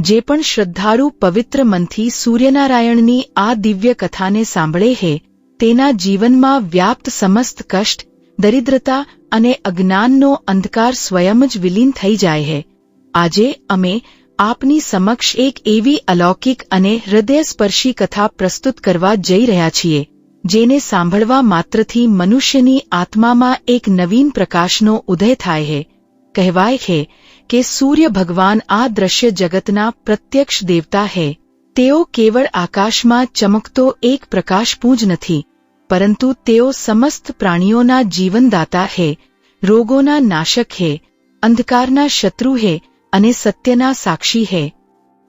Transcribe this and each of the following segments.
જે પણ શ્રદ્ધાળુ પવિત્ર મનથી સૂર્યનારાયણની આ દિવ્ય કથાને સાંભળે હે તેના જીવનમાં વ્યાપ્ત સમસ્ત કષ્ટ, દરિદ્રતા અને અજ્ઞાનનો અંધકાર સ્વયં જ વિલીન થઈ જાય હે. આજે અમે આપની સમક્ષ એક એવી અલૌકિક અને હૃદયસ્પર્શી કથા પ્રસ્તુત કરવા જઈ રહ્યા છીએ જેને સાંભળવા માત્રથી મનુષ્યની આત્મામાં એક નવીન પ્રકાશનો ઉદય થાય છે. કહેવાય છે કે સૂર્ય ભગવાન આ દ્રશ્ય જગતના પ્રત્યક્ષ દેવતા છે. તેઓ કેવળ આકાશમાં ચમકતો એક પ્રકાશપુંજ નથી, પરંતુ તેઓ સમસ્ત પ્રાણીઓના જીવનદાતા છે, રોગોના નાશક છે, અંધકારના શત્રુ છે અને સત્યના સાક્ષી છે.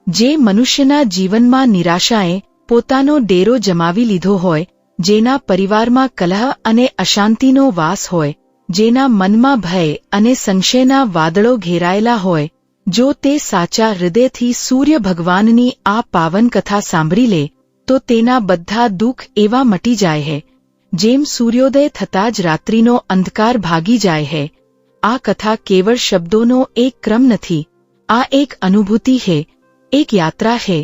જે મનુષ્યના જીવનમાં નિરાશાએ પોતાનો ડેરો જમાવી લીધો હોય, જેના પરિવારમાં કલહ અને અશાંતિનો વાસ હોય, જેના મનમાં ભય અને સંશયના વાદળો ઘેરાયેલા હોય, જો તે સાચા હૃદયથી સૂર્ય ભગવાનની આ પાવન કથા સાંભળી લે તો તેના બધા દુઃખ એવા મટી જાય છે જેમ સૂર્યોદય થતાં જ રાત્રિનો અંધકાર ભાગી જાય છે. આ કથા કેવળ શબ્દોનો એક ક્રમ નથી, આ એક અનુભૂતિ છે, એક યાત્રા છે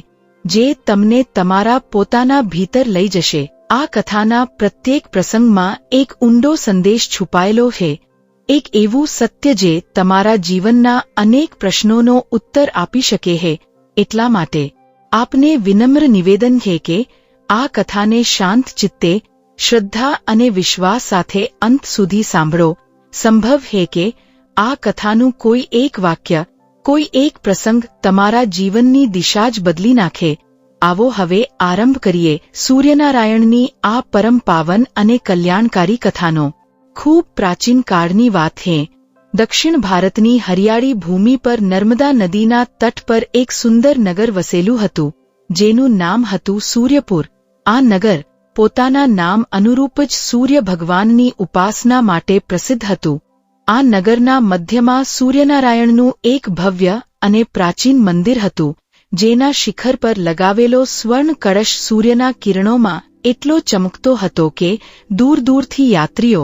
જે તમને તમારા પોતાના ભીતર લઈ જશે. આ કથાના પ્રત્યેક પ્રસંગમાં એક ઊંડો સંદેશ છુપાયેલો છે, એક એવું સત્ય જે તમારા જીવનના અનેક પ્રશ્નોનો ઉત્તર આપી શકે છે. એટલા માટે આપને વિનમ્ર નિવેદન છે કે આ કથાને શાંત ચિત્તે, શ્રદ્ધા અને વિશ્વાસ સાથે અંત સુધી સાંભળો. સંભવ છે કે આ કથાનું કોઈ એક વાક્ય, કોઈ એક પ્રસંગ તમારા જીવનની દિશા જ બદલી નાખે. આવો હવે આરંભ કરીએ સૂર્યનારાયણની આ પરમ પાવન અને કલ્યાણકારી કથાનો. ખૂબ પ્રાચીન કાળની વાત છે. દક્ષિણ ભારતની હરિયાળી ભૂમિ પર નર્મદા નદીના તટ પર એક સુંદર નગર વસેલું હતું, જેનું નામ હતું સૂર્યપુર. આ નગર પોતાના નામ અનુરૂપ જ સૂર્ય ભગવાનની ઉપાસના માટે પ્રસિદ્ધ હતું. આ નગરના મધ્યમાં સૂર્યનારાયણનું એક ભવ્ય અને પ્રાચીન મંદિર હતું, જેના શિખર પર લગાવેલો સ્વર્ણ કળશ સૂર્યના કિરણોમાં એટલો ચમકતો હતો કે દૂર દૂરથી યાત્રીઓ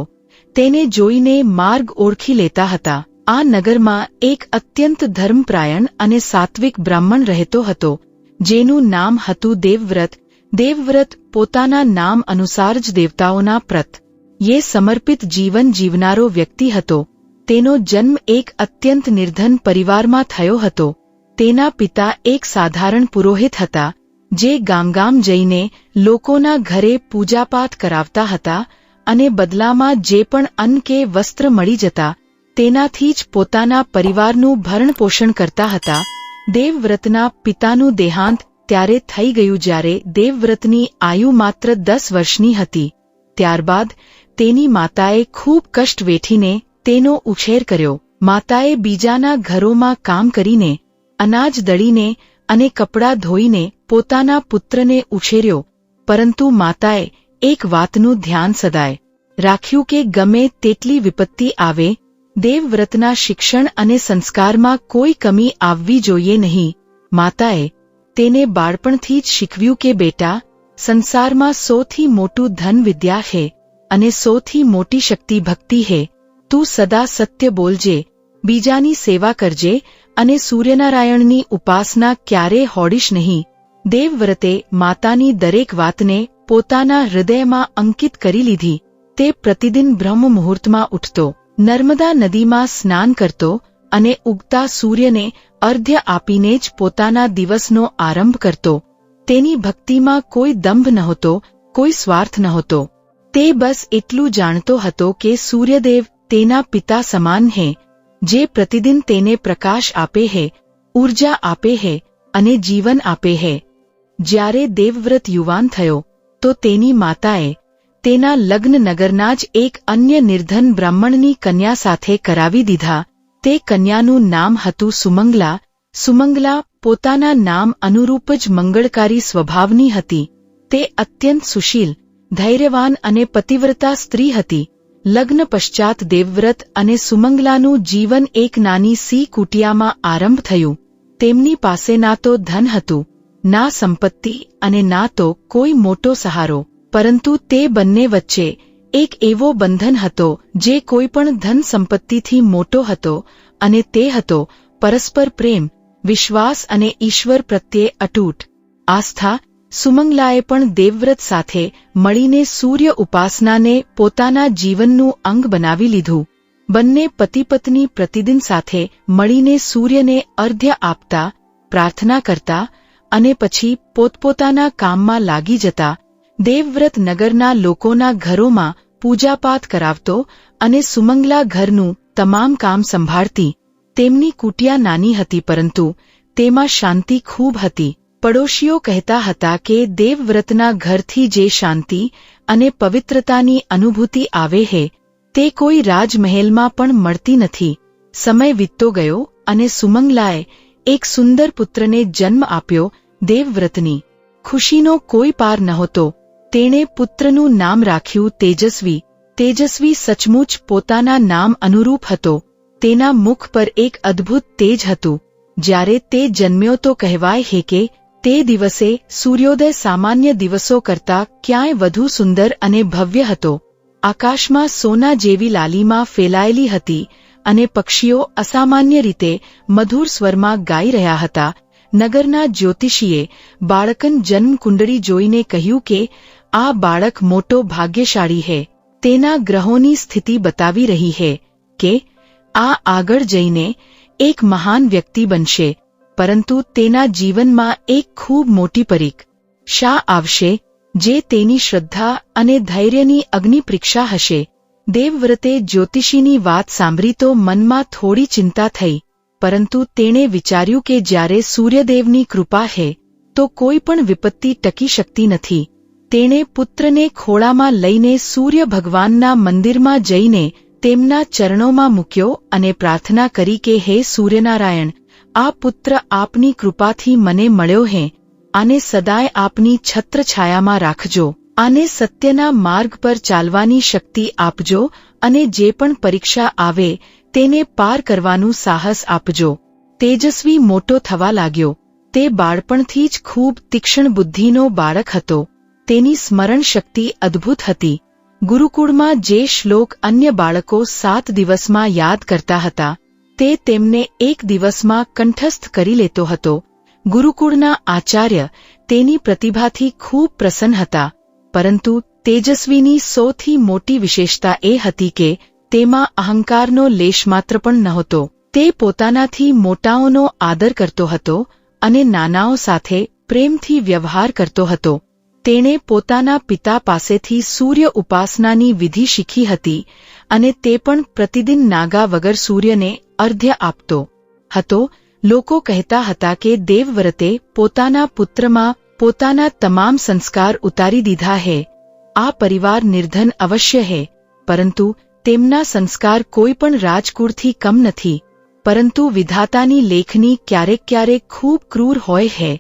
તેને જોઈને માર્ગ ઓળખી લેતા હતા. આ નગરમાં એક અત્યંત ધર્મપ્રાયણ અને સાત્વિક બ્રાહ્મણ રહેતો હતો, જેનું નામ હતું દેવવ્રત. દેવવ્રત પોતાના નામ અનુસાર જ દેવતાઓના પ્રત્યે સમર્પિત જીવન જીવનારો વ્યક્તિ હતો. તેનો જન્મ એક અત્યંત નિર્ધન પરિવારમાં થયો હતો. તેના પિતા એક સાધારણ પુરોહિત હતા, જે ગામ જઈને લોકોના ઘરે પૂજાપાઠ કરાવતા હતા અને બદલામાં જે પણ અન્ન કે વસ્ત્ર મળી જતા તેનાથી જ પોતાના પરિવારનું ભરણપોષણ કરતા હતા. દેવવ્રતના પિતાનું દેહાંત ત્યારે થઈ ગયું જ્યારે દેવવ્રતની આયુ માત્ર 10 વર્ષની હતી. ત્યારબાદ તેની માતાએ ખૂબ કષ્ટ વેઠીને તેનો ઉછેર કર્યો. માતાએ બીજાના ઘરોમાં કામ કરીને, અનાજ દળીને અને કપડાં ધોઈને પોતાના પુત્રને ઉછેર્યો, પરંતુ માતાએ એક વાતનું ધ્યાન સદાય રાખ્યું કે ગમે તેટલી વિપત્તિ આવે, દેવવ્રતના શિક્ષણ અને સંસ્કારમાં કોઈ કમી આવવી જોઈએ નહીં. માતાએ તેને બાળપણથી જ શીખવ્યું કે બેટા, સંસારમાં સૌથી મોટું ધન વિદ્યા છે અને સૌથી મોટી શક્તિ ભક્તિ છે. તું સદા સત્ય બોલજે, બીજાની સેવા કરજે અને સૂર્યનારાયણની ઉપાસના ક્યારે હોડીશ નહીં. દેવવ્રતે માતાની દરેક વાતને પોતાના હૃદયમાં અંકિત કરી લીધી. તે પ્રતિદિન બ્રહ્મ મુહૂર્તમાં ઉઠતો, નર્મદા નદીમાં સ્નાન કરતો અને ઉગતા સૂર્યને અર્ધ્ય આપીને જ પોતાના દિવસનો આરંભ કરતો. તેની ભક્તિમાં કોઈ દંભ નહોતો, કોઈ સ્વાર્થ નહોતો. તે બસ એટલું જાણતો હતો કે સૂર્યદેવ તેના પિતા સમાન છે, જે પ્રતિદિન તેને પ્રકાશ આપે છે, ઊર્જા આપે છે અને જીવન આપે છે. જ્યારે દેવવ્રત યુવાન થયો તો તેની માતાએ તેના લગ્ન નગરના જ એક અન્ય નિર્ધન બ્રાહ્મણની કન્યા સાથે કરાવી દીધા. તે કન્યાનું નામ હતું સુમંગલા. સુમંગલા પોતાના નામ અનુરૂપ જ મંગળકારી સ્વભાવની હતી. તે અત્યંત સુશીલ, ધૈર્યવાન અને પતિવ્રતા સ્ત્રી હતી. લગ્ન પશ્ચાત દેવવ્રત અને સુમંગલાનું જીવન એક નાની સી કુટિયામાં આરંભ થયું. તેમની પાસે ના તો ધન હતું, ના સંપત્તિ અને ના તો કોઈ મોટો સહારો, પરંતુ તે બંને વચ્ચે એક એવો બંધન હતો જે કોઈ પણ ધન સંપત્તિથી મોટો હતો, અને તે હતો પરસ્પર પ્રેમ, વિશ્વાસ અને ઈશ્વર પ્રત્યે અતૂટ આસ્થા. સુમંગલાએ પણ દેવવ્રત સાથે મળીને સૂર્ય ઉપાસનાને પોતાના જીવનનું અંગ બનાવી લીધું. બંને પતિપત્ની પ્રતિદિન સાથે મળીને સૂર્યને અર્ઘ્ય આપતા, પ્રાર્થના કરતા અને પછી પોતપોતાના કામમાં લાગી જતા. દેવવ્રત નગરના લોકોના ઘરોમાં પૂજાપાઠ કરાવતો અને સુમંગલા ઘરનું તમામ કામ સંભાળતી. તેમની કુટિયા નાની હતી પરંતુ તેમાં શાંતિ ખૂબ હતી. પડોશીઓ કહેતા હતા કે દેવવ્રતના ઘરથી જે શાંતિ અને પવિત્રતાની અનુભૂતિ આવે છે તે કોઈ રાજમહેલમાં પણ મળતી નથી. સમય વીતતો ગયો અને સુમંગલાએ એક સુંદર પુત્રને જન્મ આપ્યો. દેવવ્રતની ખુશીનો કોઈ પાર નહોતો. તેણે પુત્રનું નામ રાખ્યું તેજસ્વી. તેજસ્વી સચમુચ પોતાના નામ અનુરૂપ હતો. તેના મુખ પર એક અદ્ભુત તેજ હતું. જ્યારે તે જન્મ્યો તો કહેવાય છે કે તે દિવસે સૂર્યોદય સામાન્ય દિવસો કરતાં ક્યાંય વધુ સુંદર અને ભવ્ય હતો. આકાશમાં સોના જેવી લાલીમાં ફેલાયેલી હતી અને પક્ષીઓ અસામાન્ય રીતે મધુર સ્વરમાં ગાઈ રહ્યા હતા. નગરના જ્યોતિષીએ બાળકન જન્મ કુંડળી જોઈને કહ્યું કે આ બાળક મોટો ભાગ્યશાળી છે. તેના ગ્રહોની સ્થિતિ બતાવી રહી છે કે આ આગળ જઈને એક મહાન વ્યક્તિ બનશે. પરંતુ તેના જીવનમાં એક ખૂબ મોટી પરીક્ષા આવશે જે તેની શ્રદ્ધા અને ધૈર્યની અગ્નિ પરીક્ષા હશે. દેવવ્રતે જ્યોતિષીની વાત સાંભળી તો મનમાં થોડી ચિંતા થઈ, પરંતુ તેણે વિચાર્યું કે જ્યારે સૂર્યદેવની કૃપા છે તો કોઈ પણ વિપત્તિ ટકી શકતી નથી. તેણે પુત્રને ખોળામાં લઈને સૂર્ય ભગવાનના મંદિરમાં જઈને તેમના ચરણોમાં મૂક્યો અને પ્રાર્થના કરી કે હે સૂર્યનારાયણ, આ પુત્ર આપની કૃપાથી મને મળ્યો છે. આને સદાય આપની છત્રછાયામાં રાખજો. આને સત્યના માર્ગ પર ચાલવાની શક્તિ આપજો અને જે પણ પરીક્ષા આવે તેને પાર કરવાનું સાહસ આપજો. તેજસ્વી મોટો થવા લાગ્યો. તે બાળપણથી જ ખૂબ તીક્ષ્ણ બુદ્ધિનો બાળક હતો. તેની સ્મરણ શક્તિ અદ્ભુત હતી. ગુરુકુળમાં જે શ્લોક અન્ય બાળકો 7 દિવસમાં યાદ કરતા હતા તે તેમને એક દિવસમાં કંઠસ્થ કરી લેતો હતો. ગુરુકુળના આચાર્ય તેની પ્રતિભાથી ખૂબ પ્રસન્ન હતા, પરંતુ તેજસ્વીની સૌથી મોટી વિશેષતા એ હતી કે તેમાં અહંકારનો લેશમાત્ર પણ નહોતો. તે પોતાનાથી મોટાઓનો આદર કરતો હતો અને નાનાઓ સાથે પ્રેમથી વ્યવહાર કરતો હતો. તેણે પોતાના પિતા પાસેથી સૂર્ય ઉપાસનાની વિધિ શીખી હતી અને તે પણ પ્રતિદિન નાગા વગર સૂર્યને અર્ઘ્ય આપતો હતો. લોકો કહેતા હતા કે દેવવ્રતે પોતાના પુત્રમાં પોતાના તમામ સંસ્કાર ઉતારી દીધા છે. આ પરિવાર નિર્ધન અવશ્ય છે, પરંતુ તેમના સંસ્કાર કોઈ પણ રાજકુળથી કમ નથી. પરંતુ વિધાતાની લેખની ક્યારેક ક્યારેક ખૂબ ક્રૂર હોય છે.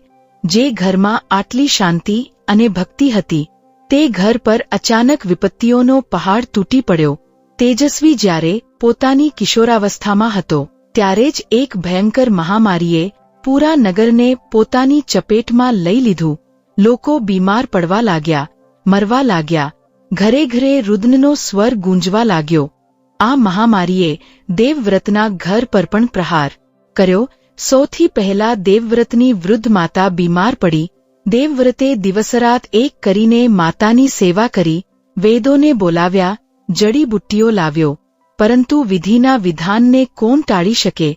જે ઘરમાં આટલી શાંતિ અને ભક્તિ હતી તે ઘર પર અચાનક વિપત્તિઓનો પહાડ તૂટી પડ્યો. તેજસ્વી જ્યારે પોતાની કિશોરાવસ્થામાં હતો ત્યારે જ એક ભયંકર મહામારીએ પૂરા નગરને પોતાની ચપેટમાં લઈ લીધું. લોકો બીમાર પડવા લાગ્યા, મરવા લાગ્યા. ઘરે ઘરે રુદનનો સ્વર ગૂંજવા લાગ્યો. આ મહામારીએ દેવવ્રતના ઘર પર પણ પ્રહાર કર્યો. સૌથી પહેલા દેવવ્રતની વૃદ્ધ માતા બીમાર પડી. દેવવ્રતે દિવસરાત એક કરીને માતાની સેવા કરી, વેદોને બોલાવ્યા, જડીબુટ્ટીઓ લાવ્યો, પરંતુ વિધિના વિધાનને કોણ ટાળી શકે?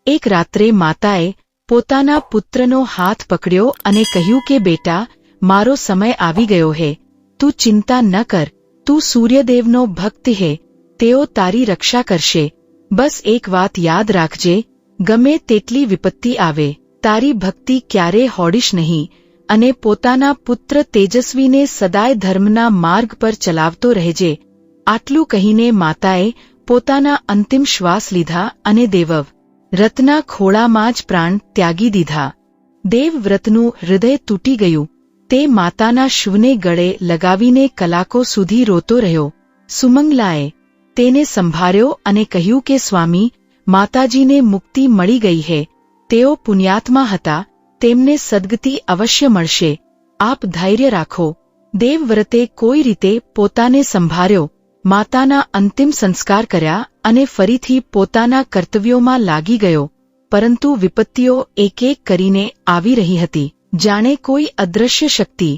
એક રાત્રે માતાએ પોતાના પુત્રનો હાથ પકડ્યો અને કહ્યું કે બેટા, મારો સમય આવી ગયો છે. તું ચિંતા ન કર. તું સૂર્યદેવનો ભક્ત છે. તેઓ તારી રક્ષા કરશે. બસ એક વાત યાદ રાખજે, ગમે તેટલી વિપત્તિ આવે તારી ભક્તિ ક્યારે હોડીશ નહીં અને પોતાના પુત્ર તેજસ્વીને સદાય ધર્મના માર્ગ પર ચલાવતો રહેજે. આટલું કહીને માતાએ પોતાના અંતિમ શ્વાસ લીધા અને દેવવ્રતના ખોળામાં જ પ્રાણ ત્યાગી દીધા. દેવવ્રતનું હૃદય તૂટી ગયું. તે માતાના શવને ગળે લગાવીને કલાકો સુધી રોતો રહ્યો. સુમંગલાએ તેને સંભાળ્યો અને કહ્યું કે સ્વામી, માતાજીને મુક્તિ મળી ગઈ છે. તેઓ પુણ્યાત્મા હતા. તેમને સદ્ગતિ અવશ્ય મળશે. આપ ધૈર્ય રાખો. દેવવ્રતે કોઈ રીતે પોતાને સંભાળ્યો, માતાના અંતિમ સંસ્કાર કર્યા અને ફરીથી પોતાના કર્તવ્યોમાં લાગી ગયો. પરંતુ વિપત્તિઓ એક એક કરીને આવી રહી હતી, જાણે કોઈ અદૃશ્ય શક્તિ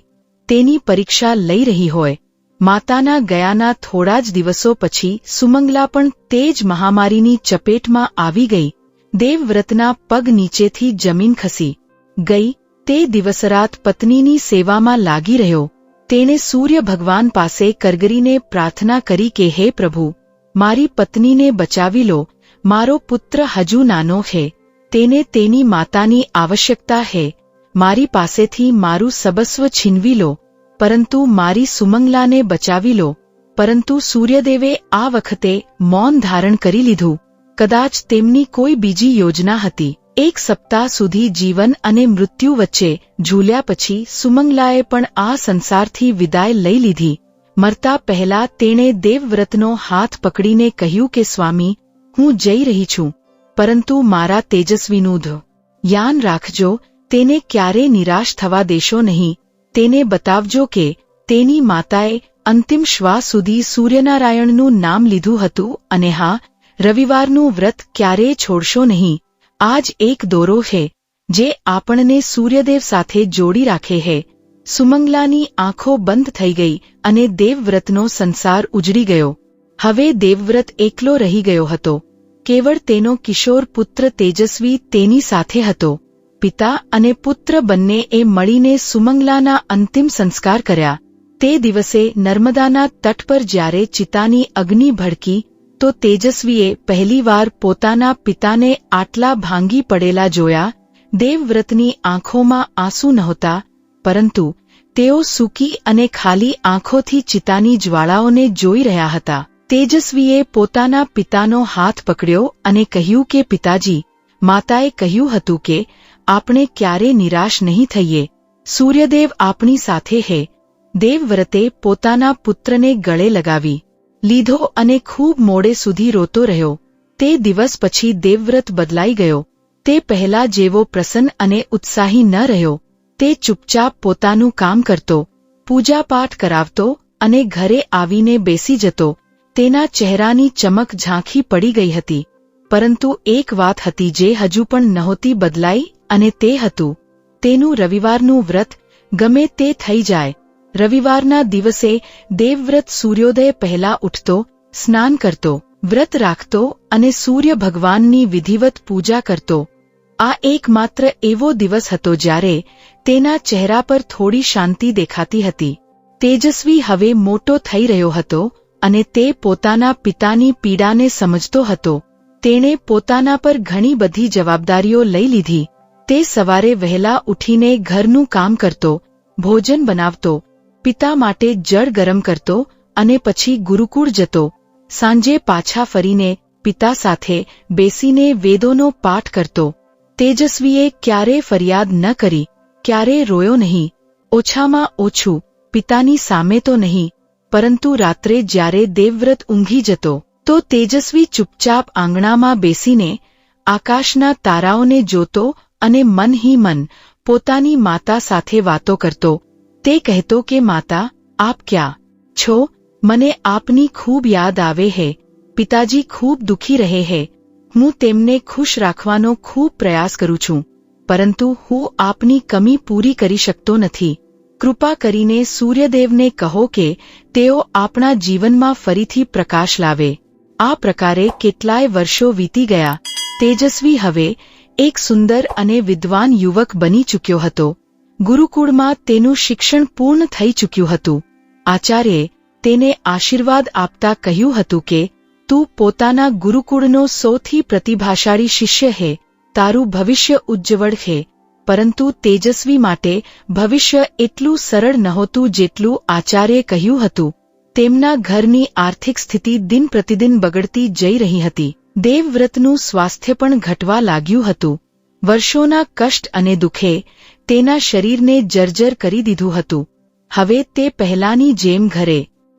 તેની પરીક્ષા લઈ રહી હોય. માતાના ગયાના થોડા જ દિવસો પછી સુમંગલા પણ તે જ મહામારીની ચપેટમાં આવી ગઈ. દેવવ્રતના પગ નીચેથી જમીન ખસી ગઈ. તે દિવસરાત પત્નીની સેવામાં લાગી રહ્યો. તેણે સૂર્ય ભગવાન પાસે કરગરીને પ્રાર્થના કરી કે હે પ્રભુ, મારી પત્નીને બચાવી લો. મારો પુત્ર હજુ નાનો છે, તેને તેની માતાની આવશ્યકતા છે. મારી પાસેથી મારું સર્વસ્વ છીનવી લો, પરંતુ મારી સુમંગલાને બચાવી લો. પરંતુ સૂર્યદેવે આ વખતે મૌન ધારણ કરી લીધું. કદાચ તેમની કોઈ બીજી યોજના હતી. 1 સપ્તાહ સુધી જીવન અને મૃત્યુ વચ્ચે ઝૂલ્યા પછી સુમંગલાએ પણ આ સંસારથી વિદાય લઈ લીધી. મરતા પહેલા તેણે દેવવ્રતનો હાથ પકડીને કહ્યું કે સ્વામી, હું જઈ રહી છું, પરંતુ મારા તેજસ્વીનું ધ્યાન રાખજો. તેને ક્યારે નિરાશ થવા દેશો નહીં. તેને બતાવજો કે તેની માતાએ અંતિમ શ્વાસ સુધી સૂર્યનારાયણનું નામ લીધું હતું, અને હા, રવિવારનું વ્રત ક્યારેય છોડશો નહીં. આ જ એક દોરો છે જે આપણને સૂર્યદેવ સાથે જોડી રાખે છે. સુમંગલાની આંખો બંધ થઈ ગઈ અને દેવવ્રતનો સંસાર ઉજળી ગયો. હવે દેવવ્રત એકલો રહી ગયો હતો. કેવળ તેનો કિશોર પુત્ર તેજસ્વી તેની સાથે હતો. પિતા અને પુત્ર બંનેએ મળીને સુમંગલાના અંતિમ સંસ્કાર કર્યા. તે દિવસે નર્મદાના તટ પર જ્યારે ચિતાની અગ્નિ ભડકી તો તેજસ્વીએ પહેલીવાર પોતાના પિતાને આટલા ભાંગી પડેલા જોયા. દેવવ્રતની આંખોમાં આંસુ નહોતા, પરંતુ તેઓ સૂકી અને ખાલી આંખોથી ચિતાની જ્વાળાઓને જોઈ રહ્યા હતા. તેજસ્વીએ પોતાના પિતાનો હાથ પકડ્યો અને કહ્યું કે પિતાજી, માતાએ કહ્યું હતું કે આપણે ક્યારે નિરાશ નહીં થઈએ. સૂર્યદેવ આપણી સાથે છે. દેવવ્રતે પોતાના પુત્રને ગળે લગાવી લીધો અને ખૂબ મોડે સુધી રોતો રહ્યો. તે દિવસ પછી દેવવ્રત બદલાઈ ગયો. તે પહેલા જેવો પ્રસન્ન અને ઉત્સાહી ન રહ્યો. તે ચૂપચાપ પોતાનું કામ કરતો, પૂજાપાઠ કરાવતો અને ઘરે આવીને બેસી જતો. તેના ચહેરાની ચમક ઝાંખી પડી ગઈ હતી. પરંતુ એક વાત હતી જે હજુ પણ નહોતી બદલાઈ, અને તે હતું તેનું રવિવારનું વ્રત. ગમે તે થઈ જાય, રવિવારના દિવસે દેવવ્રત સૂર્યોદય પહેલા ઉઠતો, સ્નાન કરતો, વ્રત રાખતો અને સૂર્ય ભગવાનની વિધિવત પૂજા કરતો. આ એકમાત્ર એવો દિવસ હતો જ્યારે તેના ચહેરા પર થોડી શાંતિ દેખાતી હતી. તેજસ્વી હવે મોટો થઈ રહ્યો હતો અને તે પોતાના પિતાની પીડાને સમજતો હતો. તેણે પોતાના પર ઘણી બધી જવાબદારીઓ લઈ લીધી. તે સવારે વહેલા ઉઠીને ઘરનું કામ કરતો, ભોજન બનાવતો, પિતા માટે જળ ગરમ કરતો અને પછી ગુરુકુળ જતો. સાંજે પાછા ફરીને પિતા સાથે બેસીને વેદોનો પાઠ કરતો. તેજસ્વીએ ક્યારેય ફરિયાદ ન કરી, ક્યારેય રોયો નહીં. ઓછામાં ઓછું પિતાની સામે તો નહીં. પરંતુ રાત્રે જ્યારે દેવવ્રત ઊંઘી જતો તો તેજસ્વી ચૂપચાપ આંગણામાં બેસીને આકાશના તારાઓને જોતો અને મન હી મન પોતાની માતા સાથે વાતો કરતો. તે કહેતો કે માતા, આપ ક્યાં છો? મને આપની ખૂબ યાદ આવે છે. પિતાજી ખૂબ દુઃખી રહે છે. હું તેમને ખુશ રાખવાનો ખૂબ પ્રયાસ કરું છું, પરંતુ હું આપની કમી પૂરી કરી શકતો નથી. કૃપા કરીને સૂર્યદેવને કહો કે તેઓ આપણા જીવનમાં ફરીથી પ્રકાશ લાવે. આ પ્રકારે કેટલાય વર્ષો વીતી ગયા. તેજસ્વી હવે એક સુંદર અને વિદ્વાન યુવક બની ચૂક્યો હતો. ગુરુકુળમાં તેનું શિક્ષણ પૂર્ણ થઈ ચૂક્યું હતું. આચાર્યે તેને આશીર્વાદ આપતા કહ્યું હતું કે તું પોતાના ગુરુકુળનો સૌથી પ્રતિભાશાળી શિષ્ય છે. તારું ભવિષ્ય ઉજ્જવળ છે. પરંતુ તેજસ્વી માટે ભવિષ્ય એટલું સરળ નહોતું જેટલું આચાર્યે કહ્યું હતું. તેમના ઘરની આર્થિક સ્થિતિ દિન પ્રતિદિન બગડતી જઈ રહી હતી. દેવવ્રતનું સ્વાસ્થ્ય પણ ઘટવા લાગ્યું હતું. વર્ષોના કષ્ટ અને દુઃખે તેના શરીરને જર્જર કરી દીધું હતું. હવે તે પહેલાની જેમ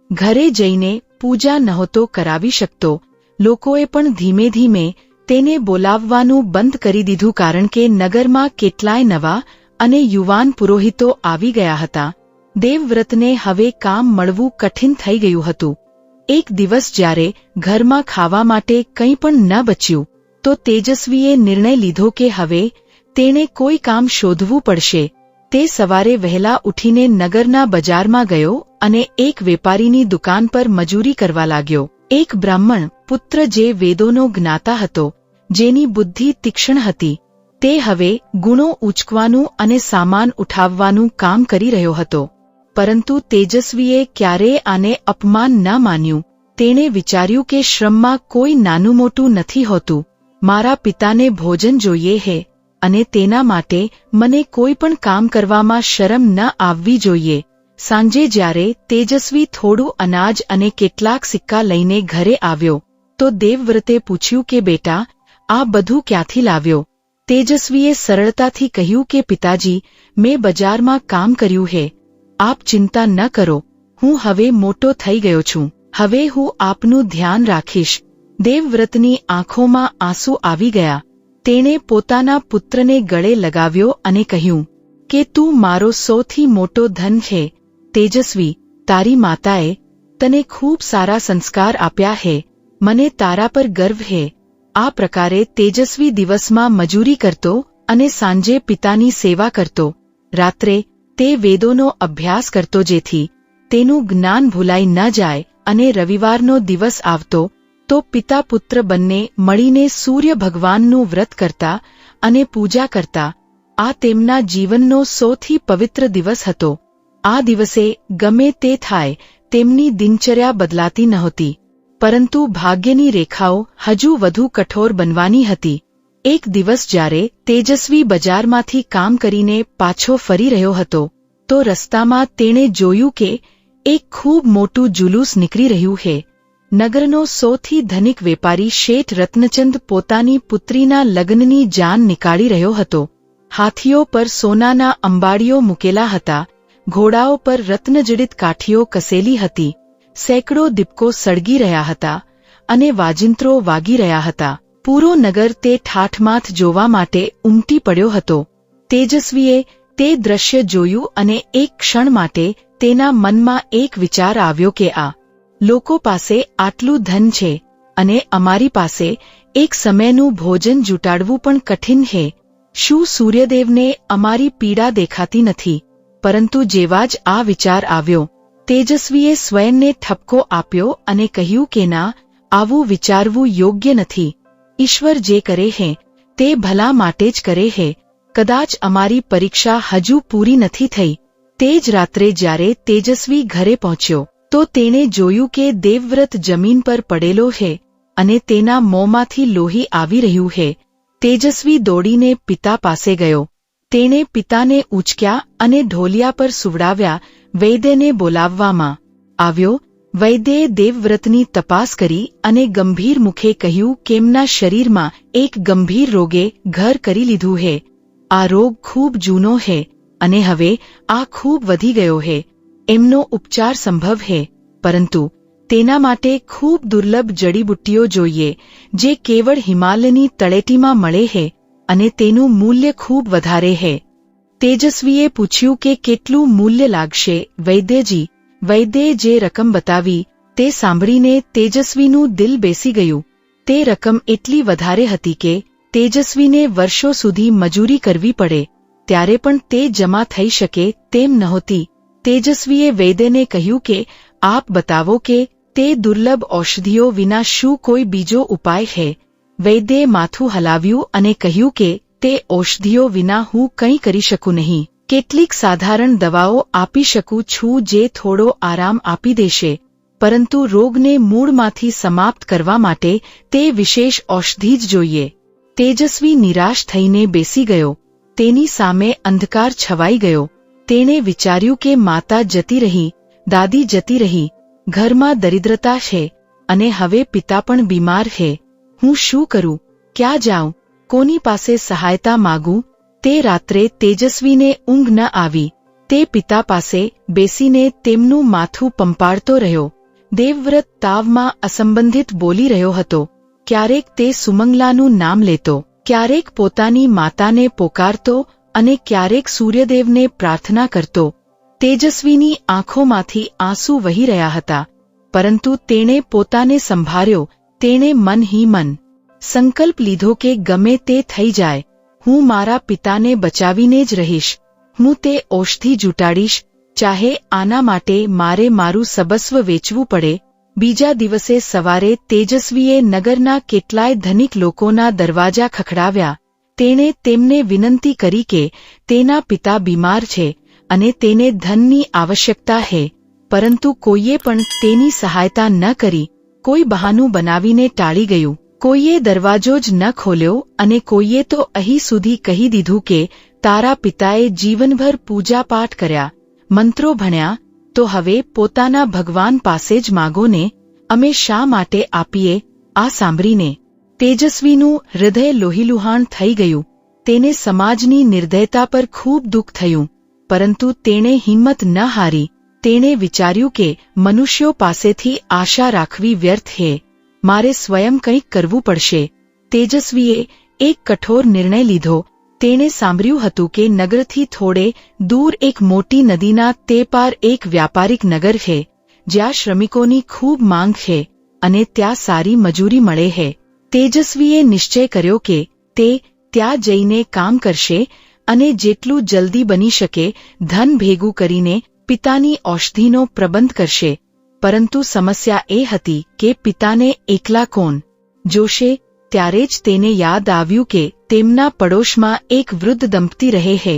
ઘરે જઈને પૂજા નહોતો કરાવી શકતો. લોકોએ પણ ધીમે ધીમે તેને બોલાવવાનું બંધ કરી દીધું, કારણ કે નગરમાં કેટલાય નવા અને યુવાન પુરોહિતો આવી ગયા હતા. દેવવ્રતને હવે કામ મળવું કઠિન થઈ ગયું હતું. એક દિવસ જ્યારે ઘરમાં ખાવા માટે કંઈ પણ ન બચ્યું તો તેજસ્વીએ નિર્ણય લીધો કે હવે તેણે કોઈ કામ શોધવું પડશે. તે સવારે વહેલા ઉઠીને નગરના બજારમાં ગયો અને એક વેપારીની દુકાન પર મજૂરી કરવા લાગ્યો. એક બ્રાહ્મણ પુત્ર જે વેદોનો જ્ઞાતા હતો, જેની બુદ્ધિ તીક્ષ્ણ હતી, તે હવે ગુણો ઉંચકવાનું અને સામાન ઉઠાવવાનું કામ કરી રહ્યો હતો. પરંતુ તેજસ્વીએ ક્યારેય આને અપમાન ન માન્યું. તેણે વિચાર્યું કે શ્રમમાં કોઈ નાનું મોટું નથી હોતું. મારા પિતાને ભોજન જોઈએ હે અને તેના માટે મને કોઈ પણ કામ કરવામાં શરમ ન આવવી જોઈએ. સાંજે જ્યારે તેજસ્વી થોડું અનાજ અને કેટલાક સિક્કા લઈને ઘરે આવ્યો તો દેવવ્રતે પૂછ્યું કે બેટા, આ બધું ક્યાંથી લાવ્યો? તેજસ્વીએ સરળતાથી કહ્યું કે પિતાજી, મેં બજારમાં કામ કર્યું હે. આપ ચિંતા ન કરો, હું હવે મોટો થઈ ગયો છું. હવે હું આપનું ધ્યાન રાખીશ. દેવવ્રતની આંખોમાં આંસુ આવી ગયા. તેણે પોતાના પુત્રને ગળે લગાવ્યો અને કહ્યું કે તું મારો સૌથી મોટો ધન છે. તેજસ્વી, તારી માતાએ તને ખૂબ સારા સંસ્કાર આપ્યા હે. મને તારા પર ગર્વ હે. આ પ્રકારે તેજસ્વી દિવસમાં મજૂરી કરતો અને સાંજે પિતાની સેવા કરતો. રાત્રે તે વેદોનો અભ્યાસ કરતો જેથી તેનું જ્ઞાન ભૂલાઈ ન જાય અને રવિવારનો દિવસ આવતો તો પિતા પુત્ર બંને મળીને સૂર્ય ભગવાનનું વ્રત કરતા અને પૂજા કરતા. આ તેમના જીવનનો સૌથી પવિત્ર દિવસ હતો. આ દિવસે ગમે તે થાય તેમની દિનચર્યા બદલાતી નહોતી, પરંતુ ભાગ્યની રેખાઓ હજુ વધુ કઠોર બનવાની હતી. એક દિવસ જ્યારે તેજસ્વી બજારમાંથી કામ કરીને પાછો ફરી રહ્યો હતો તો રસ્તામાં તેણે જોયું કે એક ખૂબ મોટું જુલુસ નીકળી રહ્યું છે. નગરનો સૌથી ધનિક વેપારી શેઠ રત્નચંદ પોતાની પુત્રીના લગ્નની જાન નીકાળી રહ્યો હતો. હાથીઓ પર સોનાના અંબાડીઓ મૂકેલા હતા, ઘોડાઓ પર રત્નજડિત કાઠીઓ કસેલી હતી, સેંકડો દીપકો સળગી રહ્યા હતા અને વાજિંત્રો વાગી રહ્યા હતા. પૂરો નગર તે ઠાઠમાઠ જોવા માટે ઉમટી પડ્યો હતો. તેજસ્વીએ તે દ્રશ્ય જોયું અને એક ક્ષણ માટે તેના મનમાં એક વિચાર આવ્યો કે આ લોકો પાસે આટલું ધન છે અને અમારી પાસે એક સમયનું ભોજન જુટાડવું પણ કઠિન છે. શું સૂર્યદેવને અમારી પીડા દેખાતી નથી? પરંતુ જેવા જ આ વિચાર આવ્યો, તેજસ્વીએ સ્વયંને ઠપકો આપ્યો અને કહ્યું કે ના, આવું વિચારવું યોગ્ય નથી. ઈશ્વર જે કરે છે તે ભલા માટે જ કરે છે. કદાચ અમારી પરીક્ષા હજુ પૂરી નથી થઈ. તે જ રાત્રે જ્યારે તેજસ્વી ઘરે પહોંચ્યો તો તેણે જોયું કે દેવવ્રત જમીન પર પડેલો છે અને તેના મોંમાંથી લોહી આવી રહ્યું છે. તેજસ્વી દોડીને પિતા પાસે ગયો. તેણે પિતાને ઉંચક્યા અને ઢોલિયા પર સુવડાવ્યા. વૈદ્યને બોલાવવામાં આવ્યો. વૈદ્યે દેવવ્રતની તપાસ કરી અને ગંભીર મુખે કહ્યું કે એમના શરીરમાં એક ગંભીર રોગે ઘર કરી લીધું છે. આ રોગ ખૂબ જૂનો છે અને હવે આ ખૂબ વધી ગયો છે. એમનો ઉપચાર સંભવ છે, પરંતુ તેના માટે ખૂબ દુર્લભ જડીબુટ્ટીઓ જોઈએ જે કેવળ હિમાલયની તળેટીમાં મળે છે અને તેનું મૂલ્ય ખૂબ વધારે છે. તેજસ્વીએ પૂછ્યું કે કેટલું મૂલ્ય લાગશે વૈદ્યજી? વૈદ્યે જે રકમ બતાવી તે સાંભળીને તેજસ્વીનું દિલ બેસી ગયું. તે રકમ એટલી વધારે હતી કે તેજસ્વીને વર્ષો સુધી મજૂરી કરવી પડે ત્યારે પણ તે જમા થઈ શકે તેમ નહોતી. તેજસ્વીએ વૈદ્યને કહ્યું કે આપ બતાવો કે તે દુર્લભ ઔષધિઓ વિના શું કોઈ બીજો ઉપાય છે? વૈદ્યે માથું હલાવ્યું અને કહ્યું કે તે ઔષધિઓ વિના હું કંઈ કરી શકું નહીં. કેટલીક સાધારણ દવાઓ આપી શકું છું જે થોડો આરામ આપી દેશે, પરંતુ રોગને મૂળમાંથી સમાપ્ત કરવા માટે તે વિશેષ ઔષધિ જ જોઈએ. તેજસ્વી નિરાશ થઈને બેસી ગયો. તેની સામે અંધકાર છવાઈ ગયો. તેણે વિચાર્યું કે માતા જતી રહી, દાદી જતી રહી, ઘરમાં દરિદ્રતા છે અને હવે પિતા પણ બીમાર છે. હું શું કરું? ક્યાં જાઉં? કોની પાસે સહાયતા માગું? તે રાત્રે તેજસ્વીને ઊંઘ ન આવી. તે પિતા પાસે બેસીને તેમનું માથું પંપાળતો રહ્યો. દેવવ્રત તાવમાં અસંબંધિત બોલી રહ્યો હતો. ક્યારેક તે સુમંગલાનું નામ લેતો, ક્યારેક પોતાની માતાને પોકારતો અને ક્યારેક સૂર્યદેવને પ્રાર્થના કરતો. તેજસ્વીની આંખોમાંથી આંસુ વહી રહ્યા હતા, પરંતુ તેણે પોતાને સંભાળ્યો. તેણે મન હી મન સંકલ્પ લીધો કે ગમે તે થઈ જાય, હું મારા પિતાને બચાવીને જ રહીશ. હું તે ઔષધિ જુટાડીશ, ચાહે આના માટે મારે મારું સર્વસ્વ વેચવું પડે. બીજા દિવસે સવારે તેજસ્વીએ નગરના કેટલાય ધનિક લોકોના દરવાજા ખખડાવ્યા. તેણે તેમને વિનંતી કરી કે તેના પિતા બીમાર છે અને તેને ધનની આવશ્યકતા છે, પરંતુ કોઈએ પણ તેની સહાયતા ન કરી. કોઈ બહાનું બનાવીને ટાળી ગયું. કોઈએ દરવાજો જ ન ખોલ્યો અને કોઈએ તો અહીં સુધી કહી દીધું કે તારા પિતાએ જીવનભર પૂજાપાઠ કર્યા, મંત્રો ભણ્યા, તો હવે પોતાના ભગવાન પાસે જ માગો ને, અમે શા માટે આપીએ. આ સાંભળીને તેજસ્વીનું હૃદય લોહીલુહાણ થઈ ગયું. તેને સમાજની નિર્દયતા પર ખૂબ દુઃખ થયું, પરંતુ તેણે હિંમત ન હારી. તેણે વિચાર્યું કે મનુષ્યો પાસેથી આશા રાખવી વ્યર્થ છે, મારે સ્વયં કંઈક કરવું પડશે. તેજસ્વીએ એક કઠોર નિર્ણય લીધો. તેણે સાંભળ્યું હતું કે નગરથી થોડે દૂર એક મોટી નદીના તે પાર એક વ્યાપારિક નગર છે, જ્યાં શ્રમિકોની ખૂબ માંગ છે અને ત્યાં સારી મજૂરી મળે છે. તેજસ્વીએ નિશ્ચય કર્યો કે તે ત્યાં જઈને કામ કરશે અને જેટલું જલ્દી બની શકે ધન ભેગું કરીને પિતાની ઔષધિનો પ્રબંધ કરશે. પરંતુ સમસ્યા એ હતી કે પિતાને એકલા કોણ જોશે. ત્યારે જ તેને યાદ આવ્યું કે તેમના પડોશમાં એક વૃદ્ધ દંપતી રહે છે,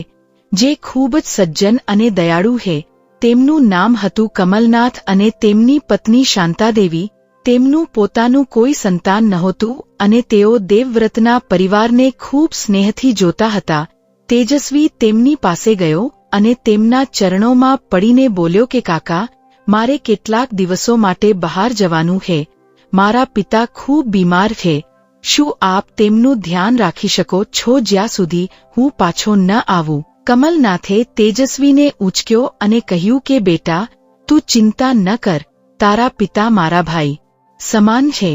જે ખૂબ જ સજ્જન અને દયાળુ છે. તેમનું નામ હતું કમલનાથ અને તેમની પત્ની શાંતાદેવી. તેમનું પોતાનું કોઈ સંતાન નહોતું અને તેઓ દેવવ્રતના પરિવારને ખૂબ સ્નેહથી જોતા હતા. તેજસ્વી તેમની પાસે ગયો અને તેમના ચરણોમાં પડીને બોલ્યો કે કાકા, મારે કેટલાક દિવસો માટે બહાર જવાનું છે. મારા પિતા ખૂબ બીમાર છે. શું આપ તેમનું ધ્યાન રાખી શકો છો જ્યાં સુધી હું પાછો ન આવું? કમલનાથે તેજસ્વીને ઉંચક્યો અને કહ્યું કે બેટા, તું ચિંતા ન કર. તારા પિતા મારા ભાઈ સમાન છે.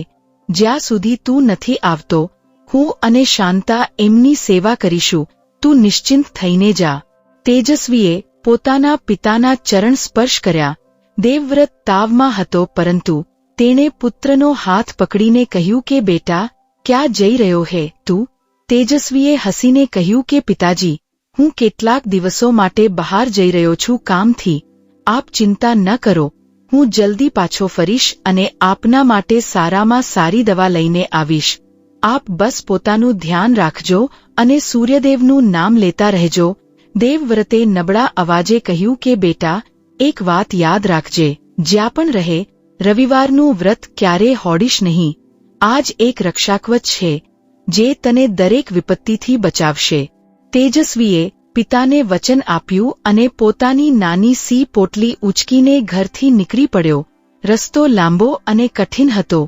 જ્યાં સુધી તું નથી આવતો, હું અને શાંતા એમની સેવા કરીશું. તું નિશ્ચિંત થઈને જા. તેજસ્વીએ પોતાના પિતાના ચરણ સ્પર્શ કર્યા. દેવવ્રત તાવમાં હતો, પરંતુ તેણે પુત્રનો હાથ પકડીને કહ્યું કે બેટા, ક્યાં જઈ રહ્યો હે તું? તેજસ્વીએ હસીને કહ્યું કે પિતાજી, હું કેટલાક દિવસો માટે બહાર જઈ રહ્યો છું કામથી. આપ ચિંતા ન કરો, હું જલ્દી પાછો ફરીશ અને આપના માટે સારામાં સારી દવા લઈને આવીશ. આપ બસ પોતાનું ધ્યાન રાખજો અને સૂર્યદેવનું નામ લેતા રહેજો. દેવવ્રતે નબળા અવાજે કહ્યું કે બેટા, એક વાત યાદ રાખજે, જ્યાં પણ રહે રવિવારનું વ્રત ક્યારે હોડીશ નહીં. આ જ એક રક્ષાકવચ છે જે તને દરેક વિપત્તિથી બચાવશે. તેજસ્વીએ પિતાને વચન આપ્યું અને પોતાની નાની સી પોટલી ઉંચકીને ઘરથી નીકળી પડ્યો. રસ્તો લાંબો અને કઠિન હતો.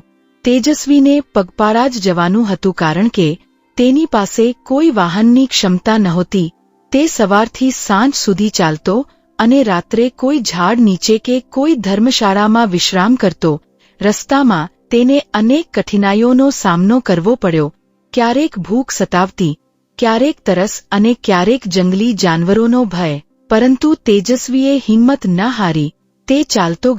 તેજસ્વીને પગપાળા જ જવાનું હતું, કારણ કે તેની પાસે કોઈ વાહનની ક્ષમતા નહોતી. તે સવારથી સાંજ સુધી ચાલતો અને રાત્રે કોઈ ઝાડ નીચે કે કોઈ ધર્મશાળામાં વિશ્રામ કરતો. રસ્તામાં તેને અનેક કઠિનાઈઓનો સામનો કરવો પડ્યો. ક્યારેક ભૂખ સતાવતી, ક્યારેક તરસ અને ક્યારેક જંગલી જાનવરોનો ભય. પરંતુ તેજસ્વીએ હિંમત ન હારી. તે ચાલતો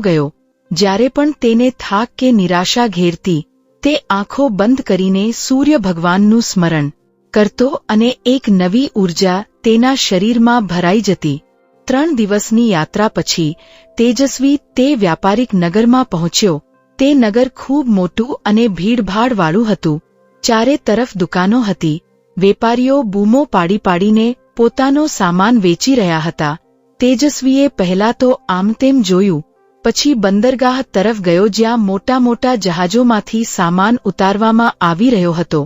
ગયો. જ્યારે પણ તેને થાક કે નિરાશા ઘેરતી, તે આંખો બંધ કરીને સૂર્ય ભગવાનનું સ્મરણ કરતો અને એક નવી ઊર્જા તેના શરીરમાં ભરાઈ જતી. 3 દિવસની યાત્રા પછી તેજસ્વી તે વ્યાપારિક નગરમાં પહોંચ્યો. તે નગર ખૂબ મોટું અને ભીડભાડવાળું હતું. ચારે તરફ દુકાનો હતી. વેપારીઓ બૂમો પાડી પાડીને પોતાનો સામાન વેચી રહ્યા હતા. તેજસ્વીએ પહેલા તો આમ તેમ જોયું, પછી બંદરગાહ તરફ ગયો જ્યાં મોટા મોટા જહાજોમાંથી સામાન ઉતારવામાં આવી રહ્યો હતો.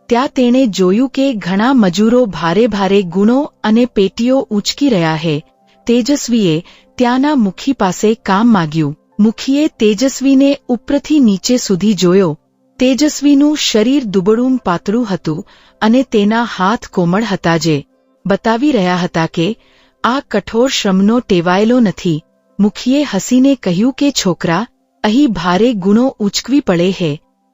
ત્યાં તેણે જોયું કે ઘણા મજૂરો ભારે ભારે ગુણો અને પેટીઓ ઊંચકી રહ્યા છે. તેજસ્વીએ ત્યાંના મુખી પાસે કામ માંગ્યું. મુખીએ તેજસ્વીને ઉપરથી નીચે સુધી જોયો. તેજસ્વીનું શરીર દુબળું પાતળું હતું અને તેના હાથ કોમળ હતા, જે બતાવી રહ્યા હતા કે આ કઠોર શ્રમનો ટેવાયેલો નથી. મુખીએ હસીને કહ્યું કે છોકરા, અહીં ભારે ગુણો ઊંચકવી પડે છે.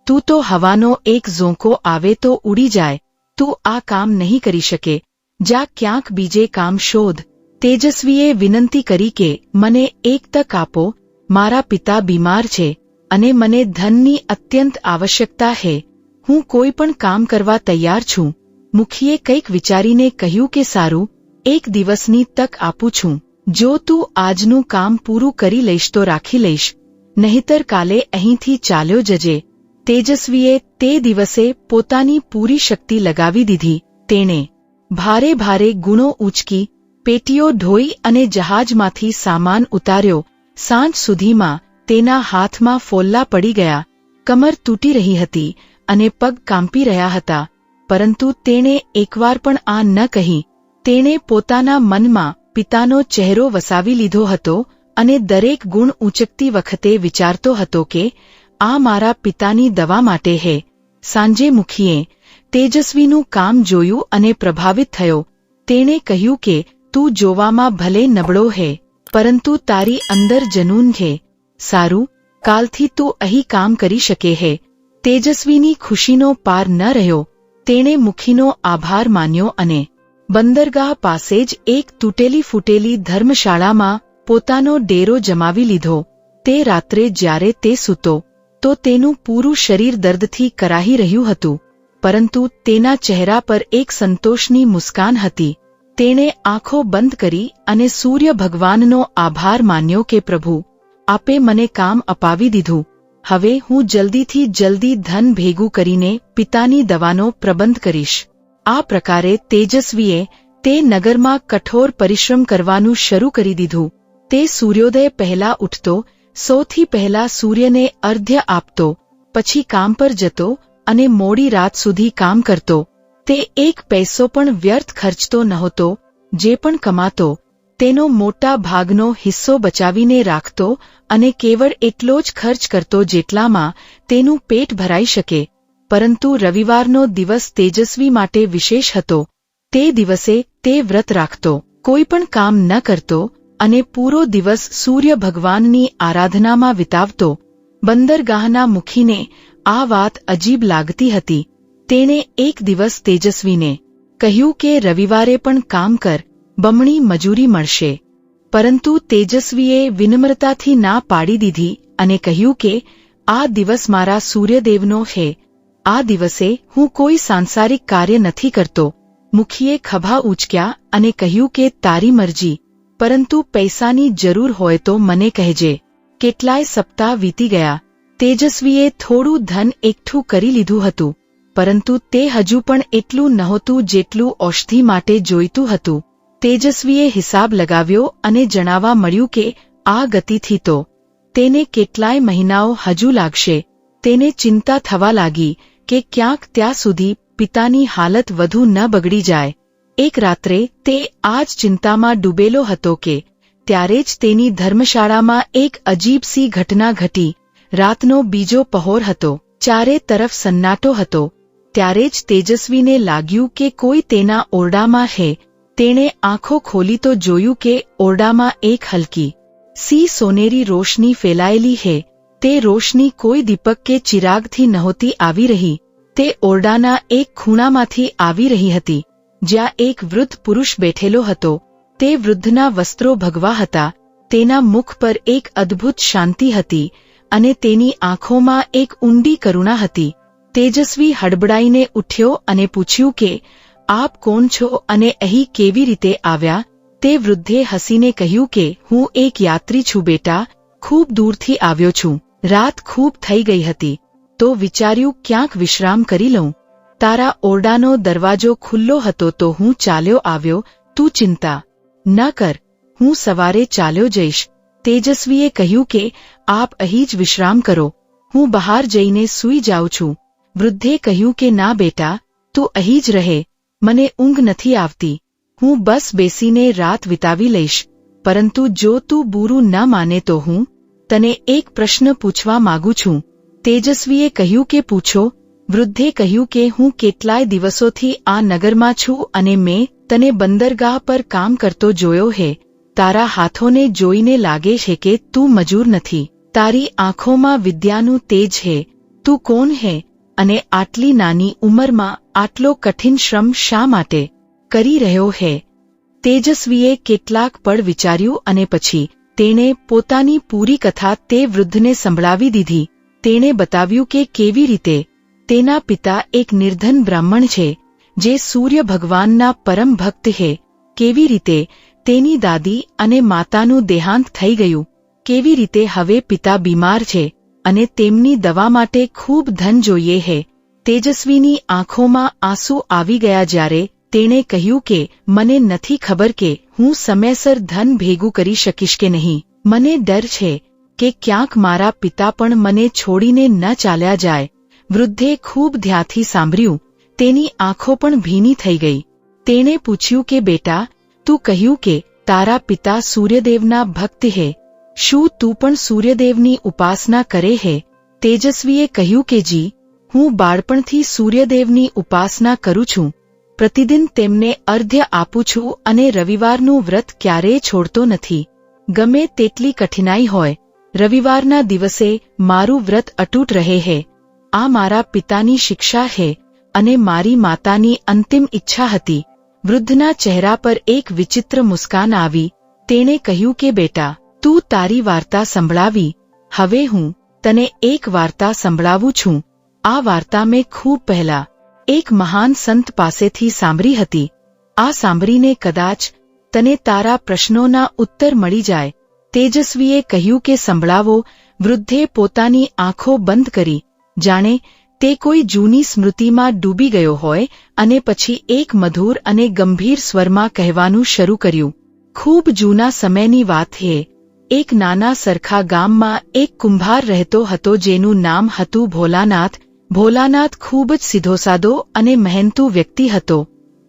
તું તો હવાનો એક ઝોંકો આવે તો ઉડી જાય. તું આ કામ નહીં કરી શકે. જા ક્યાંક બીજે કામ શોધ. તેજસ્વીએ વિનંતી કરી કે મને એક તક આપો. મારા પિતા બીમાર છે અને મને ધનની અત્યંત આવશ્યકતા છે. હું કોઈ પણ કામ કરવા તૈયાર છું. મુખીએ કંઈક વિચારીને કહ્યું કે સારું, એક દિવસની તક આપું છું. જો તું આજનું કામ પૂરું કરી લઈશ તો રાખી લઈશ, નહીતર કાલે અહીંથી ચાલ્યો જજે. તેજસ્વીએ તે દિવસે પોતાની પૂરી શક્તિ લગાવી દીધી. તેણે ભારે ભારે ગુણો ઊંચકી, પેટીઓ ઢોઈ અને જહાજમાંથી સામાન ઉતાર્યો. સાંજ સુધીમાં તેના હાથમાં ફોલ્લા પડી ગયા, કમર તૂટી રહી હતી અને પગ કાંપી રહ્યા હતા. પરંતુ તેણે એકવાર પણ આ ન કહી. તેણે પોતાના મનમાં પિતાનો ચહેરો વસાવી લીધો હતો અને દરેક ગુણ ઊંચકતી વખતે વિચારતો હતો કે આ મારા પિતાની દવા માટે હે. સાંજે મુખીએ તેજસ્વીનું કામ જોયું અને પ્રભાવિત થયો. તેણે કહ્યું કે તું જોવામાં ભલે નબળો હે, પરંતુ તારી અંદર જનૂન છે. સારું, કાલથી તું અહીં કામ કરી શકે હે. તેજસ્વીની ખુશીનો પાર ન રહ્યો. તેણે મુખીનો આભાર માન્યો અને બંદરગાહ પાસે જ એક તૂટેલી ફૂટેલી ધર્મશાળામાં પોતાનો ડેરો જમાવી લીધો. તે રાત્રે જ્યારે તે સૂતો તો તેનું પૂરું શરીર દર્દથી કરાહી રહ્યું હતું, પરંતુ તેના ચહેરા પર એક સંતોષની મુસ્કાન હતી. તેણે આંખો બંધ કરી અને સૂર્ય ભગવાનનો આભાર માન્યો કે પ્રભુ, આપે મને કામ અપાવી દીધું. હવે હું જલ્દીથી જલ્દી ધન ભેગું કરીને પિતાની દવાનો પ્રબંધ કરીશ. આ પ્રકારે તેજસ્વીએ તે નગરમાં કઠોર પરિશ્રમ કરવાનું શરૂ કરી દીધું. તે સૂર્યોદય પહેલા ઉઠતો, સૌથી પહેલા સૂર્યને અર્ધ્ય આપતો, પછી કામ પર જતો અને મોડી રાત સુધી કામ કરતો. તે એક પૈસો પણ વ્યર્થ ખર્ચતો નહોતો. જે પણ કમાતો તેનો મોટા ભાગનો હિસ્સો બચાવીને રાખતો અને કેવળ એટલો જ ખર્ચ કરતો જેટલામાં તેનું પેટ ભરાઈ શકે. પરંતુ રવિવારનો દિવસ તેજસ્વી માટે વિશેષ હતો. તે દિવસે તે વ્રત રાખતો, કોઈ પણ કામ ન કરતો અને પૂરો દિવસ સૂર્ય ભગવાનની આરાધનામાં વિતાવતો. બંદરગાહના મુખીને આ વાત અજીબ લાગતી હતી. તેણે એક દિવસ તેજસ્વીને કહ્યું કે રવિવારે પણ કામ કર, બમણી મજૂરી મળશે. પરંતુ તેજસ્વીએ વિનમ્રતાથી ના પાડી દીધી અને કહ્યું કે આ દિવસ મારા સૂર્યદેવનો છે. આ દિવસે હું કોઈ સાંસારિક કાર્ય નથી કરતો. મુખીએ ખભા ઊંચક્યા અને કહ્યું કે તારી મરજી, પરંતુ પૈસાની જરૂર હોય તો મને કહેજે. કેટલાય સપ્તાહ વીતી ગયા. તેજસ્વીએ થોડું ધન એકઠું કરી લીધું હતું, પરંતુ તે હજુ પણ એટલું નહોતું જેટલું ઔષધિ માટે જોઈતું હતું. તેજસ્વીએ હિસાબ લગાવ્યો અને જણાવવા મળ્યું કે આ ગતિથી તો તેને કેટલાય મહિનાઓ હજુ લાગશે. તેને ચિંતા થવા લાગી કે ક્યાંક ત્યાં સુધી પિતાની હાલત વધુ ન બગડી જાય. એક રાત્રે તે આ જ ચિંતામાં ડૂબેલો હતો કે ત્યારે જ તેની ધર્મશાળામાં એક અજીબસી ઘટના ઘટી. રાતનો બીજો પહોર હતો. ચારે તરફ સન્નાટો હતો. ત્યારે જ તેજસ્વીને લાગ્યું કે કોઈ તેના ઓરડામાં છે. તેણે આંખો ખોલી તો જોયું કે ઓરડામાં એક હલકી સી સોનેરી રોશની ફેલાયેલી છે. તે રોશની કોઈ દીપક કે ચિરાગથી નહોતી આવી રહી. તે ઓરડાના એક ખૂણામાંથી આવી રહી હતી, જ્યાં એક વૃદ્ધ પુરુષ બેઠેલો હતો. તે વૃદ્ધના વસ્ત્રો ભગવા હતા. તેના મુખ પર એક અદ્ભુત શાંતિ હતી અને તેની આંખોમાં એક ઊંડી કરુણા હતી. તેજસ્વી હડબડાઈને ઉઠ્યો અને પૂછ્યું કે આપ કોણ છો અને અહીં કેવી રીતે આવ્યા? તે વૃદ્ધે હસીને કહ્યું કે હું એક યાત્રી છું બેટા, ખૂબ દૂરથી આવ્યો છું. રાત ખૂબ થઈ ગઈ હતી, તો વિચાર્યું ક્યાંક વિશ્રામ કરી લઉં. તારા ઓરડાનો દરવાજો ખુલ્લો હતો તો હું ચાલ્યો આવ્યો. તું ચિંતા ન કર, હું સવારે ચાલ્યો જઈશ. તેજસ્વીએ કહ્યું કે આપ અહીં જ વિશ્રામ કરો, હું બહાર જઈને સૂઈ જાઉં છું. વૃદ્ધે કહ્યું કે ના બેટા, તું અહીં જ રહે. મને ઊંઘ નથી આવતી. હું બસ બેસીને રાત વિતાવી લઈશ. પરંતુ જો તું બુરું ન માને તો હું તને એક પ્રશ્ન પૂછવા માંગુ છું. તેજસ્વીએ કહ્યું કે પૂછો. વૃદ્ધે કહ્યું કે હું કેટલાય દિવસોથી આ નગરમાં છું અને મેં તને બંદરગાહ પર કામ કરતો જોયો હે. તારા હાથોને જોઈને લાગે છે કે તું મજૂર નથી. તારી આંખોમાં વિદ્યાનું તેજ છે. તું કોણ હે અને આટલી નાની ઉંમરમાં આટલો કઠિન શ્રમ શા માટે કરી રહ્યો હે? તેજસ્વીએ કેટલાક પળ વિચાર્યું અને પછી તેણે પોતાની પૂરી કથા તે વૃદ્ધને સંભળાવી દીધી. તેણે બતાવ્યું કે કેવી રીતે તેના પિતા એક નિર્ધન બ્રાહ્મણ છે, જે સૂર્ય ભગવાનના પરમ ભક્ત છે. કેવી રીતે તેની દાદી અને માતાનું દેહાંત થઈ ગયું, કેવી રીતે હવે પિતા બીમાર છે અને તેમની દવા માટે ખૂબ ધન જોઈએ છે. તેજસ્વીની આંખોમાં આંસુ આવી ગયા જ્યારે તેણે કહ્યું કે મને નથી ખબર કે હું સમયસર ધન ભેગું કરી શકીશ કે નહીં. મને ડર છે કે ક્યાંક મારા પિતા પણ મને છોડીને ન ચાલ્યા જાય. વૃદ્ધે ખૂબ ધ્યાનથી સાંભળ્યું. તેની આંખો પણ ભીની થઈ ગઈ. તેણે પૂછ્યું કે બેટા, તું કહ્યું કે તારા પિતા સૂર્યદેવના ભક્ત હે, શું તું પણ સૂર્યદેવની ઉપાસના કરે હે? તેજસ્વીએ કહ્યું કે જી, હું બાળપણથી સૂર્યદેવની ઉપાસના કરું છું. પ્રતિદિન તેમને અર્ધ્ય આપું છું અને રવિવારનું વ્રત ક્યારેય છોડતો નથી. ગમે તેટલી કઠિનાઈ હોય, રવિવારના દિવસે મારું વ્રત અતૂટ રહે છે. આ મારા પિતાની શિક્ષા છે અને મારી માતાની અંતિમ ઈચ્છા હતી. વૃદ્ધના ચહેરા પર એક વિચિત્ર મુસ્કાન આવી. તેણે કહ્યું કે બેટા, તું તારી વાર્તા સંભળાવી, હવે હું તને એક વાર્તા સંભળાવું છું. આ વાર્તા મેં ખૂબ પહેલા એક મહાન સંત પાસેથી સાંભળી હતી. આ સાંભળીને કદાચ તને તારા પ્રશ્નોના ઉત્તર મળી જાય. તેજસ્વીએ કહ્યું કે સંભળાવો. વૃદ્ધે પોતાની આંખો બંધ કરી, જાણે તે કોઈ જૂની સ્મૃતિમાં ડૂબી ગયો હોય, અને પછી એક મધુર અને ગંભીર સ્વરમાં કહેવાનું શરૂ કર્યું. ખૂબ જૂના સમયની વાત છે. એક નાના સરખા ગામમાં એક કુંભાર રહેતો હતો જેનું નામ હતું ભોલાનાથ. ભોલાનાથ ખૂબ જ સીધોસાદો અને મહેનતુ વ્યક્તિ હતો.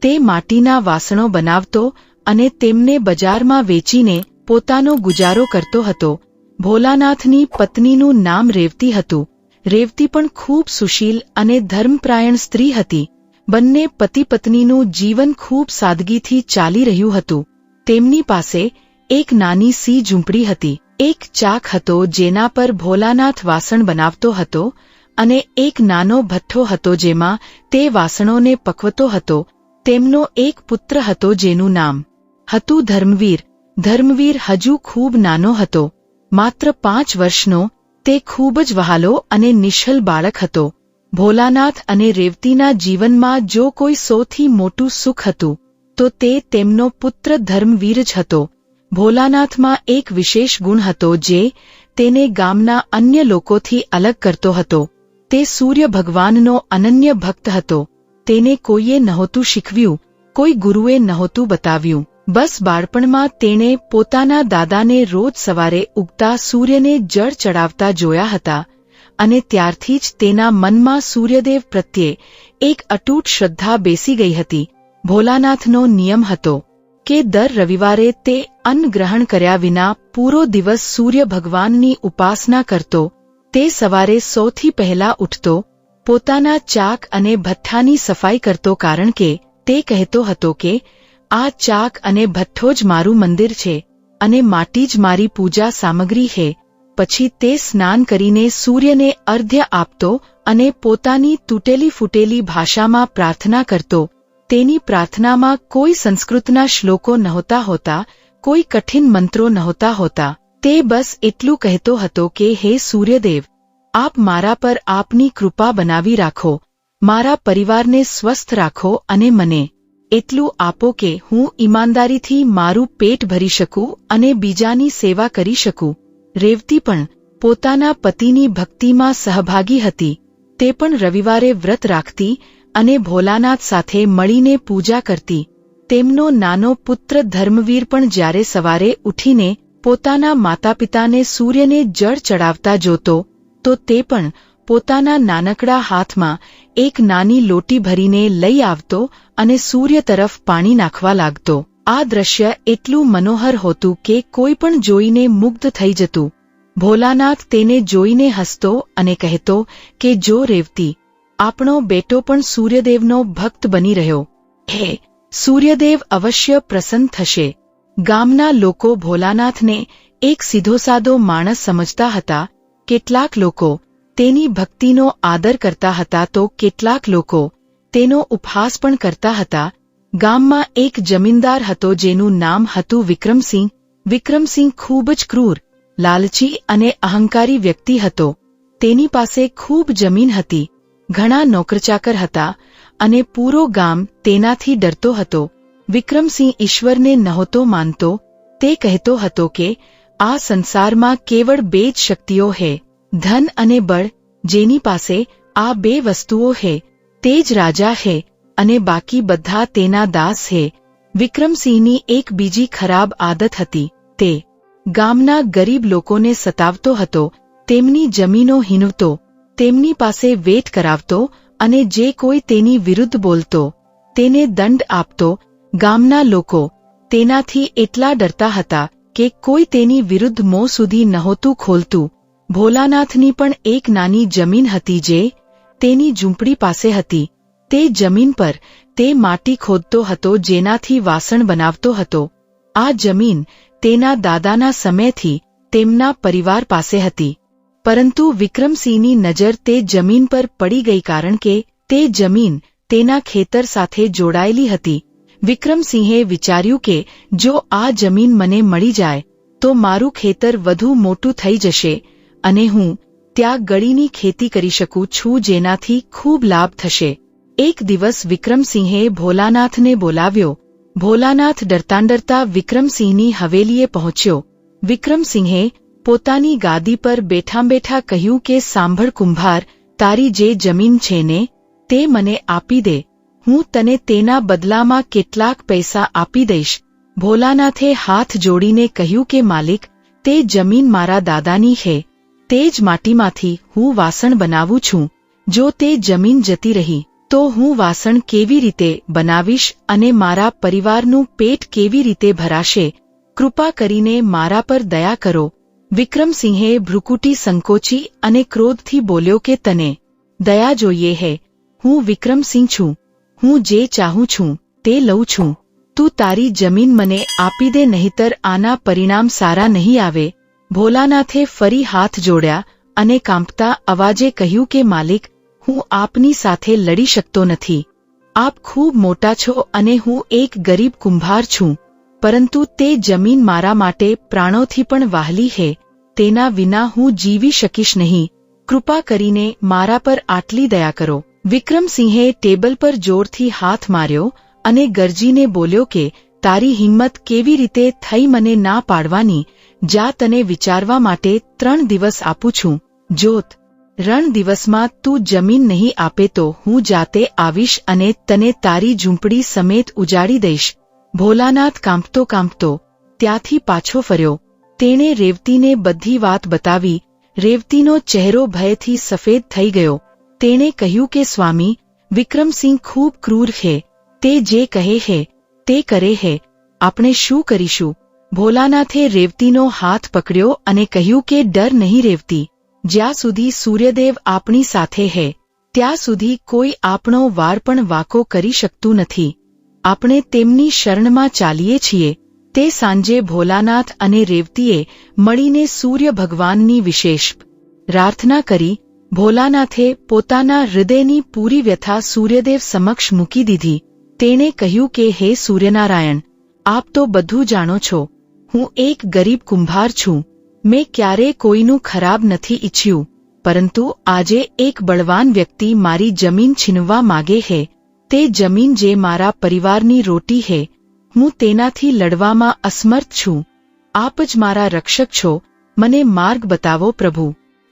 તે માટીના વાસણો બનાવતો અને તેમને બજારમાં વેચીને પોતાનો ગુજારો કરતો હતો. ભોલાનાથની પત્નીનું નામ રેવતી હતું. રેવતી પણ ખૂબ સુશીલ અને ધર્મપ્રાયણ સ્ત્રી હતી. બંને પતિ પત્નીનું જીવન ખૂબ સાદગીથી ચાલી રહ્યું હતું. તેમની પાસે એક નાની સી ઝૂંપડી હતી. એક ચાક હતો જેના પર ભોલાનાથ વાસણ બનાવતો હતો અને એક નાનો ભઠ્ઠો હતો જેમાં તે વાસણોને પકવતો હતો. તેમનો એક પુત્ર હતો જેનું નામ હતું ધર્મવીર. ધર્મવીર હજુ ખૂબ નાનો હતો, માત્ર 5 વર્ષનો. તે ખૂબ જ વહાલો અને નિશ્ચલ બાળક હતો. ભોલાનાથ અને રેવતીના જીવનમાં જો કોઈ સૌથી મોટું સુખ હતું તો તે તેમનો પુત્ર ધર્મવીર જ હતો. ભોલાનાથમાં એક વિશેષ ગુણ હતો જે તેને ગામના અન્ય લોકોથી અલગ કરતો હતો. તે સૂર્ય ભગવાનનો અનન્ય ભક્ત હતો. તેને કોઈએ નહોતું શીખવ્યું, કોઈ ગુરુએ નહોતું બતાવ્યું. બસ બાળપણમાં તેણે પોતાના દાદાને રોજ સવારે ઉગતા સૂર્યને જળ ચડાવતા જોયા હતા અને ત્યારથી જ તેના મનમાં સૂર્યદેવ પ્રત્યે એક અતૂટ શ્રદ્ધા બેસી ગઈ હતી. ભોલાનાથનો નિયમ હતો કે દર રવિવારે તે અન્ન ગ્રહણ કર્યા વિના પૂરો દિવસ સૂર્ય ભગવાનની ઉપાસના કરતો. તે સવારે સૌથી પહેલા ઉઠતો, પોતાના ચાક અને ભઠ્ઠાની સફાઈ કરતો, કારણ કે તે કહેતો હતો કે આ ચાક અને ભઠ્ઠો જ મારું મંદિર છે અને માટી જ મારી પૂજા સામગ્રી છે. પછી તે સ્નાન કરીને સૂર્યને અર્ધ્ય આપતો અને પોતાની તૂટેલી ફૂટેલી ભાષામાં પ્રાર્થના કરતો. તેની પ્રાર્થનામાં કોઈ સંસ્કૃતના શ્લોકો નહોતા હોતા, કોઈ કઠિન મંત્રો નહોતા હોતા. તે બસ એટલું કહેતો હતો કે હે સૂર્યદેવ, આપ મારા પર આપની કૃપા બનાવી રાખો, મારા પરિવારને સ્વસ્થ રાખો અને મને એટલું આપો કે હું ઈમાનદારીથી મારું પેટ ભરી શકું અને બીજાની સેવા કરી શકું. રેવતી પણ પોતાના પતિની ભક્તિમાં સહભાગી હતી. તે પણ રવિવારે વ્રત રાખતી અને ભોલાનાથ સાથે મળીને પૂજા કરતી. તેમનો નાનો પુત્ર ધર્મવીર પણ જ્યારે સવારે ઉઠીને પોતાના માતાપિતાને સૂર્યને જળ ચડાવતા જોતો તો તે પણ પોતાના નાનકડા હાથમાં એક નાની લોટી ભરીને લઈ આવતો અને સૂર્ય તરફ પાણી નાખવા લાગતો. આ દ્રશ્ય એટલું મનોહર હોતું કે કોઈ પણ જોઈને મુગ્ધ થઈ જતું. ભોલાનાથ તેને જોઈને હસતો અને કહેતો કે જો રેવતી, આપણો બેટો પણ સૂર્યદેવનો ભક્ત બની રહ્યો હે, સૂર્યદેવ અવશ્ય પ્રસન્ન થશે. ગામના લોકો ભોલાનાથને એક સીધોસાદો માણસ સમજતા હતા. કેટલાક લોકો તેની ભક્તિનો આદર કરતા હતા તો કેટલાક લોકો તેનો ઉપહાસ પણ કરતા હતા. ગામમાં એક જમીનદાર હતો જેનું નામ હતું વિક્રમસિંહ. વિક્રમસિંહ ખૂબ જ ક્રૂર, લાલચી અને અહંકારી વ્યક્તિ હતો. તેની પાસે ખૂબ જમીન હતી. ઘણા નોકરચાકર હતા અને પૂરો ગામ તેનાથી ડરતો હતો. વિક્રમસિંહ ઈશ્વરને નહોતો માનતો. તે કહેતો હતો કે આ સંસારમાં કેવળ બે જ શક્તિઓ હે, ધન અને બળ. જેની પાસે આ બે વસ્તુઓ હે તે જ રાજા હે અને બાકી બધા તેના દાસ હે. વિક્રમસિંહની એક બીજી ખરાબ આદત હતી. તે ગામના ગરીબ લોકોને સતાવતો હતો, તેમની જમીનો હીનવતો, તેમની પાસે વેટ કરાવતો અને જે કોઈ તેની વિરુદ્ધ બોલતો તેને દંડ આપતો. ગામના લોકો તેનાથી એટલા ડરતા હતા કે કોઈ તેની વિરુદ્ધ મોં સુધી નહોતું ખોલતું. ભોલાનાથની પણ એક નાની જમીન હતી જે તેની ઝૂંપડી પાસે હતી. તે જમીન પર તે માટી ખોદતો હતો જેનાથી વાસણ બનાવતો હતો. આ જમીન તેના દાદાના સમયથી તેમના પરિવાર પાસે હતી, પરંતુ વિક્રમસિંહની નજર તે જમીન પર પડી ગઈ કારણ કે તે જમીન તેના ખેતર સાથે જોડાયેલી હતી. વિક્રમસિંહે વિચાર્યું કે જો આ જમીન મને મળી જાય તો મારું ખેતર વધુ મોટું થઈ જશે અને હું ત્યાં ગળીની ખેતી કરી શકું છું, જેનાથી ખૂબ લાભ થશે. એક દિવસ વિક્રમસિંહે ભોલાનાથને બોલાવ્યો. ભોલાનાથ ડરતા વિક્રમસિંહની હવેલીએ પહોંચ્યો. વિક્રમસિંહે પોતાની ગાદી પર બેઠા કહ્યું કે સાંભળ કુંભાર, તારી જે જમીન છે ને તે મને આપી દે. હું તને તેના બદલામાં કેટલાક પૈસા આપી દઈશ. ભોલાનાથે હાથ જોડીને કહ્યું કે માલિક, તે જમીન મારા દાદાની છે. તે જ માટીમાંથી હું વાસણ બનાવું છું. જો તે જમીન જતી રહી તો હું વાસણ કેવી રીતે બનાવીશ અને મારા પરિવારનું પેટ કેવી રીતે ભરાશે? કૃપા કરીને મારા પર દયા કરો. વિક્રમસિંહે ભ્રુકુટી સંકોચી અને ક્રોધથી બોલ્યો કે તને દયા જોઈએ હે? હું વિક્રમસિંહ છું. હું જે ચાહું છું તે લઉં છું. તું તારી જમીન મને આપી દે, નહીતર આના પરિણામ સારા નહીં આવે. ભોલાનાથે ફરી હાથ જોડ્યા અને કાંપતા અવાજે કહ્યું કે માલિક, હું આપની સાથે લડી શકતો નથી. આપ ખૂબ મોટા છો અને હું એક ગરીબ કુંભાર છું, પરંતુ તે જમીન મારા માટે પ્રાણોથી પણ વહાલી છે. તેના વિના હું જીવી શકીશ નહીં. કૃપા કરીને મારા પર આટલી દયા કરો. વિક્રમસિંહે ટેબલ પર જોરથી હાથ માર્યો અને ગરજીને બોલ્યો કે તારી હિંમત કેવી રીતે થઈ મને ના પાડવાની? જા, તને વિચારવા માટે 3 દિવસ આપું છું. જોત 3 દિવસમાં તું જમીન નહીં આપે તો હું જાતે આવીશ અને તને તારી ઝૂંપડી સમેત ઉજાડી દઈશ. ભોલાનાથ કાંપતો ત્યાંથી પાછો ફર્યો. તેણે રેવતીને બધી વાત બતાવી. રેવતીનો ચહેરો ભયથી સફેદ થઈ ગયો. તેણે કહ્યું કે સ્વામી, વિક્રમસિંહ ખૂબ ક્રૂર છે. તે જે કહે છે તે કરે છે. આપણે શું કરીશું? ભોલાનાથે રેવતીનો હાથ પકડ્યો અને કહ્યું કે ડર નહીં રેવતી. જ્યાં સુધી સૂર્યદેવ આપણી સાથે છે ત્યાં સુધી કોઈ આપણો વાર પણ વાંકો કરી શકતું નથી. આપણે તેમની શરણમાં ચાલીએ છીએ. તે સાંજે ભોલાનાથ અને રેવતીએ મળીને સૂર્ય ભગવાનની વિશેષ પ્રાર્થના કરી. ભોલાનાથે પોતાના હૃદયની પૂરી વ્યથા સૂર્યદેવ સમક્ષ મૂકી દીધી. તેણે કહ્યું કે હે સૂર્યનારાયણ, આપ તો બધું જાણો છો. હું એક ગરીબ કુંભાર છું. મેં ક્યારેય કોઈનું ખરાબ નથી ઈચ્છ્યું, પરંતુ આજે એક બળવાન વ્યક્તિ મારી જમીન છીનવા માગે છે. તે જમીન જે મારા પરિવારની રોટી છે, હું તેનાથી લડવામાં અસમર્થ છું. આપ જ મારા રક્ષક છો. મને માર્ગ બતાવો પ્રભુ.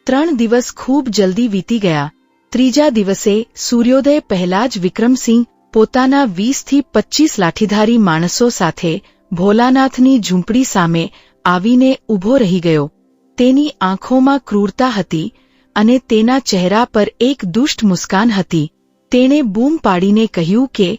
3 દિવસ ખૂબ જલ્દી વીતી ગયા. ત્રીજા દિવસે સૂર્યોદય પહેલા જ વિક્રમસિંહ પોતાના 20 થી 25 લાઠીધારી માણસો સાથે ભોલાનાથની ઝૂંપડી સામે આવીને ઊભો રહી ગયો. તેની આંખોમાં ક્રૂરતા હતી અને તેના ચહેરા પર એક દુષ્ટ મુસ્કાન હતી. તેણે બૂમ પાડીને કહ્યું કે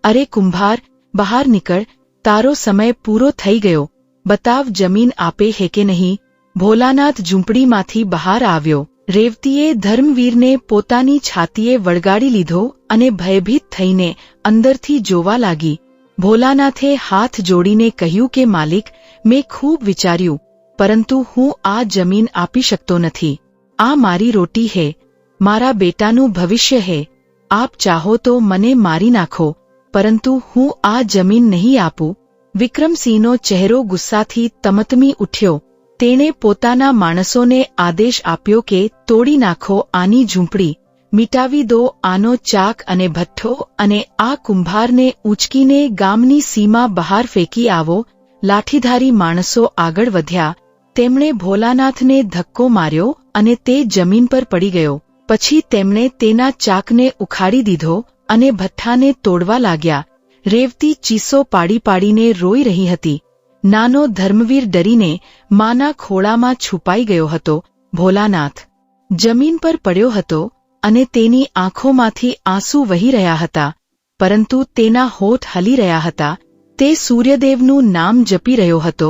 અરે કુંભાર, બહાર નીકળ. તારો સમય પૂરો થઈ ગયો. બતાવ જમીન આપે હે કે નહીં. ભોલાનાથ ઝૂંપડીમાંથી બહાર આવ્યો. રેવતીએ ધર્મવીરને પોતાની છાતીએ વળગાડી લીધો અને ભયભીત થઈને અંદરથી જોવા લાગી. ભોલાનાથે હાથ જોડીને કહ્યું કે માલિક, મેં ખૂબ વિચાર્યું, પરંતુ હું આ જમીન આપી શકતો નથી. આ મારી રોટી છે, મારા બેટાનું ભવિષ્ય છે. આપ ચાહો તો મને મારી નાખો, પરંતુ હું આ જમીન નહીં આપું. વિક્રમસિંહનો ચહેરો ગુસ્સાથી તમતમી ઉઠ્યો. તેણે પોતાના માણસોને આદેશ આપ્યો કે તોડી નાખો આની ઝૂંપડી. મિટાવી દો આનો ચાક અને ભઠ્ઠો અને આ કુંભારને ઊંચકીને ગામની સીમા બહાર ફેંકી આવો. લાઠીધારી માણસો આગળ વધ્યા. તેમણે ભોલાનાથને ધક્કો માર્યો અને તે જમીન પર પડી ગયો. પછી તેમણે તેના ચાકને ઉખાડી દીધો અને ભઠ્ઠાને તોડવા લાગ્યા. રેવતી ચીસો પાડી પાડીને રોઈ રહી હતી. નાનો ધર્મવીર ડરીને માના ખોળામાં છુપાઈ ગયો હતો. ભોલાનાથ જમીન પર પડ્યો હતો અને તેની આંખોમાંથી આંસુ વહી રહ્યા હતા, પરંતુ તેના હોઠ હલી રહ્યા હતા. તે સૂર્યદેવનું નામ જપી રહ્યો હતો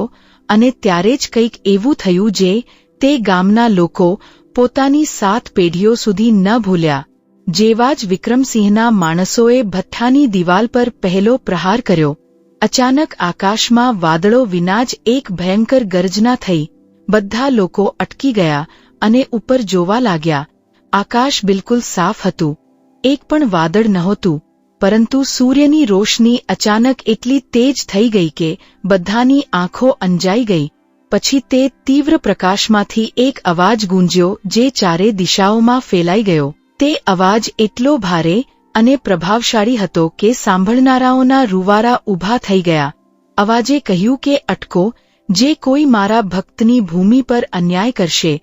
અને ત્યારે જ કંઈક એવું થયું જે તે ગામના લોકો પોતાની 7 પેઢીઓ સુધી ન ભૂલ્યા. જેવા જ વિક્રમસિંહના માણસોએ ભઠ્ઠાની દિવાલ પર પહેલો પ્રહાર કર્યો, અચાનક આકાશમાં વાદળો વિના જ એક ભયંકર ગર્જના થઈ. બધા લોકો અટકી ગયા અને ઉપર જોવા લાગ્યા. આકાશ બિલકુલ સાફ હતું. એક પણ વાદળ નહોતું, પરંતુ સૂર્યની રોશની અચાનક એટલી તેજ થઈ ગઈ કે બધાની આંખો અંજાઈ ગઈ. પછી તે તીવ્ર પ્રકાશમાંથી એક અવાજ ગુંજ્યો જે ચારે દિશાઓમાં ફેલાઈ ગયો. તે અવાજ એટલો ભારે અને પ્રભાવશાળી હતો કે સાંભળનારાઓના રૂવારા ઊભા થઈ ગયા. અવાજે કહ્યું કે અટકો, જે કોઈ મારા ભક્તની ભૂમિ પર અન્યાય કરશે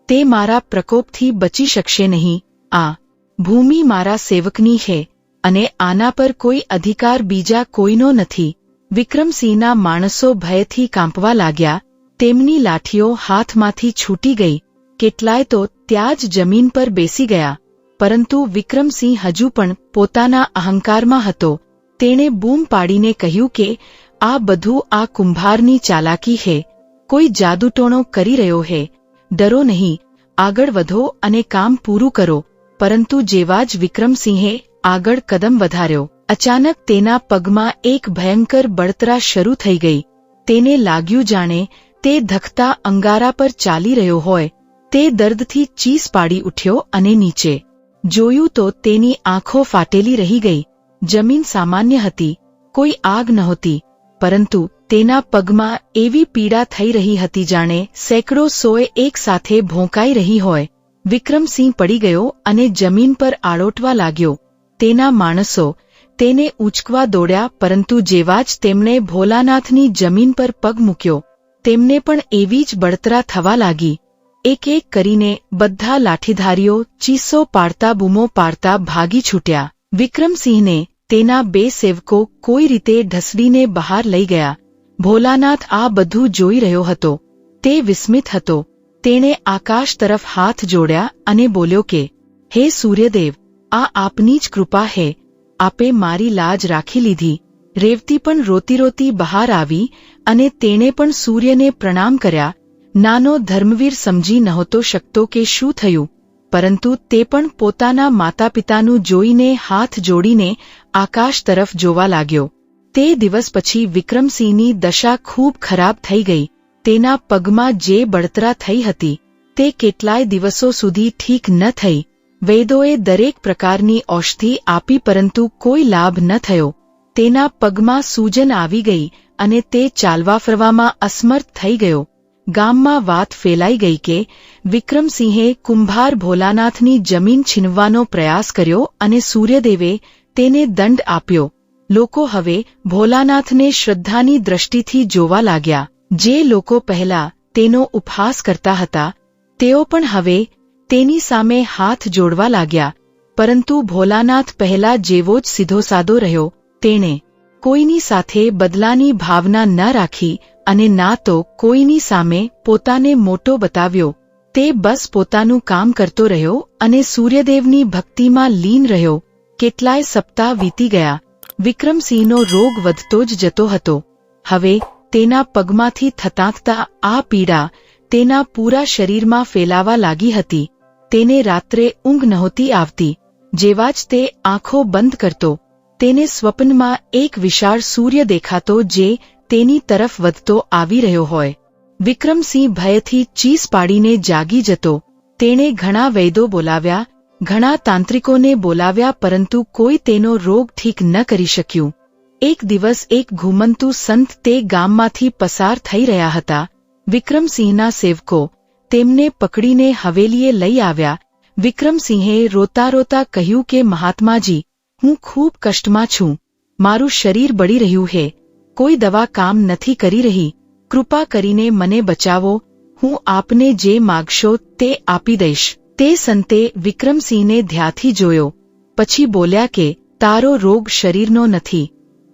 તે મારા પ્રકોપથી બચી શકશે નહીં. આ ભૂમિ મારા સેવકની છે અને આના પર કોઈ અધિકાર બીજા કોઈનો નથી. વિક્રમસિંહના માણસો ભયથી કાંપવા લાગ્યા. તેમની લાઠીઓ હાથમાંથી છૂટી ગઈ. કેટલાય તો ત્યાં જ જમીન પર બેસી ગયા. પરંતુ વિક્રમસિંહ હજુ પણ પોતાના અહંકારમાં હતો. તેણે બૂમ પાડીને કહ્યું કે આ બધું આ કુંભારની ચાલાકી છે. કોઈ જાદુટોણો કરી રહ્યો છે. ડરો નહીં, આગળ વધો અને કામ પૂરું કરો. પરંતુ જેવા જ વિક્રમસિંહે આગળ કદમ વધાર્યો, અચાનક તેના પગમાં એક ભયંકર બળતરા શરૂ થઈ ગઈ. તેને લાગ્યું જાણે તે ધખતા અંગારા પર ચાલી રહ્યો હોય. તે દર્દથી ચીસ પાડી ઉઠ્યો અને નીચે જોયું તો તેની આંખો ફાટેલી રહી ગઈ. જમીન સામાન્ય હતી, કોઈ આગ નહોતી, પરંતુ તેના પગમાં એવી પીડા થઈ રહી હતી જાણે સેંકડો સોય એક સાથે ભોંકાઈ રહી હોય. વિક્રમસિંહ પડી ગયો અને જમીન પર આળોટવા લાગ્યો. તેના માણસો તેને ઊંચકવા દોડ્યા, પરંતુ જેવા જ તેમણે ભોલાનાથની જમીન પર પગ મૂક્યો, તેમને પણ એવી જ બળતરા થવા લાગી. એક એક કરીને બધા લાઠીધારીઓ ચીસો પાડતા બૂમો પાડતા ભાગી છૂટ્યા. વિક્રમસિંહને તેના 2 સેવકો કોઈ રીતે ઢસડીને બહાર લઈ ગયા. ભોલાનાથ આ બધું જોઈ રહ્યો હતો. તે વિસ્મિત હતો. તેણે આકાશ તરફ હાથ જોડ્યા અને બોલ્યો કે હે સૂર્યદેવ, આ આપની જ કૃપા છે. આપે મારી લાજ રાખી લીધી. રેવતી પણ રોતી રોતી બહાર આવી અને તેણે પણ સૂર્યને પ્રણામ કર્યા. નાનો ધર્મવીર સમજી નહોતો શકતો કે શું થયું, પરંતુ તે પણ પોતાના માતા પિતાનું જોઈને હાથ જોડીને આકાશ તરફ જોવા લાગ્યો. તે દિવસ પછી વિક્રમસિંહની દશા ખૂબ ખરાબ થઈ ગઈ. તેના પગમાં જે બળતરા થઈ હતી તે કેટલાય દિવસો સુધી ઠીક ન થઈ. વૈદોએ દરેક પ્રકારની ઔષધિ આપી, પરંતુ કોઈ લાભ ન થયો. તેના પગમાં સૂજન આવી ગઈ અને તે ચાલવા ફરવામાં અસમર્થ થઈ ગયો. ગામમાં વાત ફેલાઈ ગઈ કે વિક્રમસિંહે કુંભાર ભોલાનાથની જમીન છીનવવાનો પ્રયાસ કર્યો અને સૂર્યદેવે તેને દંડ આપ્યો. લોકો હવે ભોલાનાથને શ્રદ્ધાની દ્રષ્ટિથી જોવા લાગ્યા. જે લોકો પહેલા તેનો ઉપહાસ કરતા હતા તેઓ પણ હવે તેની સામે હાથ જોડવા લાગ્યા. પરંતુ ભોલાનાથ પહેલા જેવો જ સીધોસાદો રહ્યો. તેણે કોઈની સાથે બદલાની ભાવના ન રાખી અને ના તો કોઈની સામે પોતાને મોટો બતાવ્યો. તે બસ પોતાનું કામ કરતો રહ્યો અને સૂર્યદેવની ભક્તિમાં લીન રહ્યો. કેટલાય સપ્તાહ વીતી ગયા. વિક્રમસિંહનો રોગ વધતો જ જતો હતો. હવે તેના પગમાંથી થતાંકતા આ પીડા તેના પૂરા શરીરમાં ફેલાવા લાગી હતી. તેને રાત્રે ઊંઘ નહોતી આવતી. જેવા જ તે આંખો બંધ કરતો, તેને સ્વપ્નમાં એક વિશાળ સૂર્ય દેખાતો જે તેની તરફ વધતો આવી રહ્યો હોય. વિક્રમસિંહ ભયથી ચીસ પાડીને જાગી જતો. તેણે ઘણા વૈદો બોલાવ્યા, ઘણા તાંત્રિકોને બોલાવ્યા, પરંતુ કોઈ તેનો રોગ ઠીક ન કરી શક્યું. એક દિવસ એક ઘુમંતુ સંત તે ગામમાંથી પસાર થઈ રહ્યા હતા. વિક્રમસિંહના સેવકો તેમને પકડીને હવેલીએ લઈ આવ્યા. વિક્રમસિંહે રોતા રોતા કહ્યું કે મહાત્માજી, હું ખૂબ કષ્ટમાં છું. મારું શરીર બળી રહ્યું હે. કોઈ દવા કામ નથી કરી રહી. કૃપા કરીને મને બચાવો. હું આપને જે માગશો તે આપી દઈશ. તે સંતે વિક્રમસિંહને ધ્યાનથી જોયો. પછી બોલ્યા કે તારો રોગ શરીરનો નથી,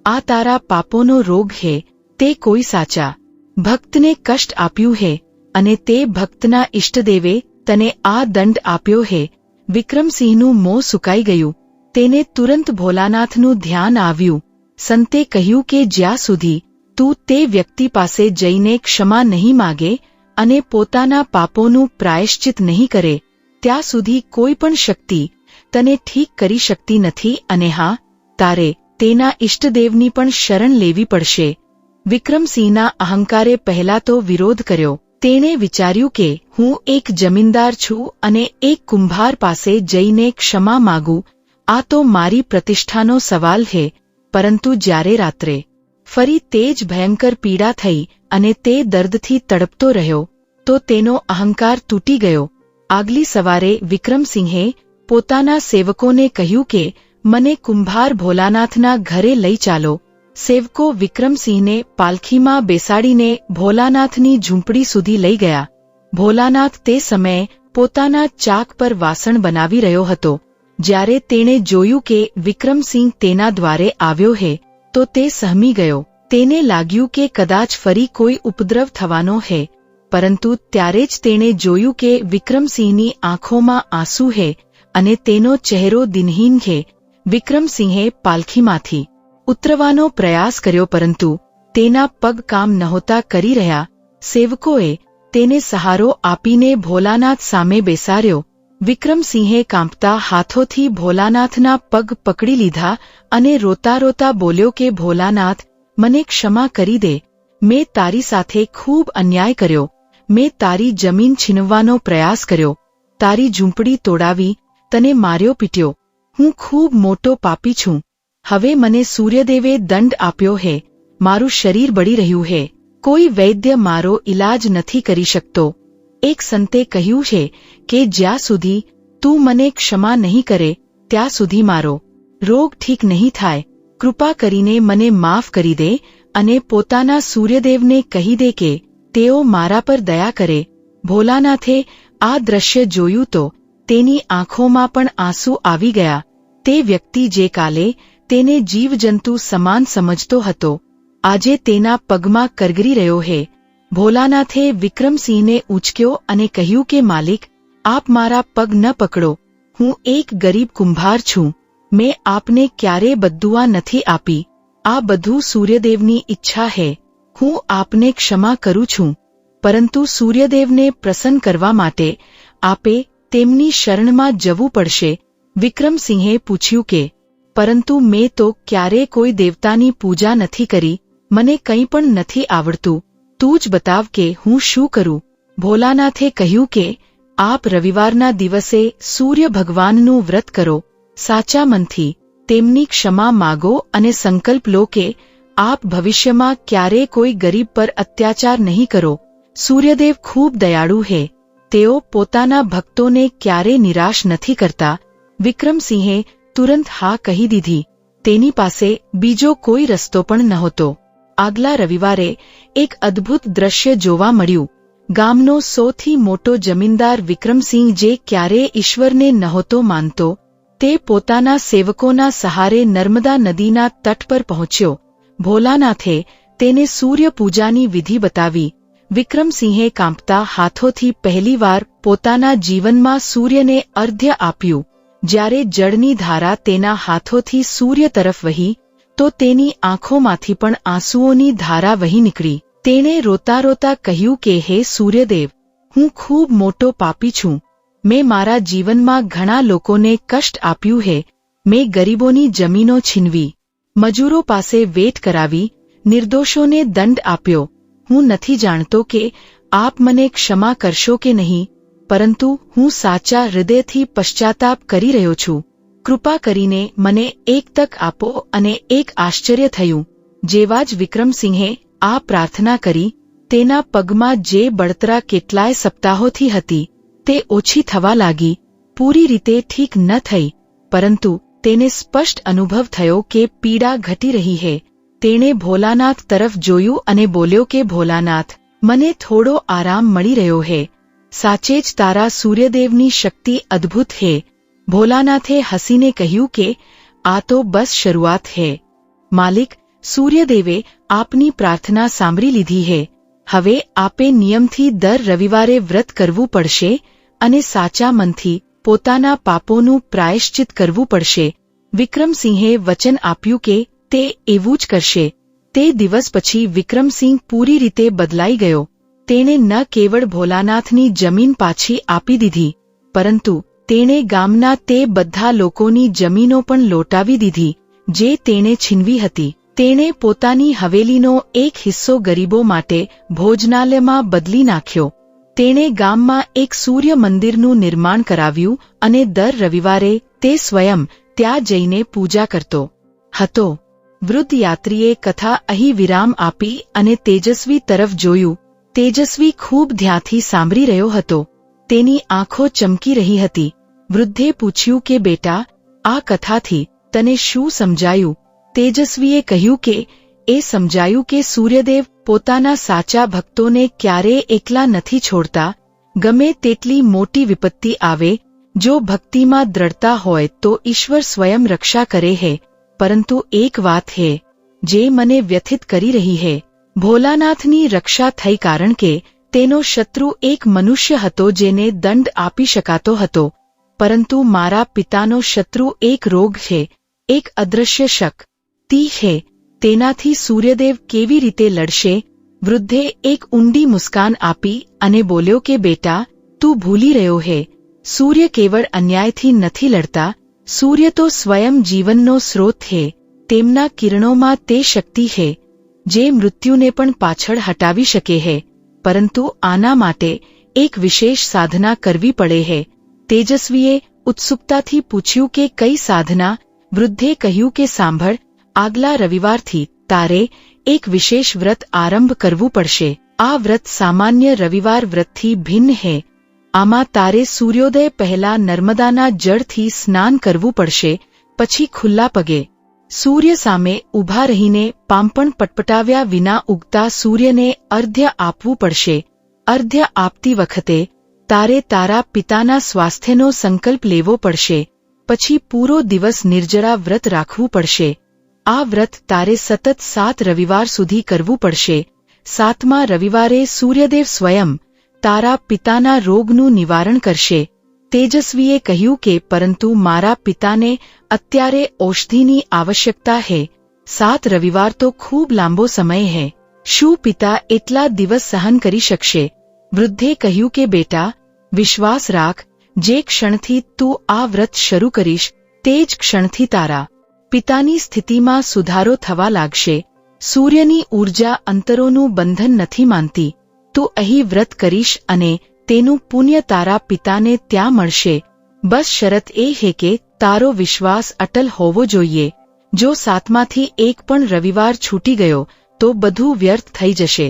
આ તારા પાપોનો રોગ હે. તે કોઈ સાચા ભક્તને કષ્ટ આપ્યું હે અને તે ભક્તના ઇષ્ટદેવે તને આ દંડ આપ્યો હે. વિક્રમસિંહનું મોં સુકાઈ ગયું. તેને તુરંત ભોલાનાથનું ધ્યાન આવ્યું. સંતે કહ્યું કે જ્યાં સુધી તું તે વ્યક્તિ પાસે જઈને ક્ષમા નહીં માગે અને પોતાના પાપોનું પ્રાયશ્ચિત નહીં કરે, ત્યાં સુધી કોઈ પણ શક્તિ તને ઠીક કરી શકતી નથી. અને હા, તારે તેના ઇષ્ટદેવની પણ શરણ લેવી પડશે. વિક્રમસિંહના અહંકારે પહેલા તો વિરોધ કર્યો. તેણે વિચાર્યું કે હું એક જમીનદાર છું અને એક કુંભાર પાસે જઈને ક્ષમા માગું, આ તો મારી પ્રતિષ્ઠાનો સવાલ છે. પરંતુ જ્યારે રાત્રે ફરી તે જ ભયંકર પીડા થઈ અને તે દર્દથી તડપતો રહ્યો તો તેનો અહંકાર તૂટી ગયો. આગલી સવારે વિક્રમસિંહે પોતાના સેવકોને કહ્યું કે મને કુંભાર ભોલાનાથના ઘરે લઈ ચાલો. સેવકો વિક્રમસિંહને પાલખીમાં બેસાડીને ભોલાનાથની ઝૂંપડી સુધી લઈ ગયા. ભોલાનાથ તે સમયે પોતાના ચાક પર વાસણ બનાવી રહ્યો હતો. જ્યારે તેણે જોયું કે વિક્રમસિંહ તેના દ્વારે આવ્યો હે તો તે સહમી ગયો. તેને લાગ્યું કે કદાચ ફરી કોઈ ઉપદ્રવ થવાનો હે. પરંતુ ત્યારે જ તેણે જોયું કે વિક્રમસિંહની આંખોમાં આંસુ હે અને તેનો ચહેરો દિનહીન છે. વિક્રમસિંહે પાલખીમાંથી ઉતરવાનો પ્રયાસ કર્યો પરંતુ તેના પગ કામ નહોતા કરી રહ્યા. સેવકોએ તેને સહારો આપીને ભોલાનાથ સામે બેસાડ્યો. વિક્રમસિંહે કાંપતા હાથોથી ભોલાનાથના પગ પકડી લીધા અને રોતા રોતા બોલ્યો કે ભોલાનાથ, મને ક્ષમા કરી દે. મેં તારી સાથે ખૂબ અન્યાય કર્યો. મેં તારી જમીન છીનવવાનો પ્રયાસ કર્યો, તારી ઝૂંપડી તોડાવી, તને માર્યો પીટ્યો. હું ખૂબ મોટો પાપી છું. હવે મને સૂર્યદેવે દંડ આપ્યો હે. મારું શરીર બળી રહ્યું હે. કોઈ વૈદ્ય મારો ઇલાજ નથી કરી શકતો. એક સંતે કહ્યું છે કે જ્યાં સુધી તું મને ક્ષમા નહીં કરે ત્યાં સુધી મારો રોગ ઠીક નહીં થાય. કૃપા કરીને મને માફ કરી દે અને પોતાના સૂર્યદેવને કહી દે કે તેઓ મારા પર દયા કરે. ભોલાનાથે આ દ્રશ્ય જોયું તો તેની આંખોમાં પણ આંસુ આવી ગયા. તે વ્યક્તિ જે કાલે તેને જીવજંતુ સમાન સમજતો હતો, આજે તેના પગમાં કરગરી રહ્યો હે. ભોલાનાથે વિક્રમસિંહને ઉંચક્યો અને કહ્યું કે માલિક, આપ મારા પગ ન પકડો. હું એક ગરીબ કુંભાર છું. મેં આપને ક્યારેય બદ્દુઆ નથી આપી. આ બધું સૂર્યદેવની ઈચ્છા હે. હું આપને ક્ષમા કરું છું. પરંતુ સૂર્યદેવને પ્રસન્ન કરવા માટે આપે તેમની શરણમાં જવું પડશે. વિક્રમસિંહે પૂછ્યું કે પરંતુ મેં તો ક્યારેય કોઈ દેવતાની પૂજા નથી કરી. મને કંઈ પણ નથી આવડતું. તું જ બતાવ કે હું શું કરું. ભોલાનાથે કહ્યું કે આપ રવિવારના દિવસે સૂર્ય ભગવાનનું વ્રત કરો. સાચા મનથી તેમની ક્ષમા માગો અને સંકલ્પ લો કે આપ ભવિષ્યમાં ક્યારેય કોઈ ગરીબ પર અત્યાચાર નહીં કરો. સૂર્યદેવ ખૂબ દયાળુ હે. તેઓ પોતાના ભક્તોને ક્યારેય નિરાશ નથી કરતા. વિક્રમસિંહે તુરંત હા કહી દીધી. તેની પાસે બીજો કોઈ રસ્તો પણ નહોતો. આગલા રવિવારે એક અદ્ભુત દ્રશ્ય જોવા મળ્યું. ગામનો સૌથી મોટો જમીનદાર વિક્રમસિંહ જે ક્યારેય ઈશ્વરને નહોતો માનતો, તે પોતાના સેવકોના સહારે નર્મદા નદીના તટ પર પહોંચ્યો. ભોલાનાથે તેને સૂર્ય પૂજાની વિધિ બતાવી. વિક્રમસિંહે કાંપતા હાથોથી પહેલીવાર પોતાના જીવનમાં સૂર્યને અર્ધ્ય આપ્યું. જ્યારે જળની ધારા તેના હાથોથી સૂર્ય તરફ વહી તો તેની આંખોમાંથી પણ આંસુઓની ધારા વહી નીકળી. તેણે રોતા રોતા કહ્યું કે હે સૂર્યદેવ, હું ખૂબ મોટો પાપી છું. મેં મારા જીવનમાં ઘણા લોકોને કષ્ટ આપ્યું હે. મેં ગરીબોની જમીનો છીનવી, મજૂરો પાસે વેટ કરાવી, નિર્દોષોને દંડ આપ્યો. હું નથી જાણતો કે આપ મને ક્ષમા કરશો કે નહીં, પરંતુ હું સાચા હૃદયથી પશ્ચાતાપ કરી રહ્યો છું. કૃપા કરીને મને એક તક આપો. અને એક આશ્ચર્ય થયું. જેવા જ વિક્રમસિંહે આ પ્રાર્થના કરી, તેના પગમાં જે બળતરા કેટલાય સપ્તાહોથી હતી તે ઓછી થવા લાગી. પૂરી રીતે ઠીક ન થઈ, પરંતુ તેને સ્પષ્ટ અનુભવ થયો કે પીડા ઘટી રહી છે. તેણે ભોલાનાથ તરફ જોયું અને બોલ્યો કે ભોલાનાથ, મને થોડો આરામ મળી રહ્યો છે. સાચે જ તારા સૂર્યદેવની શક્તિ અદ્ભુત છે. ભોલાનાથે હસીને કહ્યું કે આ તો બસ શરૂઆત છે. માલિક, સૂર્યદેવે આપની પ્રાર્થના સાંભળી લીધી છે. હવે આપે નિયમથી દર રવિવારે વ્રત કરવું પડશે અને સાચા મનથી પોતાના પાપોનું પ્રાયશ્ચિત કરવું પડશે. વિક્રમસિંહે વચન આપ્યું કે તે એવું જ કરશે. તે દિવસ પછી વિક્રમસિંહ પૂરી રીતે બદલાઈ ગયો. તેણે ન કેવળ ભોલાનાથની જમીન પાછી આપી દીધી, પરંતુ તેણે ગામના તે બધા લોકોની જમીનો પણ લોટાવી દીધી જે તેણે છીનવી હતી. તેણે પોતાની હવેલીનો એક હિસ્સો ગરીબો માટે ભોજનાલયમાં બદલી નાખ્યો. તેણે ગામમાં એક સૂર્ય મંદિરનું નિર્માણ કરાવ્યું અને દર રવિવારે તે સ્વયં ત્યાં જઈને પૂજા કરતો હતો. વૃદ્ધ યાત્રીએ કથા અહીં વિરામ આપી અને તેજસ્વી તરફ જોયું. તેજસ્વી ખૂબ ધ્યાનથી સાંભળી રહ્યો હતો. તેની આંખો ચમકી રહી હતી. વૃદ્ધે પૂછ્યું કે બેટા, આ કથાથી તને શું સમજાયું? તેજસ્વીએ કહ્યું કે એ સમજાયું કે સૂર્યદેવ પોતાના સાચા ભક્તોને ક્યારેય એકલા નથી છોડતા. ગમે તેટલી મોટી વિપત્તિ આવે, જો ભક્તિમાં દ્રઢતા હોય તો ઈશ્વર સ્વયં રક્ષા કરે છે. પરંતુ એક વાત છે જે મને વ્યથિત કરી રહી છે. ભોલાનાથની રક્ષા થઈ કારણ કે તેનો શત્રુ એક મનુષ્ય હતો જેને દંડ આપી શકાતો હતો, પરંતુ મારા પિતાનો શત્રુ એક રોગ છે, એક અદૃશ્ય શક્તિ છે. તેનાથી સૂર્યદેવ કેવી રીતે લડશે? વૃદ્ધે એક ઊંડી મુસ્કાન આપી અને બોલ્યો કે બેટા, તું ભૂલી રહ્યો છે. સૂર્ય કેવળ અન્યાયથી નથી લડતા. સૂર્ય તો સ્વયં જીવનનો સ્રોત છે. તેમના કિરણોમાં તે શક્તિ છે જે મૃત્યુને પણ પાછળ હટાવી શકે છે. પરંતુ આના માટે એક વિશેષ સાધના કરવી પડે છે. તેજસ્વીએ ઉત્સુકતાથી પૂછ્યું કે કઈ સાધના? વૃદ્ધે કહ્યું કે સાંભળ, આગલા રવિવારથી તારે એક વિશેષ વ્રત આરંભ કરવું પડશે. આ વ્રત સામાન્ય રવિવાર વ્રતથી ભિન્ન છે. આમાં તારે સૂર્યોદય પહેલા નર્મદાના જળથી સ્નાન કરવું પડશે. પછી ખુલ્લા પગે સૂર્ય સામે ઊભા રહીને પાંપણ પટપટાવ્યા વિના ઉગતા સૂર્યને અર્ધ્ય આપવું પડશે. અર્ધ્ય આપતી વખતે તારે તારા પિતાના સ્વાસ્થ્યનો સંકલ્પ લેવો પડશે. પછી પૂરો દિવસ નિર્જરા વ્રત રાખવું પડશે. આ વ્રત તારે સતત 7 રવિવાર સુધી કરવું પડશે. 7મા રવિવારે સૂર્યદેવ સ્વયં તારા પિતાના રોગનું નિવારણ કરશે. તેજસ્વીએ કહ્યું કે પરંતુ મારા પિતાને અત્યારે ઔષધિની આવશ્યકતા છે. 7 રવિવાર તો ખૂબ લાંબો સમય છે. શું પિતા એટલા દિવસ સહન કરી શકશે? વૃદ્ધે કહ્યું કે બેટા, વિશ્વાસ રાખ. જે ક્ષણથી તું આ વ્રત શરૂ કરીશ તે જ ક્ષણથી તારા પિતાની સ્થિતિમાં સુધારો થવા લાગશે. સૂર્યની ઊર્જા અંતરોનું બંધન નથી માનતી. તું અહીં વ્રત કરીશ અને તેનું પુણ્ય તારા પિતાને ત્યાં મળશે. બસ શરત એ છે કે તારો વિશ્વાસ અટલ હોવો જોઈએ. જો 7માંથી એક પણ રવિવાર છૂટી ગયો તો બધું વ્યર્થ થઈ જશે.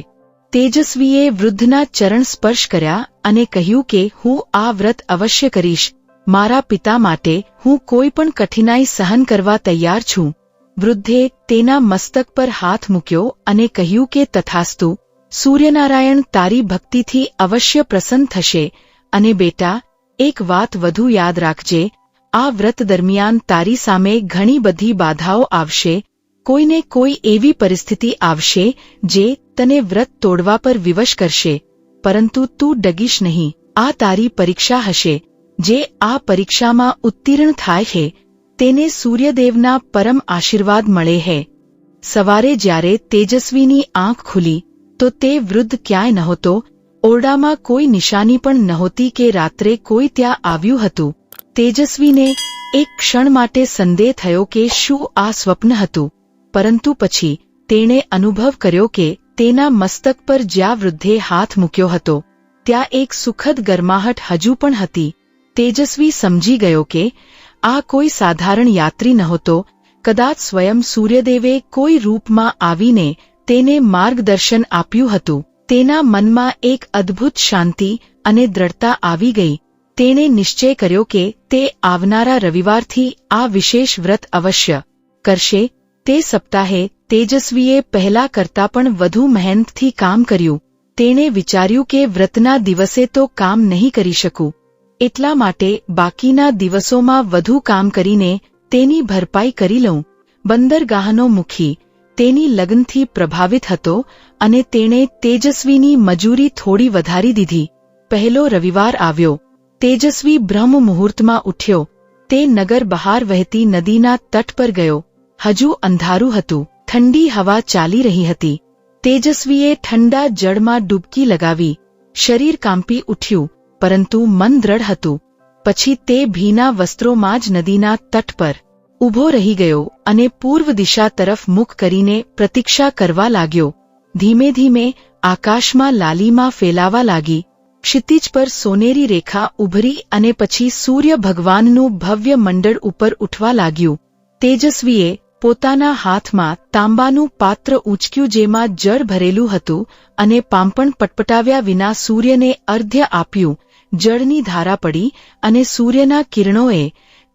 તેજસ્વીએ વૃદ્ધના ચરણ સ્પર્શ કર્યા અને કહ્યું કે હું આ વ્રત અવશ્ય કરીશ. મારા પિતા માટે હું કોઈ પણ કઠિનાઈ સહન કરવા તૈયાર છું. વૃદ્ધે તેના મસ્તક પર હાથ મૂક્યો અને કહ્યું કે તથાસ્તુ. સૂર્યનારાયણ તારી ભક્તિથી અવશ્ય પ્રસન્ન થશે. અને બેટા, એક વાત વધુ યાદ રાખજે. આ વ્રત દરમિયાન તારી સામે ઘણી બધી બાધાઓ આવશે. કોઈને કોઈ એવી પરિસ્થિતિ આવશે જે તને વ્રત તોડવા પર વિવશ કરશે. પરંતુ તું ડગીશ નહીં. આ તારી પરીક્ષા હશે. જે આ પરીક્ષામાં ઉત્તીર્ણ થાય છે તેને સૂર્યદેવના પરમ આશીર્વાદ મળે છે. સવારે જ્યારે તેજસ્વીની આંખ ખુલી તો તે વૃદ્ધ ક્યાંય નહોતો. ઓરડામાં કોઈ નિશાની પણ નહોતી કે રાત્રે કોઈ ત્યાં આવ્યું હતું. તેજસ્વીને એક ક્ષણ માટે સંદેહ થયો કે શું આ સ્વપ્ન હતું, પરંતુ પછી તેણે અનુભવ કર્યો કે તેના મસ્તક પર જ્યાં વૃદ્ધે હાથ મૂક્યો હતો ત્યાં એક સુખદ ગરમાહટ હજુ પણ હતી. તેજસ્વી સમજી ગયો કે આ કોઈ સાધારણ યાત્રી નહોતો. કદાચ સ્વયં સૂર્યદેવે કોઈ રૂપમાં આવીને તેને માર્ગદર્શન આપ્યું હતું. તેના મનમાં એક અદ્ભુત શાંતિ અને દ્રઢતા આવી ગઈ. તેણે નિશ્ચય કર્યો કે તે આવનારા રવિવારથી આ વિશેષ વ્રત અવશ્ય કરશે. તે સપ્તાહે તેજસ્વીએ પહેલા કરતાં પણ વધુ મહેનતથી કામ કર્યું. તેણે વિચાર્યું કે વ્રતના દિવસે તો કામ નહીં કરી શકું, એટલા માટે બાકીના દિવસોમાં વધુ કામ કરીને તેની ભરપાઈ કરી લઉં. બંદરગાહનો મુખી તેની લગ્નથી પ્રભાવિત હતો અને તેણે તેજસ્વીની મજૂરી થોડી વધારી દીધી. પહેલો રવિવાર આવ્યો. તેજસ્વી બ્રહ્મ મુહૂર્તમાં ઉઠ્યો. તે નગર બહાર વહેતી નદીના તટ પર ગયો. હજુ અંધારું હતું. ઠંડી હવા ચાલી રહી હતી. તેજસ્વીએ ઠંડા જળમાં ડૂબકી લગાવી. શરીર કાંપી ઉઠ્યું, પરંતુ મન દ્રઢ હતું. પછી તે ભીના વસ્ત્રોમાં જ નદીના તટ પર ઊભો રહી ગયો અને પૂર્વ દિશા તરફ મુખ કરીને પ્રતીક્ષા કરવા લાગ્યો. ધીમે ધીમે આકાશમાં લાલીમા ફેલાવા લાગી. ક્ષિતિજ પર સોનેરી રેખા ઉભરી અને પછી સૂર્ય ભગવાનનું ભવ્ય મંડળ ઉપર ઉઠવા લાગ્યું. તેજસ્વીએ પોતાના હાથમાં તાંબાનું પાત્ર ઊંચક્યું જેમાં જળ ભરેલું હતું અને પાંપણ પટપટાવ્યા વિના સૂર્યને અર્ધ્ય આપ્યું. જળની ધારા પડી અને સૂર્યના કિરણોએ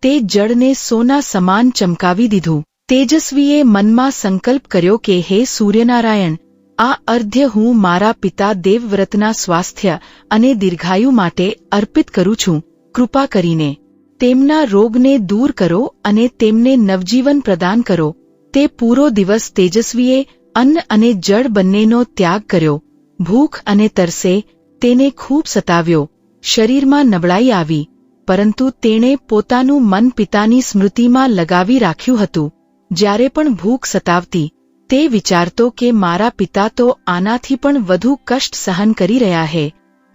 તે જળને સોના સમાન ચમકાવી દીધું. તેજસ્વીએ મનમાં સંકલ્પ કર્યો કે હે સૂર્યનારાયણ, આ અર્ધ્ય હું મારા પિતા દેવવ્રતના સ્વાસ્થ્ય અને દીર્ઘાયુ માટે અર્પિત કરું છું. કૃપા કરીને તેમના રોગને દૂર કરો અને તેમને નવજીવન પ્રદાન કરો. તે પૂરો દિવસ તેજસ્વીએ અન્ન અને જળ બંનેનો ત્યાગ કર્યો. ભૂખ અને તરસે તેને ખૂબ સતાવ્યો. શરીરમાં નબળાઈ આવી, પરંતુ તેણે પોતાનું મન પિતાની સ્મૃતિમાં લગાવી રાખ્યું હતું. જ્યારે પણ ભૂખ સતાવતી, તે વિચારતો કે મારા પિતા તો આનાથી પણ વધુ કષ્ટ સહન કરી રહ્યા હે.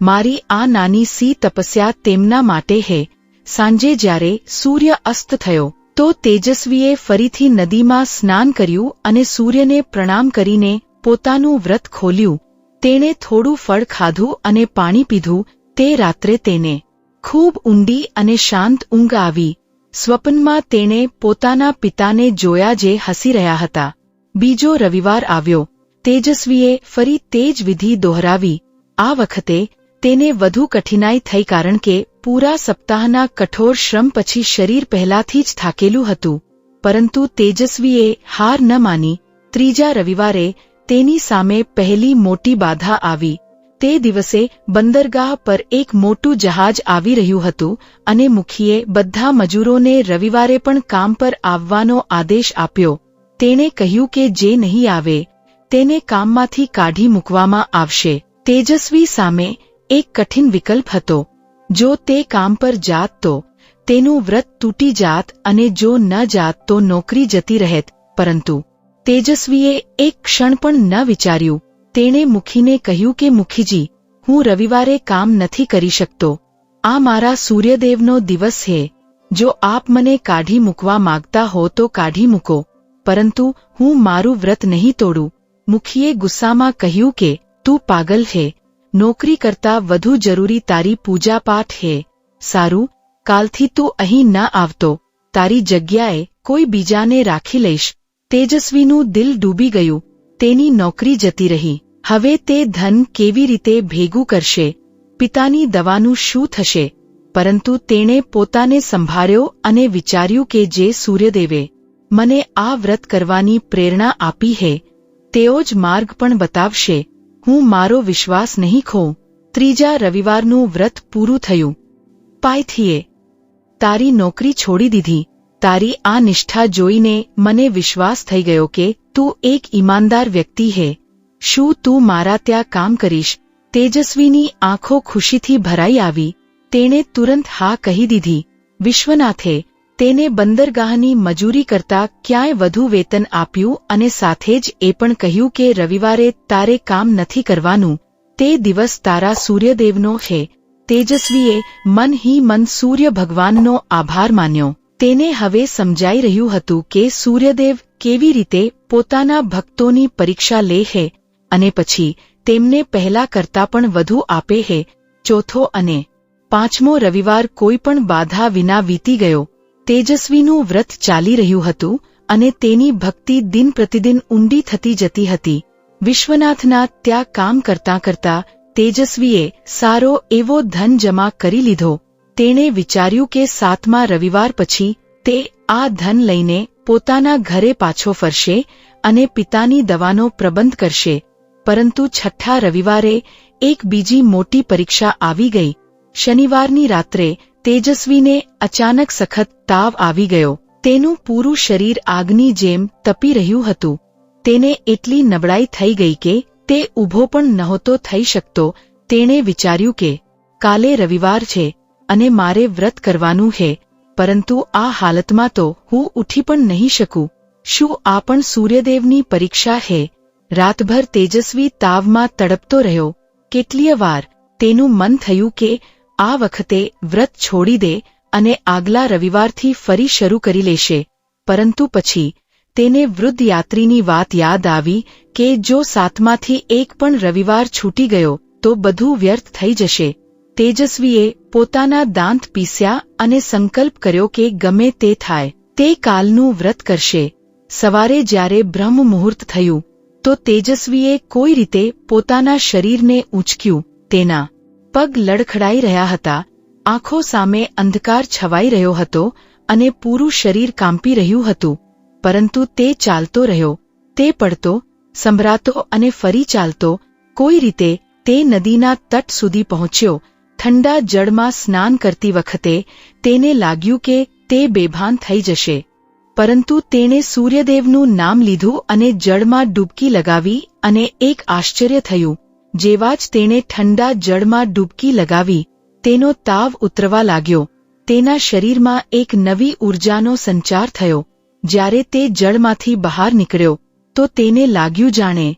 મારી આ નાની સી તપસ્યા તેમના માટે હે. સાંજે જ્યારે સૂર્ય અસ્ત થયો તો તેજસ્વીએ ફરીથી નદીમાં સ્નાન કર્યું અને સૂર્યને પ્રણામ કરીને પોતાનું વ્રત ખોલ્યું. તેણે થોડું ફળ ખાધું અને પાણી પીધું. તે રાત્રે તેને ખૂબ ઊંડી અને શાંત ઊંઘ આવી. સ્વપ્નમાં તેણે પોતાના પિતાને જોયા જે હસી રહ્યા હતા. બીજો રવિવાર આવ્યો. તેજસ્વીએ ફરી તે જ વિધિ દોહરાવી. આ વખતે તેને વધુ કઠિનાઈ થઈ કારણ કે પૂરા સપ્તાહના કઠોર શ્રમ પછી શરીર પહેલાથી જ થાકેલું હતું. પરંતુ તેજસ્વીએ હાર ન માની. ત્રીજા રવિવારે તેની સામે પહેલી મોટી બાધા આવી. તે દિવસે બંદરગાહ પર એક મોટું જહાજ આવી રહ્યું હતું અને મુખીએ બધા મજૂરોને રવિવારે પણ કામ પર આવવાનો આદેશ આપ્યો. તેણે કહ્યું કે જે નહીં આવે તેને કામમાંથી કાઢી મૂકવામાં આવશે. તેજસ્વી સામે એક કઠિન વિકલ્પ હતો. જો તે કામ પર જાત તો તેનું વ્રત તૂટી જાત અને જો ન જાત તો નોકરી જતી રહેત. પરંતુ તેજસ્વીએ એક ક્ષણ પણ ન વિચાર્યું. તેણે મુખીને કહ્યું કે મુખીજી, હું રવિવારે કામ નથી કરી શકતો. આ મારા સૂર્યદેવનો દિવસ છે. જો આપ મને કાઢી મૂકવા માંગતા હો તો કાઢી મૂકો, પરંતુ હું મારું વ્રત નહીં તોડું. મુખીએ ગુસ્સામાં કહ્યું કે તું પાગલ છે. નોકરી કરતાં વધુ જરૂરી તારી પૂજાપાઠ છે. સારું, કાલથી તું અહીં ન આવતો. તારી જગ્યાએ કોઈ બીજાને રાખી લઈશ. તેજસ્વીનું દિલ ડૂબી ગયું. તેની નોકરી જતી રહી. હવે તે ધન કેવી રીતે ભેગું કરશે? પિતાની દવાનું શું થશે? પરંતુ તેણે પોતાને સંભાળ્યો અને વિચાર્યું કે જે સૂર્યદેવે મને આ વ્રત કરવાની પ્રેરણા આપી છે તેઓ જ માર્ગ પણ બતાવશે. હું મારો વિશ્વાસ નહીં ખોઉં. ત્રીજા રવિવારનું વ્રત પૂરું થયું. પાયથીએ તારી નોકરી છોડી દીધી. તારી આ નિષ્ઠા જોઈને મને વિશ્વાસ થઈ ગયો કે તું એક ઈમાનદાર વ્યક્તિ છે. શું તું મારા ત્યાં કામ કરીશ? તેજસ્વીની આંખો ખુશીથી ભરાઈ આવી. તેણે તુરંત હા કહી દીધી. વિશ્વનાથે તેને બંદરગાહની મજૂરી કરતાં ક્યાંય વધુ વેતન આપ્યું અને સાથે જ એ પણ કહ્યું કે રવિવારે તારે કામ નથી કરવાનું. તે દિવસ તારા સૂર્યદેવનો છે. તેજસ્વીએ મન હી મન સૂર્ય ભગવાનનો આભાર માન્યો. તેને હવે સમજાઈ રહ્યું હતું કે સૂર્યદેવ કેવી રીતે પોતાના ભક્તોની પરીક્ષા લે છે અને પછી તેમને પહેલા કરતાં પણ વધુ આપે છે. ચોથો અને પાંચમો રવિવાર કોઈ પણ બાધા વિના વીતી ગયો. તેજસ્વીનું વ્રત ચાલી રહ્યું હતું અને તેની ભક્તિ દિન પ્રતિદિન ઊંડી થતી જતી હતી. વિશ્વનાથના ત્યાં કામ કરતાં કરતાં તેજસ્વીએ સારો એવો ધન જમા કરી લીધો. તેણે વિચાર્યું કે 7મા રવિવાર પછી તે આ ધન લઈને પોતાના ઘરે પાછો ફરશે અને પિતાની દવાનો પ્રબંધ કરશે, પરંતુ 6ઠા રવિવારે એક બીજી મોટી પરીક્ષા આવી ગઈ. શનિવારની રાત્રે તેજસ્વીને અચાનક સખત તાવ આવી ગયો. તેનું પૂરું શરીર આગની જેમ તપી રહ્યું હતું. તેને એટલી નબળાઈ થઈ ગઈ કે તે ઊભો પણ નહોતો થઈ શકતો. તેણે વિચાર્યું કે કાલે રવિવાર છે અને મારે વ્રત કરવાનું છે, પરંતુ આ હાલતમાં તો હું ઉઠી પણ નહીં શકું. શું આ પણ સૂર્યદેવની પરીક્ષા છે? રાતભર તેજસ્વી તાવમાં તડપતો રહ્યો. કેટલીય વાર તેનું મન થયું કે આ વખતે વ્રત છોડી દે અને આગલા રવિવારથી ફરી શરૂ કરી લેશે, પરંતુ પછી તેને વૃદ્ધ યાત્રીની વાત યાદ આવી કે જો 7માંથી એક પણ રવિવાર છૂટી ગયો તો બધું વ્યર્થ થઈ જશે. તેજસ્વીએ પોતાના દાંત પીસ્યા અને સંકલ્પ કર્યો કે ગમે તે થાય તે કાલનું વ્રત કરશે. સવારે જ્યારે બ્રહ્મ મુહૂર્ત થયું તો તેજસ્વીએ કોઈ રીતે પોતાના શરીરને ઊંચક્યું. તેના પગ લડખડાઈ રહ્યા હતા, આંખો સામે અંધકાર છવાઈ રહ્યો હતો અને પૂરું શરીર કાંપી રહ્યું હતું, પરંતુ તે ચાલતો રહ્યો. તે પડતો, સંભળાતો અને ફરી ચાલતો. કોઈ રીતે તે નદીના તટ સુધી પહોંચ્યો. ઠંડા જળમાં સ્નાન કરતી વખતે તેને લાગ્યું કે તે બેભાન થઈ જશે, પરંતુ તેણે સૂર્યદેવનું નામ લીધું અને જળમાં ડૂબકી લગાવી અને એક આશ્ચર્ય થયું. જેવા જ તેણે ઠંડા જળમાં ડૂબકી લગાવી, તેનો તાવ ઉતરવા લાગ્યો. તેના શરીરમાં એક નવી ઊર્જાનો સંચાર થયો. જ્યારે તે જળમાંથી બહાર નીકળ્યો તો તેને લાગ્યું જાણે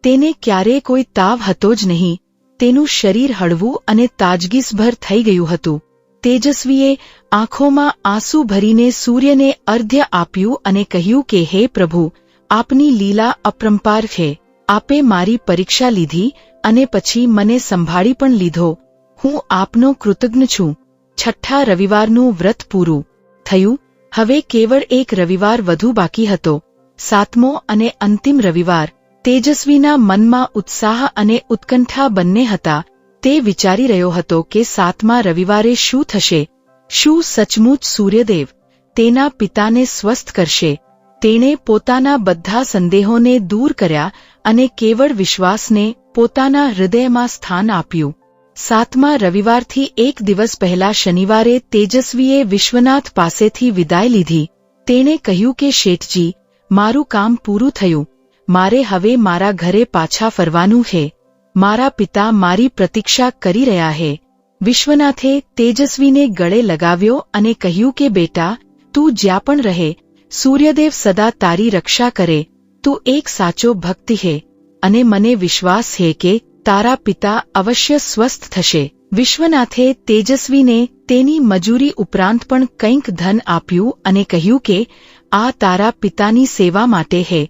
તેને ક્યારેય કોઈ તાવ હતો જ નહીં. તેનું શરીર હળવું અને તાજગીસભર થઈ ગયું હતું. તેજસ્વીએ આંખોમાં આંસુ ભરીને સૂર્યને અર્ધ્ય આપ્યું અને કહ્યું કે હે પ્રભુ, આપની લીલા અપરંપાર છે. આપે મારી પરીક્ષા લીધી અને પછી મને સંભાળી પણ લીધો. હું આપનો કૃતજ્ઞ છું. 6ઠા રવિવારનું વ્રત પૂરું થયું. હવે કેવળ એક રવિવાર વધુ બાકી હતો, 7મો અને અંતિમ રવિવાર. તેજસ્વીના મનમાં ઉત્સાહ અને ઉત્કંઠા બંને હતા. તે વિચારી રહ્યો હતો કે 7મા રવિવારે શું થશે. શું સચમુચ સૂર્યદેવ તેના પિતાને સ્વસ્થ કરશે? તેણે પોતાના બધા સંદેહોને દૂર કર્યા અને કેવળ વિશ્વાસને પોતાના હૃદયમાં સ્થાન આપ્યું. 7મા રવિવારથી એક દિવસ પહેલા શનિવારે તેજસ્વીએ વિશ્વનાથ પાસેથી વિદાય લીધી. તેણે કહ્યું કે શેઠજી, મારું કામ પૂરું થયું. મારે હવે મારા ઘરે પાછા ફરવાનું છે. મારા પિતા મારી પ્રતીક્ષા કરી રહ્યા છે. વિશ્વનાથે તેજસ્વીને ગળે લગાવ્યો અને કહ્યું કે બેટા, તું જ્યાં પણ રહે, સૂર્યદેવ સદા તારી રક્ષા કરે. તું એક સાચો ભક્ત છે અને મને વિશ્વાસ છે કે તારા પિતા અવશ્ય સ્વસ્થ થશે. વિશ્વનાથે તેજસ્વીને તેની મજૂરી ઉપરાંત પણ કંઈક ધન આપ્યું અને કહ્યું કે આ તારા પિતાની સેવા માટે છે.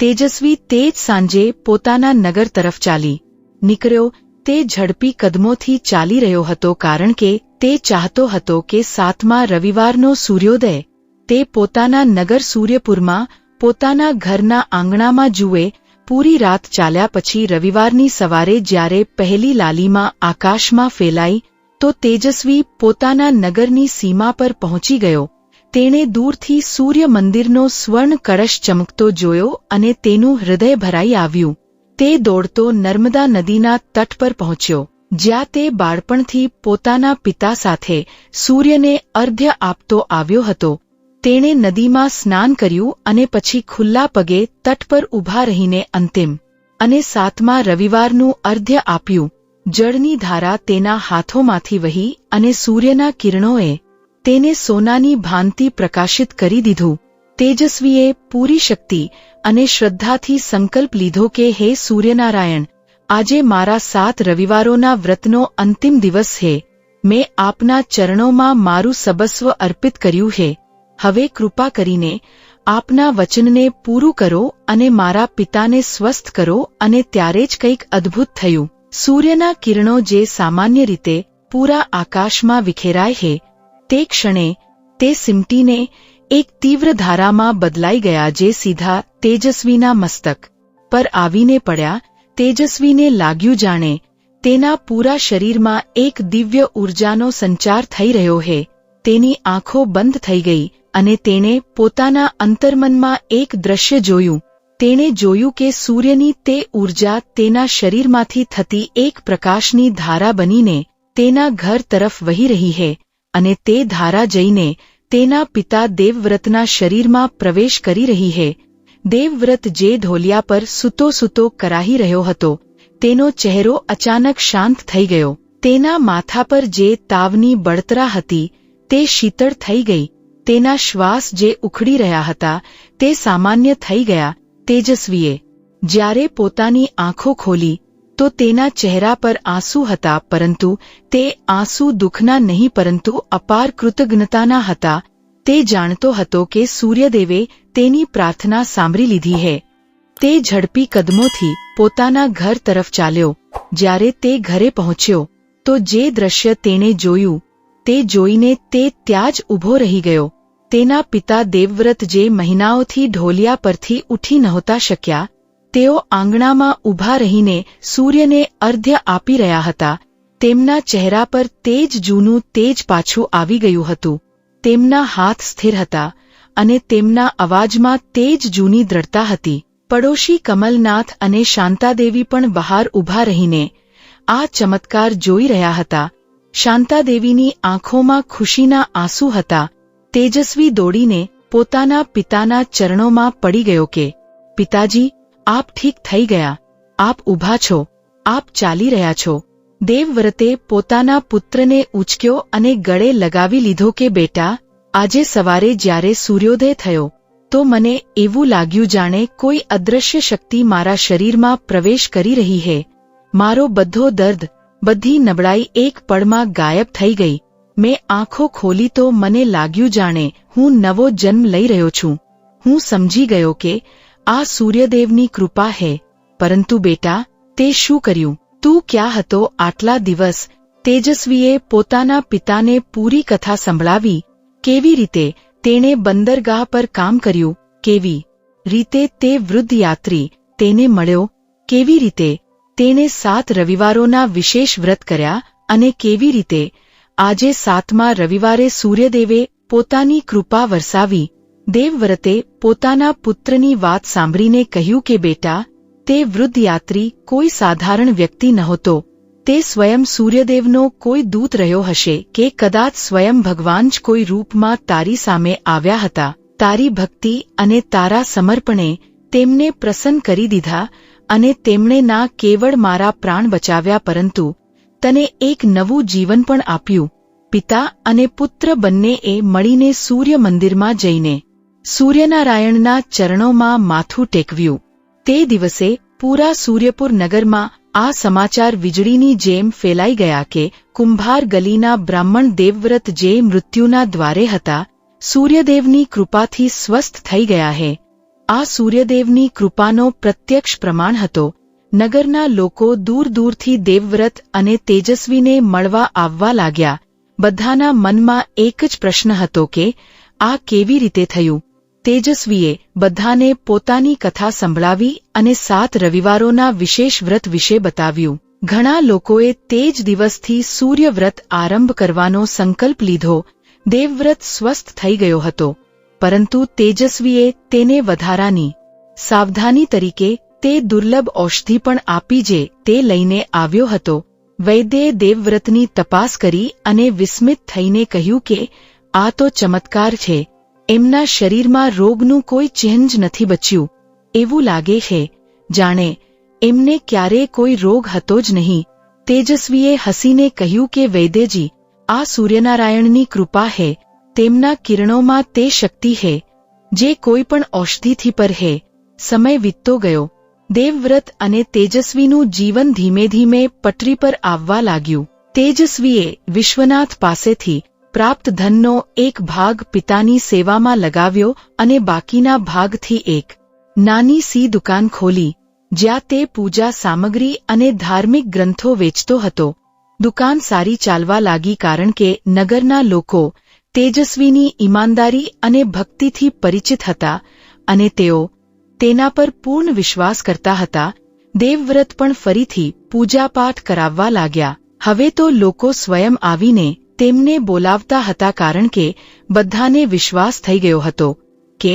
તેજસ્વી તે જ સાંજે પોતાના નગર તરફ ચાલી નીકળ્યો. તે ઝડપી કદમોથી ચાલી રહ્યો હતો કારણ કે તે ચાહતો હતો કે 7મા રવિવારનો સૂર્યોદય તે પોતાના નગર સૂર્યપુરમાં પોતાના ઘરના આંગણામાં જુએ. પૂરી રાત ચાલ્યા પછી રવિવારની સવારે જ્યારે પહેલી લાલીમાં આકાશમાં ફેલાઈ તો તેજસ્વી પોતાના નગરની સીમા પર પહોંચી ગયો. તેણે દૂરથી સૂર્ય મંદિરનો સ્વર્ણ કળશ ચમકતો જોયો અને તેનું હૃદય ભરાઈ આવ્યું. તે દોડતો નર્મદા નદીના તટ પર પહોંચ્યો, જ્યાં તે બાળપણથી પોતાના પિતા સાથે સૂર્યને અર્ધ્ય આપતો આવ્યો હતો. તેણે નદીમાં સ્નાન કર્યું અને પછી ખુલ્લા પગે તટ પર ઊભા રહીને અંતિમ અને 7મા રવિવારનું અર્ધ્ય આપ્યું. જળની ધારા તેના હાથોમાંથી વહી અને સૂર્યના કિરણોએ તેને સોનાની ભાંતિ પ્રકાશિત કરી દીધું. તેજસ્વીએ પૂરી શક્તિ અને શ્રદ્ધાથી સંકલ્પ લીધો કે હે સૂર્યનારાયણ, આજે મારા 7 રવિવારોના વ્રતનો અંતિમ દિવસ છે. મેં આપના ચરણોમાં મારું સર્વસ્વ અર્પિત કર્યું છે. હવે કૃપા કરીને આપના વચનને પૂરું કરો અને મારા પિતાને સ્વસ્થ કરો. અને ત્યારે જ કંઈક અદ્ભુત થયું. સૂર્યના કિરણો જે સામાન્ય રીતે પૂરા આકાશમાં વિખેરાય છે, તે ક્ષણે તે સિમટીને એક તીવ્ર ધારામાં બદલાઈ ગયા જે સીધા તેજસ્વીના મસ્તક પર આવીને પડ્યા. તેજસ્વીને લાગ્યું જાણે તેના પૂરા શરીરમાં એક દિવ્ય ઊર્જાનો સંચાર થઈ રહ્યો હે. તેની આંખો બંધ થઈ ગઈ અને તેણે પોતાના અંતર્મનમાં એક દ્રશ્ય જોયું. તેણે જોયું કે સૂર્યની તે ઊર્જા તેના શરીરમાંથી થતી એક પ્રકાશની ધારા બનીને તેના ઘર તરફ વહી રહી હે અને તે ધારા જઈને તેના પિતા દેવવ્રતના શરીરમાં પ્રવેશ કરી રહી હે. દેવવ્રત જે ઢોલિયા પર સૂતો સૂતો કરાહી રહ્યો હતો તેનો ચહેરો અચાનક શાંત થઈ ગયો. તેના માથા પર જે તાવની બળતરા હતી તે શીતળ થઈ ગઈ. તેના શ્વાસ જે ઉખડી રહ્યા હતા તે સામાન્ય થઈ ગયા. તેજસ્વીએ જ્યારે પોતાની આંખો ખોલી તો તેના ચહેરા પર આંસુ હતા, પરંતુ તે આંસુ દુઃખના નહીં પરંતુ અપાર કૃતજ્ઞતાના હતા. તે જાણતો હતો કે સૂર્યદેવે તેની પ્રાર્થના સાંભળી લીધી હે. તે ઝડપી કદમોથી પોતાના ઘર તરફ ચાલ્યો. જ્યારે તે ઘરે પહોંચ્યો તો જે દ્રશ્ય તેણે જોયું તે જોઈને તે ત્યાં જ ઊભો રહી ગયો. તેના પિતા દેવવ્રત જે મહિનાઓથી ઢોલિયા પરથી ઉઠી નહોતા શક્યા, તેઓ આંગણામાં ઊભા રહીને સૂર્યને અર્ધ્ય આપી રહ્યા હતા. તેમના ચહેરા પર તે જ જૂનું તેજ પાછું આવી ગયું હતું. તેમના હાથ સ્થિર હતા અને તેમના અવાજમાં તે જ જૂની દ્રઢતા હતી. પડોશી કમલનાથ અને શાંતાદેવી પણ બહાર ઊભા રહીને આ ચમત્કાર જોઈ રહ્યા હતા. શાંતાદેવીની આંખોમાં ખુશીના આંસુ હતા. તેજસ્વી દોડીને પોતાના પિતાના ચરણોમાં પડી ગયો કે, પિતાજી, આપ ઠીક થઈ ગયા. આપ ઊભા છો. આપ ચાલી રહ્યા છો. દેવવ્રતે પોતાના પુત્રને ઉંચક્યો અને ગળે લગાવી લીધો કે બેટા, આજે સવારે જ્યારે સૂર્યોદય થયો તો મને એવું લાગ્યું જાણે કોઈ અદૃશ્ય શક્તિ મારા શરીરમાં પ્રવેશ કરી રહી હે. મારો બધો દર્દ, બધી નબળાઈ એક પળમાં ગાયબ થઈ ગઈ. મેં આંખો ખોલી તો મને લાગ્યું જાણે હું નવો જન્મ લઈ રહ્યો છું. હું સમજી ગયો કે આ સૂર્યદેવની કૃપા હે. પરંતુ બેટા, તે શું કર્યું? તું ક્યાં હતો આટલા દિવસ? તેજસ્વીએ પોતાના પિતાને પૂરી કથા સંભળાવી. કેવી રીતે તેણે બંદરગાહ પર કામ કર્યું, કેવી રીતે તે વૃદ્ધ યાત્રી તેને મળ્યો, કેવી રીતે તેણે 7 રવિવારોના વિશેષ વ્રત કર્યા અને કેવી રીતે આજે 7મા રવિવારે સૂર્યદેવે પોતાની કૃપા વરસાવી. દેવવ્રતે પોતાના પુત્રની વાત સાંભળીને કહ્યું કે બેટા, તે વૃદ્ધ યાત્રી કોઈ સાધારણ વ્યક્તિ નહોતો. તે સ્વયં સૂર્યદેવનો કોઈ દૂત રહ્યો હશે કે કદાચ સ્વયં ભગવાન જ કોઈ રૂપમાં તારી સામે આવ્યા હતા. તારી ભક્તિ અને તારા સમર્પણે તેમને પ્રસન્ન કરી દીધા અને તેમણે ના કેવળ મારા પ્રાણ બચાવ્યા પરંતુ તને એક નવું જીવન પણ આપ્યું. પિતા અને પુત્ર બંનેએ મળીને સૂર્ય મંદિરમાં જઈને સૂર્યનારાયણના ચરણોમાં માથું ટેકવ્યું. તે દિવસે પૂરા સૂર્યપુર નગરમાં આ સમાચાર વીજળીની જેમ ફેલાઈ ગયા કે કુંભાર ગલીના બ્રાહ્મણ દેવવ્રત જે મૃત્યુના દ્વારે હતા, સૂર્યદેવની કૃપાથી સ્વસ્થ થઈ ગયા હે. આ સૂર્યદેવની કૃપાનો પ્રત્યક્ષ પ્રમાણ હતો. નગરના લોકો દૂર દૂરથી દેવવ્રત અને તેજસ્વીને મળવા આવવા લાગ્યા. બધાના મનમાં એક જ પ્રશ્ન હતો કે આ કેવી રીતે થયું? તેજસ્વીએ બધાને પોતાની કથા સંભળાવી અને 7 રવિવારોના વિશેષ વ્રત વિશે બતાવ્યું. ઘણા લોકોએ તે જ દિવસથી સૂર્યવ્રત આરંભ કરવાનો સંકલ્પ લીધો. દેવવ્રત સ્વસ્થ થઈ ગયો હતો, પરંતુ તેજસ્વીએ તેને વધારાની સાવધાની તરીકે તે દુર્લભ ઔષધિ પણ આપી જે તે લઈને આવ્યો હતો. વૈદ્યે દેવવ્રતની તપાસ કરી અને વિસ્મિત થઈને કહ્યું કે આ તો ચમત્કાર છે. એમના શરીરમાં રોગનું કોઈ ચિહ્ન જ નથી બચ્યું. એવું લાગે છે જાણે એમને ક્યારેય કોઈ રોગ હતો જ નહીં. તેજસ્વીએ હસીને કહ્યું કે વૈદ્યજી, આ સૂર્યનારાયણની કૃપા હે. તેમના કિરણોમાં તે શક્તિ હે જે કોઈ પણ ઔષધિથી પર હે. સમય વીતતો ગયો. દેવવ્રત અને તેજસ્વીનું જીવન ધીમે ધીમે પટરી પર આવવા લાગ્યું. તેજસ્વીએ વિશ્વનાથ પાસેથી પ્રાપ્ત ધનનો એક ભાગ પિતાની સેવામાં લગાવ્યો અને બાકીના ભાગથી એક નાની સી દુકાન ખોલી, જ્યાં તે પૂજા સામગ્રી અને ધાર્મિક ગ્રંથો વેચતો હતો. દુકાન સારી ચાલવા લાગી કારણ કે નગરના લોકો તેજસ્વીની ઈમાનદારી અને ભક્તિથી પરિચિત હતા અને તેઓ તેના પર પૂર્ણ વિશ્વાસ કરતા હતા. દેવવ્રત પણ ફરીથી પૂજાપાઠ કરાવવા લાગ્યા. હવે તો લોકો સ્વયં આવીને તેમને બોલાવતા હતા, કારણ કે બધાને વિશ્વાસ થઈ ગયો હતો કે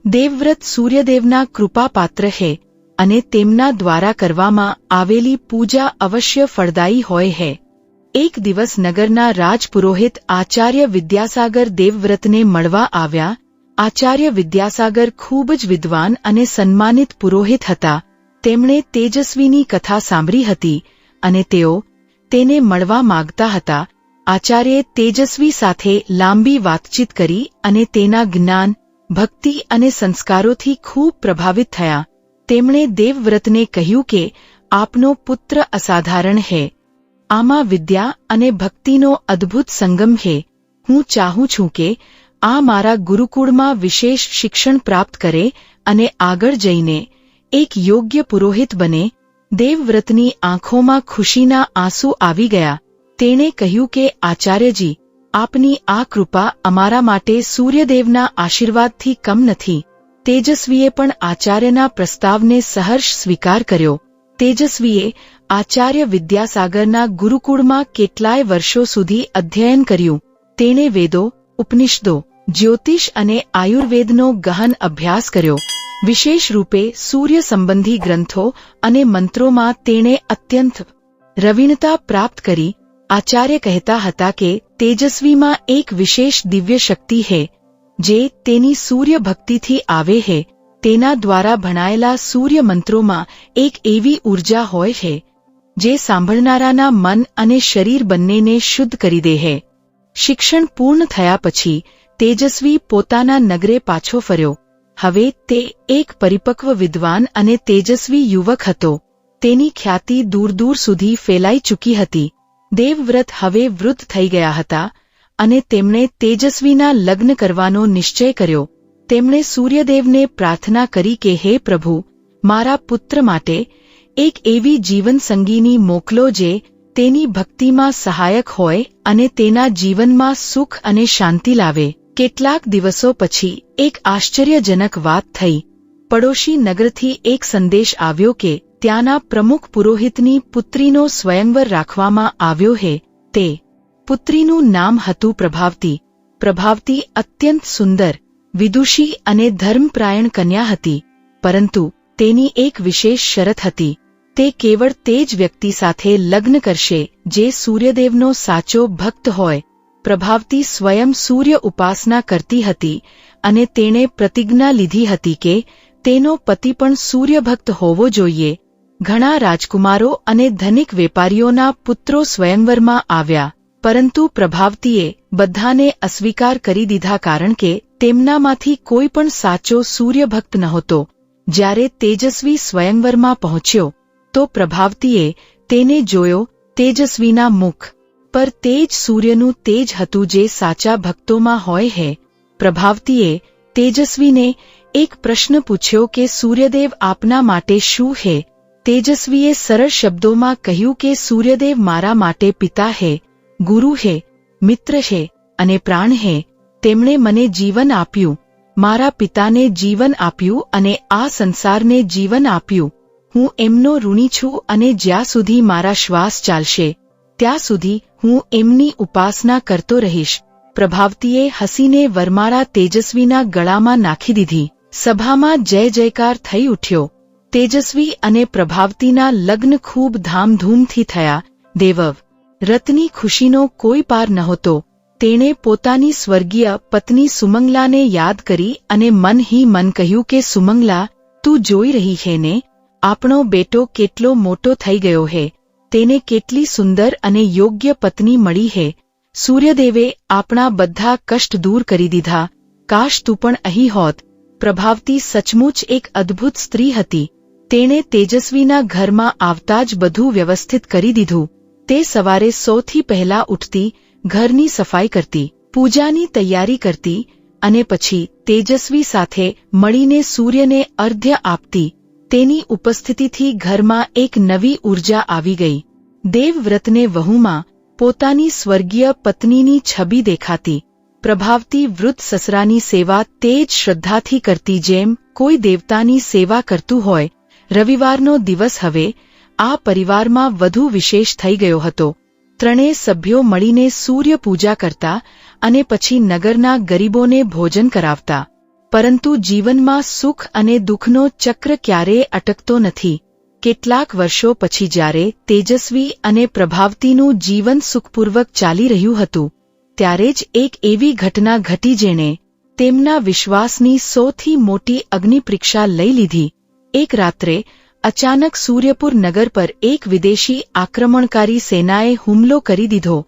દેવવ્રત સૂર્યદેવના કૃપાપાત્ર છે અને તેમના દ્વારા કરવામાં આવેલી પૂજા અવશ્ય ફળદાયી હોય છે. એક દિવસ નગરના રાજપુરોહિત આચાર્ય વિદ્યાસાગર દેવવ્રતને મળવા આવ્યા. આચાર્ય વિદ્યાસાગર ખૂબ જ વિદ્વાન અને સન્માનિત પુરોહિત હતા. તેમણે તેજસ્વીની કથા સાંભળી હતી અને તેઓ તેને મળવા માગતા હતા. આચાર્યે તેજસ્વી સાથે લાંબી વાતચીત કરી અને તેના જ્ઞાન, ભક્તિ અને સંસ્કારોથી ખૂબ પ્રભાવિત થયા. તેમણે દેવવ્રતને કહ્યું કે આપનો પુત્ર અસાધારણ છે. આમાં વિદ્યા અને ભક્તિનો અદ્ભુત સંગમ છે. હું ચાહું છું કે આ મારા ગુરુકુળમાં વિશેષ શિક્ષણ પ્રાપ્ત કરે અને આગળ જઈને એક યોગ્ય પુરોહિત બને. દેવવ્રતની આંખોમાં ખુશીના આંસુ આવી ગયા. તેણે કહ્યું કે આચાર્યજી, આપની આ કૃપા અમારા માટે સૂર્યદેવના આશીર્વાદથી કમ નથી. તેજસ્વીએ પણ આચાર્યના પ્રસ્તાવને સહર્ષ સ્વીકાર કર્યો. તેજસ્વીએ આચાર્ય વિદ્યાસાગરના ગુરુકુળમાં કેટલાય વર્ષો સુધી અધ્યયન કર્યું. તેણે વેદો, ઉપનિષદો, જ્યોતિષ અને આયુર્વેદનો ગહન અભ્યાસ કર્યો. વિશેષ રૂપે સૂર્ય સંબંધી ગ્રંથો અને મંત્રોમાં તેણે અત્યંત રવીણતા પ્રાપ્ત કરી. આચાર્ય કહેતા હતા કે તેજસ્વીમાં એક વિશેષ દિવ્ય શક્તિ છે જે તેની સૂર્ય ભક્તિથી આવે છે. તેના દ્વારા ભણાયેલા સૂર્ય મંત્રોમાં એક એવી ઊર્જા હોય છે જે સાંભળનારાના મન અને શરીર બંનેને શુદ્ધ કરી દે છે. શિક્ષણ પૂર્ણ થયા પછી તેજસ્વી પોતાના નગરે પાછો ફર્યો. હવે તે એક પરિપક્વ વિદ્વાન અને તેજસ્વી યુવક હતો. તેની ખ્યાતિ દૂર દૂર સુધી ફેલાઈ ચૂકી હતી. દેવવ્રત હવે વૃદ્ધ થઈ ગયા હતા અને તેમણે તેજસ્વીના લગ્ન કરવાનો નિશ્ચય કર્યો. તેમણે સૂર્યદેવને પ્રાર્થના કરી કે હે પ્રભુ, મારા પુત્ર માટે એક એવી જીવનસંગીની મોકલો જે તેની ભક્તિમાં સહાયક હોય અને તેના જીવનમાં સુખ અને શાંતિ લાવે. કેટલાક દિવસો પછી એક આશ્ચર્યજનક વાત થઈ. પડોશી નગરથી એક સંદેશ આવ્યો કે ત્યાંના પ્રમુખ પુરોહિતની પુત્રીનો સ્વયંવર રાખવામાં આવ્યો છે. તે પુત્રીનું નામ હતું પ્રભાવતી. પ્રભાવતી અત્યંત સુંદર, વિદુષી અને ધર્મપ્રાયણ કન્યા હતી. પરંતુ તેની એક વિશેષ શરત હતી. તે કેવળ તે જ વ્યક્તિ સાથે લગ્ન કરશે જે સૂર્યદેવનો સાચો ભક્ત હોય. પ્રભાવતી સ્વયં સૂર્ય ઉપાસના કરતી હતી અને તેણે પ્રતિજ્ઞા લીધી હતી કે તેનો પતિ પણ સૂર્યભક્ત હોવો જોઈએ. ઘણા રાજકુમારો અને ધનિક વેપારીઓના પુત્રો સ્વયંવરમાં આવ્યા, પરંતુ પ્રભાવતીએ બધાને અસ્વીકાર કરી દીધા, કારણ કે તેમનામાંથી કોઈ પણ સાચો સૂર્યભક્ત નહોતો. જ્યારે તેજસ્વી સ્વયંવરમાં પહોંચ્યો તો પ્રભાવતીએ તેને જોયો. તેજસ્વીના મુખ પર તે જ સૂર્યનું તેજ હતું જે સાચા ભક્તોમાં હોય છે. પ્રભાવતીએ તેજસ્વીને એક પ્રશ્ન પૂછ્યો કે સૂર્યદેવ આપના માટે શું છે? તેજસ્વીએ સરળ શબ્દોમાં કહ્યું કે સૂર્યદેવ મારા માટે પિતા છે, ગુરુ છે, મિત્ર છે અને પ્રાણ છે. તેમણે મને જીવન આપ્યું, મારા પિતાને જીવન આપ્યું અને આ સંસારને જીવન આપ્યું. હું એમનો ઋણી છું અને જ્યાં સુધી મારા શ્વાસ ચાલશે ત્યાં સુધી હું એમની ઉપાસના કરતો રહીશ. પ્રભાવતીએ હસીને વરમાળા તેજસ્વીના ગળામાં નાખી દીધી. સભામાં જય જયકાર થઈ ઉઠ્યો. તેજસ્વી અને પ્રભાવતીના લગ્ન ખૂબ ધામધૂમથી થયા. દેવવ્રતની ખુશીનો કોઈ પાર નહોતો. તેણે પોતાની સ્વર્ગીય પત્ની સુમંગલાને યાદ કરી અને મન હી મન કહ્યું કે સુમંગલા, તું જોઈ રહી છે ને, આપણો બેટો કેટલો મોટો થઈ ગયો છે. તેને કેટલી સુંદર અને યોગ્ય પત્ની મળી છે. સૂર્યદેવે આપણા બધા કષ્ટ દૂર કરી દીધા. કાશ તું પણ અહીં હોત. પ્રભાવતી સચમુચ એક અદ્ભુત સ્ત્રી હતી. તેણે તેજસ્વીના ઘરમાં આવતા જ બધું વ્યવસ્થિત કરી દીધું. તે સવારે સૌથી પહેલા ઉઠતી, ઘરની સફાઈ કરતી, પૂજાની તૈયારી કરતી અને પછી તેજસ્વી સાથે મળીને સૂર્યને અર્ધ્ય આપતી. તેની ઉપસ્થિતિથી ઘરમાં એક નવી ઊર્જા આવી ગઈ. દેવવ્રતને વહુમાં પોતાની સ્વર્ગીય પત્નીની છબી દેખાતી. પ્રભાવતી વૃદ્ધ સસરાની સેવા તે જ શ્રદ્ધાથી કરતી જેમ કોઈ દેવતાની સેવા કરતું હોય. રવિવારનો દિવસ હવે આ પરિવારમાં વધુ વિશેષ થઈ ગયો હતો. ત્રણેય સભ્યો મળીને સૂર્ય પૂજા કરતા અને પછી નગરના ગરીબોને ભોજન કરાવતા. પરંતુ જીવનમાં સુખ અને દુઃખનો ચક્ર ક્યારેય અટકતો નથી. કેટલાક વર્ષો પછી જ્યારે તેજસ્વી અને પ્રભાવતીનું જીવન સુખપૂર્વક ચાલી રહ્યું હતું, ત્યારે જ એક એવી ઘટના ઘટી જેણે તેમના વિશ્વાસની સૌથી મોટી અગ્નિપરીક્ષા લઈ લીધી. એક રાત્રે અચાનક સૂર્યપુર નગર પર એક વિદેશી આક્રમણકારી સેનાએ હુમલો કરી દીધો.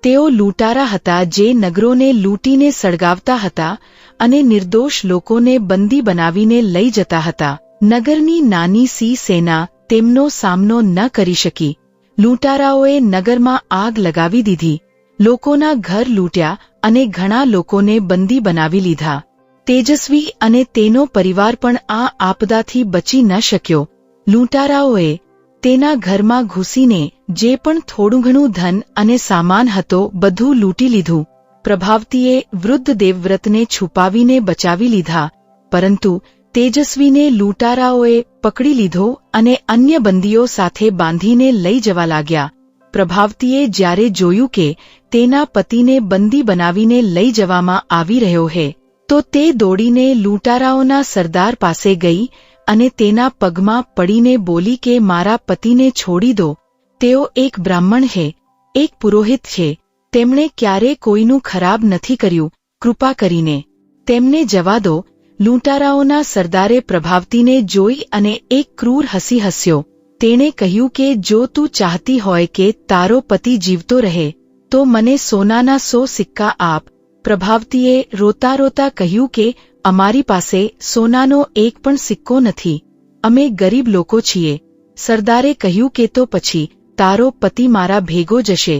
તેઓ લૂંટારા હતા જે નગરોને લૂંટીને સળગાવતા હતા અને નિર્દોષ લોકોને બંદી બનાવીને લઈ જતા હતા. નગરની નાની સી સેના તેમનો સામનો ન કરી શકી. લૂંટારાઓએ નગરમાં આગ લગાવી દીધી, લોકોના ઘર લૂંટ્યા અને ઘણા લોકોને બંદી બનાવી લીધા. તેજસ્વી અને તેનો પરિવાર પણ આ આપદાથી બચી ન શક્યો. લૂંટારાઓએ તેના ઘરમાં ઘૂસીને જે પણ થોડું ઘણું ધન અને સામાન હતો બધું લૂંટી લીધું. પ્રભાવતીએ વૃદ્ધ દેવવ્રતને છુપાવીને બચાવી લીધા, પરંતુ તેજસ્વીને લૂંટારાઓએ પકડી લીધો અને અન્ય બંદીઓ સાથે બાંધીને લઈ જવા લાગ્યા. પ્રભાવતીએ જ્યારે જોયું કે તેના પતિને બંદી બનાવીને લઈ જવામાં આવી રહ્યો છે, તો તે દોડીને લૂંટારાઓના સરદાર પાસે ગઈ અને તેના પગમાં પડીને બોલી કે મારા પતિને છોડી દો. તેઓ એક બ્રાહ્મણ છે, એક પુરોહિત છે. તેમણે ક્યારે કોઈનું ખરાબ નથી કર્યું. કૃપા કરીને તેમને જવા દો. લૂંટારાઓના સરદારે પ્રભાવતીને જોઈ અને એક ક્રૂર હસી હસ્યો. તેણે કહ્યું કે જો તું ચાહતી હોય કે તારો પતિ જીવતો રહે તો મને સોનાના 100 સિક્કા આપ. પ્રભાવતીએ રોતા રોતા કહ્યું કે અમારી પાસે સોનાનો એક પણ સિક્કો નથી, અમે ગરીબ લોકો છીએ. સરદારે કહ્યું કે તો પછી તારો પતિ મારા ભેગો જશે,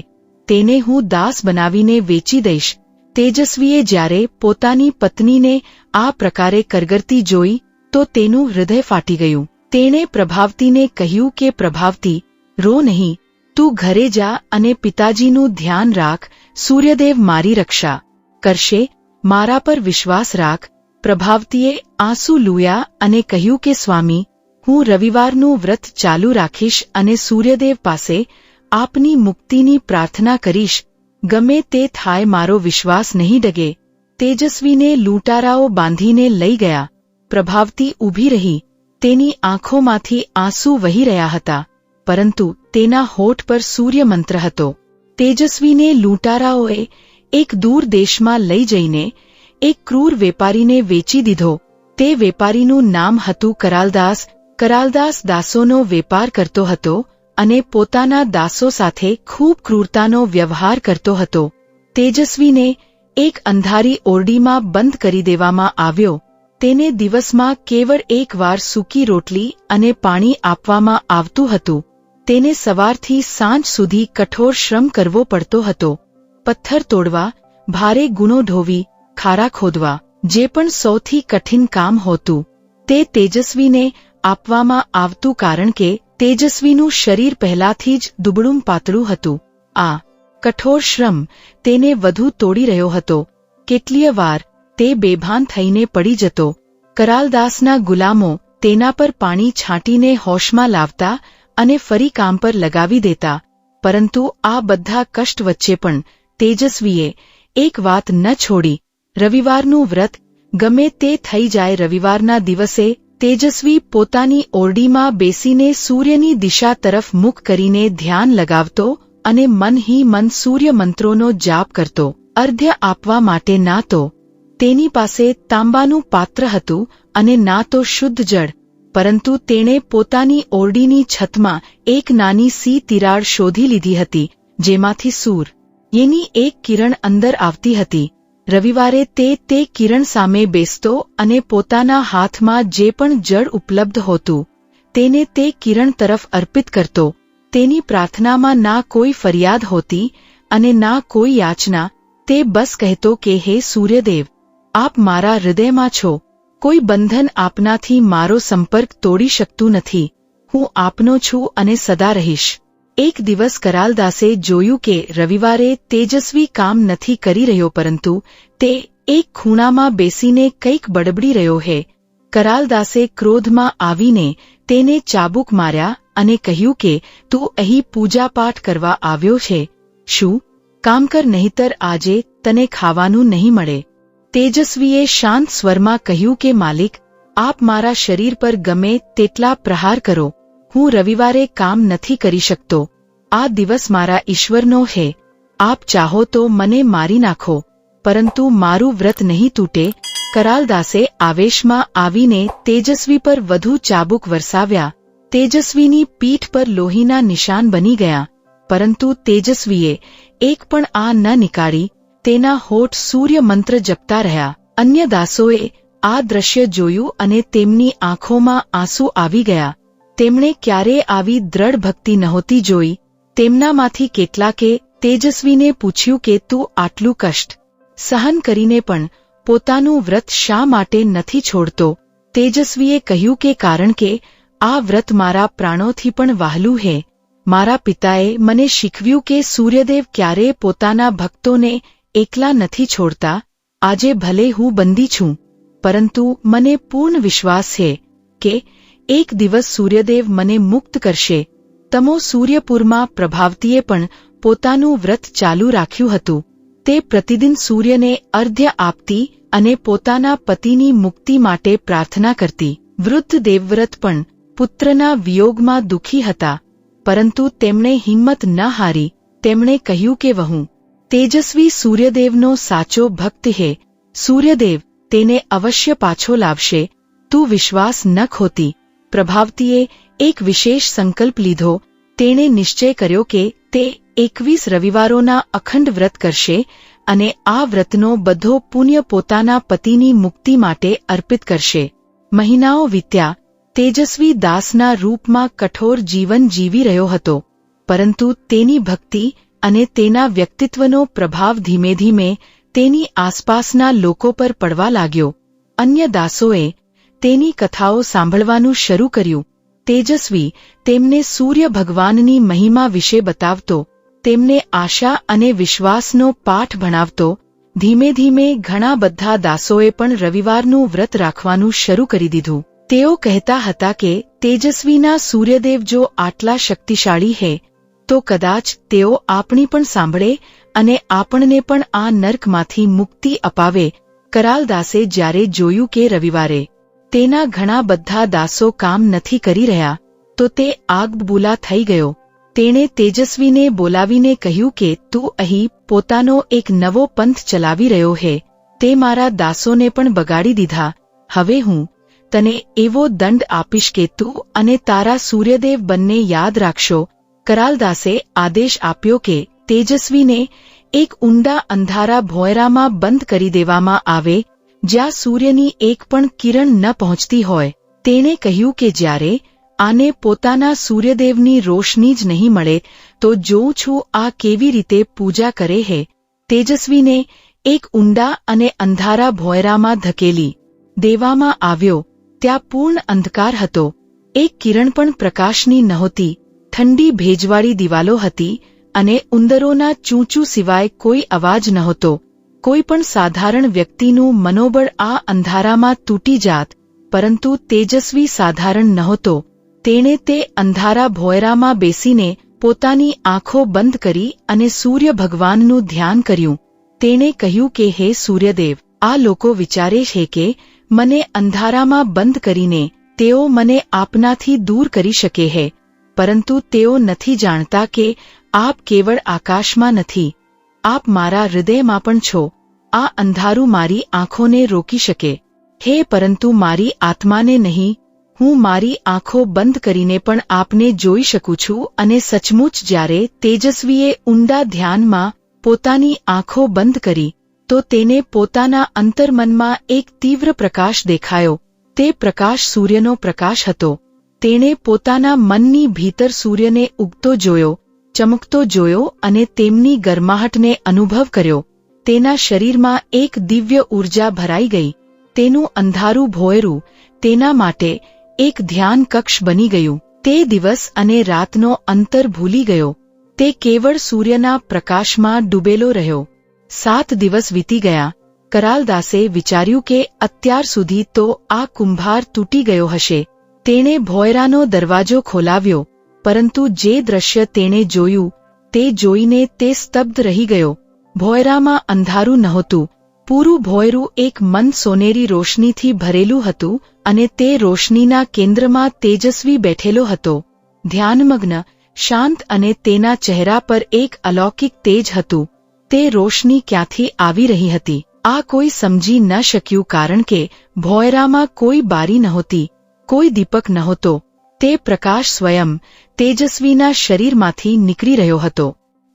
તેને હું દાસ બનાવીને વેચી દઈશ. તેજસ્વીએ જ્યારે પોતાની પત્નીને આ પ્રકારે કરગરતી જોઈ તો તેનું હૃદય ફાટી ગયું. તેણે પ્રભાવતીને કહ્યું કે પ્રભાવતી, રો નહીં, તું ઘરે જા અને પિતાજીનું ધ્યાન રાખ. સૂર્યદેવ મારી રક્ષા કરશે, મારા પર વિશ્વાસ રાખ. પ્રભાવતીએ આંસુ લૂયા અને કહ્યું કે સ્વામી, હું રવિવારનું વ્રત ચાલુ રાખીશ અને સૂર્યદેવ પાસે આપની મુક્તિની પ્રાર્થના કરીશ. ગમે તે થાય મારો વિશ્વાસ નહીં ડગે. તેજસ્વીને લૂંટારાઓ બાંધીને લઈ ગયા. પ્રભાવતી ઊભી રહી. તેની આંખોમાંથી આંસુ વહી રહ્યા હતા, પરંતુ તેના હોઠ પર સૂર્યમંત્ર હતો. તેજસ્વીને લૂંટારાઓએ એક દૂર દેશમાં લઈ જઈને એક ક્રૂર વેપારીને વેચી દીધો. તે વેપારીનું નામ હતું કરાલદાસ. કરાલદાસ દાસોનો વેપાર કરતો હતો અને પોતાના દાસો સાથે ખૂબ ક્રૂરતાનો વ્યવહાર કરતો હતો. તેજસ્વીને એક અંધારી ઓરડીમાં બંધ કરી દેવામાં આવ્યો. તેને દિવસમાં કેવળ એક વાર સૂકી રોટલી અને પાણી આપવામાં આવતું હતું. તેને સવારથી સાંજ સુધી કઠોર શ્રમ કરવો પડતો હતો. પથ્થર તોડવા, ભારે ગુણો ઢોવી, ખારા ખોદવા, જે પણ સૌથી કઠિન કામ હોતું તે તેજસ્વીને આપવામાં આવતું, કારણ કે તેજસ્વીનું શરીર પહેલાથી જ દુબળું પાતળું હતું. આ કઠોર શ્રમ તેને વધુ તોડી રહ્યો હતો. કેટલીય વાર તે બેભાન થઈને પડી જતો. કરાલદાસના ગુલામો તેના પર પાણી છાંટીને હોશમાં લાવતા અને ફરી કામ પર લગાવી દેતા. પરંતુ આ બધા કષ્ટ વચ્ચે પણ તેજસ્વીએ એક વાત ન છોડી, રવિવારનું વ્રત. ગમે તે થઈ જાય, રવિવારના દિવસે તેજસ્વી પોતાની ઓરડીમાં બેસીને સૂર્યની દિશા તરફ મુખ કરીને ધ્યાન લગાવતો અને મન હી મન સૂર્ય મંત્રોનો જાપ કરતો. અર્ધ્ય આપવા માટે ના તો તેની પાસે તાંબાનું પાત્ર હતું અને ના તો શુદ્ધ જળ, પરંતુ તેણે પોતાની ઓરડીની છતમાં એક નાની સી તિરાડ શોધી લીધી હતી, જેમાંથી સૂર્યની એક કિરણ અંદર આવતી હતી. રવિવારે તે કિરણ સામે બેસતો અને પોતાના હાથમાં જે પણ જળ ઉપલબ્ધ હોતું તેને તે કિરણ તરફ અર્પિત કરતો. તેની પ્રાર્થનામાં ના કોઈ ફરિયાદ હોતી અને ના કોઈ યાચના. તે બસ કહેતો કે હે સૂર્યદેવ, આપ મારા હૃદયમાં છો. કોઈ બંધન આપનાથી મારો સંપર્ક તોડી શકતું નથી. હું આપનો છું અને સદા રહીશ. એક દિવસ કરાલદાસે જોયું કે રવિવારે તેજસ્વી કામ નથી કરી રહ્યો, પરંતુ તે એક ખૂણામાં બેસીને કંઈક બડબડી રહ્યો છે. કરાલદાસે ક્રોધમાં આવીને તેને ચાબુક માર્યા અને કહ્યું કે તું અહીં પૂજાપાઠ કરવા આવ્યો છે, શું કામ કર, નહીતર આજે તને ખાવાનું નહીં મળે. તેજસ્વીએ શાંત સ્વરમાં કહ્યું કે માલિક, આપ મારા શરીર પર ગમે તેટલા પ્રહાર કરો, હું રવિવારે કામ નથી કરી શકતો. આ દિવસ મારા ઈશ્વરનો છે. આપ ચાહો તો મને મારી નાખો, પરંતુ મારું વ્રત નહીં તૂટે. કરાલદાસે આવેશમાં આવીને તેજસ્વી પર વધુ ચાબુક વરસાવ્યા. તેજસ્વીની પીઠ પર લોહીના નિશાન બની ગયા, પરંતુ તેજસ્વીએ એક પણ આ ન નીકાળી. તેના હોઠ સૂર્ય મંત્ર જપતા રહ્યા. અન્ય દાસોએ આ દ્રશ્ય જોયું અને તેમની આંખોમાં આંસુ આવી ગયા. તેમણે ક્યારેય આવી દ્રઢ ભક્તિ નહોતી જોઈ. તેમનામાંથી કેટલાકે તેજસ્વીને પૂછ્યું કે તું આટલું કષ્ટ સહન કરીને પણ પોતાનું વ્રત શા માટે નથી છોડતો? તેજસ્વીએ કહ્યું કે કારણ કે આ વ્રત મારા પ્રાણોથી પણ વહાલું છે. મારા પિતાએ મને શીખવ્યું કે સૂર્યદેવ ક્યારેય પોતાના ભક્તોને એકલા નથી છોડતા. આજે ભલે હું બંદી છું, પરંતુ મને પૂર્ણ વિશ્વાસ છે કે એક દિવસ સૂર્યદેવ મને મુક્ત કરશે. તમો સૂર્યપુરમાં પ્રભાવતીએ પણ પોતાનું વ્રત ચાલુ રાખ્યું હતું. તે પ્રતિદિન સૂર્યને અર્ધ્ય આપતી અને પોતાના પતિની મુક્તિ માટે પ્રાર્થના કરતી. વૃદ્ધ દેવવ્રત પણ પુત્રના વિયોગમાં દુઃખી હતા, પરંતુ તેમણે હિંમત ન હારી. તેમણે કહ્યું કે વહુ તેજસ્વી સૂર્યદેવનો સાચો ભક્ત છે. સૂર્યદેવ તેને અવશ્ય પાછો લાવશે, તું વિશ્વાસ ન ખોતી. પ્રભાવતીએ એક વિશેષ સંકલ્પ લીધો. તેણે નિશ્ચય કર્યો કે તે 21 રવિવારોના અખંડ વ્રત કરશે અને આ વ્રતનો બધો પુણ્ય પોતાના પતિની મુક્તિ માટે અર્પિત કરશે. મહિનાઓ વીત્યા. તેજસ્વી દાસના રૂપમાં કઠોર જીવન જીવી રહ્યો હતો, પરંતુ તેની ભક્તિ અને તેના વ્યક્તિત્વનો પ્રભાવ ધીમે ધીમે તેની આસપાસના લોકો પર પડવા લાગ્યો. અન્ય દાસોએ તેની કથાઓ સાંભળવાનું શરૂ કર્યું. તેજસ્વી તેમને સૂર્ય ભગવાનની મહિમા વિશે બતાવતો, તેમને આશા અને વિશ્વાસનો પાઠ ભણાવતો. ધીમે ધીમે ઘણા બધા દાસોએ પણ રવિવારનું વ્રત રાખવાનું શરૂ કરી દીધું. તેઓ કહેતા હતા કે તેજસ્વીના સૂર્યદેવ જો આટલા શક્તિશાળી છે, તો કદાચ તેઓ આપણી પણ સાંભળે અને આપણને પણ આ નર્કમાંથી મુક્તિ અપાવે. કરાલદાસે જ્યારે જોયું કે રવિવારે તેના ઘણા બધા દાસો કામ નથી કરી રહ્યા, તો તે આગબબૂલા થઈ ગયો. તેણે તેજસ્વીને બોલાવીને કહ્યું કે તું અહીં પોતાનો એક નવો પંથ ચલાવી રહ્યો છે. તે મારા દાસોને પણ બગાડી દીધા. હવે હું તને એવો દંડ આપીશ કે તું અને તારા સૂર્યદેવ બંને યાદ રાખશો. કરાલદાસે આદેશ આપ્યો કે તેજસ્વીને એક ઊંડા અંધારા ભોંયરામાં બંધ કરી દેવામાં આવે, જ્યાં સૂર્યની એક પણ કિરણ ન પહોંચતી હોય. તેણે કહ્યું કે જ્યારે આને પોતાના સૂર્યદેવની રોશની જ નહીં મળે તો જોઉં છું આ કેવી રીતે પૂજા કરે છે. તેજસ્વીને એક ઊંડા અને અંધારા ભોંયરામાં ધકેલી દેવામાં આવ્યો. ત્યાં પૂર્ણ અંધકાર હતો. એક કિરણ પણ પ્રકાશની નહોતી. ઠંડી ભેજવાળી દિવાલો હતી અને ઉંદરોના ચૂંચું સિવાય કોઈ અવાજ નહોતો. કોઈ પણ સાધારણ વ્યક્તિનું મનોબળ આ અંધારામાં તૂટી જાત, પરંતુ તેજસ્વી સાધારણ નહોતો. તેણે તે અંધારા ભોંયરામાં બેસીને પોતાની આંખો બંધ કરી અને સૂર્ય ભગવાનનું ધ્યાન કર્યું. તેણે કહ્યું કે હે સૂર્યદેવ, આ લોકો વિચારે છે કે મને અંધારામાં બંધ કરીને તેઓ મને આપનાથી દૂર કરી શકે છે, પરંતુ તેઓ નથી જાણતા કે આપ કેવળ આકાશમાં નથી, આપ મારા હૃદયમાં પણ છો. આ અંધારું મારી આંખોને રોકી શકે હે, પરંતુ મારી આત્માને નહીં. હું મારી આંખો બંધ કરીને પણ આપને જોઈ શકું છું. અને સચમુચ જ્યારે તેજસ્વીએ ઊંડા ધ્યાનમાં પોતાની આંખો બંધ કરી, તો તેને પોતાના અંતર્મનમાં એક તીવ્ર પ્રકાશ દેખાયો. તે પ્રકાશ સૂર્યનો પ્રકાશ હતો. તેણે પોતાના મનની ભીતર સૂર્યને ઉગતો જોયો, ચમકતો જોયો અને તેમની ગરમાહટને અનુભવ કર્યો. તેના શરીરમાં એક દિવ્ય ઊર્જા ભરાઈ ગઈ. તેનું અંધારું ભોંયરું તેના માટે એક ધ્યાન કક્ષ બની ગયું. તે દિવસ અને રાતનો અંતર ભૂલી ગયો. તે કેવળ સૂર્યના પ્રકાશમાં ડૂબેલો રહ્યો. 7 દિવસ વીતી ગયા. કરાલદાસે વિચાર્યું કે અત્યાર સુધી તો આ કુંભાર તૂટી ગયો હશે. તેણે ભોયરાનો દરવાજો ખોલાવ્યો, પરંતુ જે દ્રશ્ય તેણે જોયું તે જોઈને તે સ્તબ્ધ રહી ગયો. ભોયરામાં અંધારું નહોતું, પૂરું ભોયરું એક મંદ સોનેરી રોશનીથી ભરેલું હતું અને તે રોશનીના કેન્દ્રમાં તેજસ્વી બેઠેલો હતો, ધ્યાનમગ્ન, શાંત, અને તેના ચહેરા પર એક અલૌકિક તેજ હતું. તે રોશની ક્યાંથી આવી રહી હતી આ કોઈ સમજી ન શક્યું, કારણ કે ભોયરામાં કોઈ બારી નહોતી, કોઈ દીપક નહોતો. તે પ્રકાશ સ્વયં તેજસ્વીના શરીરમાંથી નીકળી રહ્યો હતો.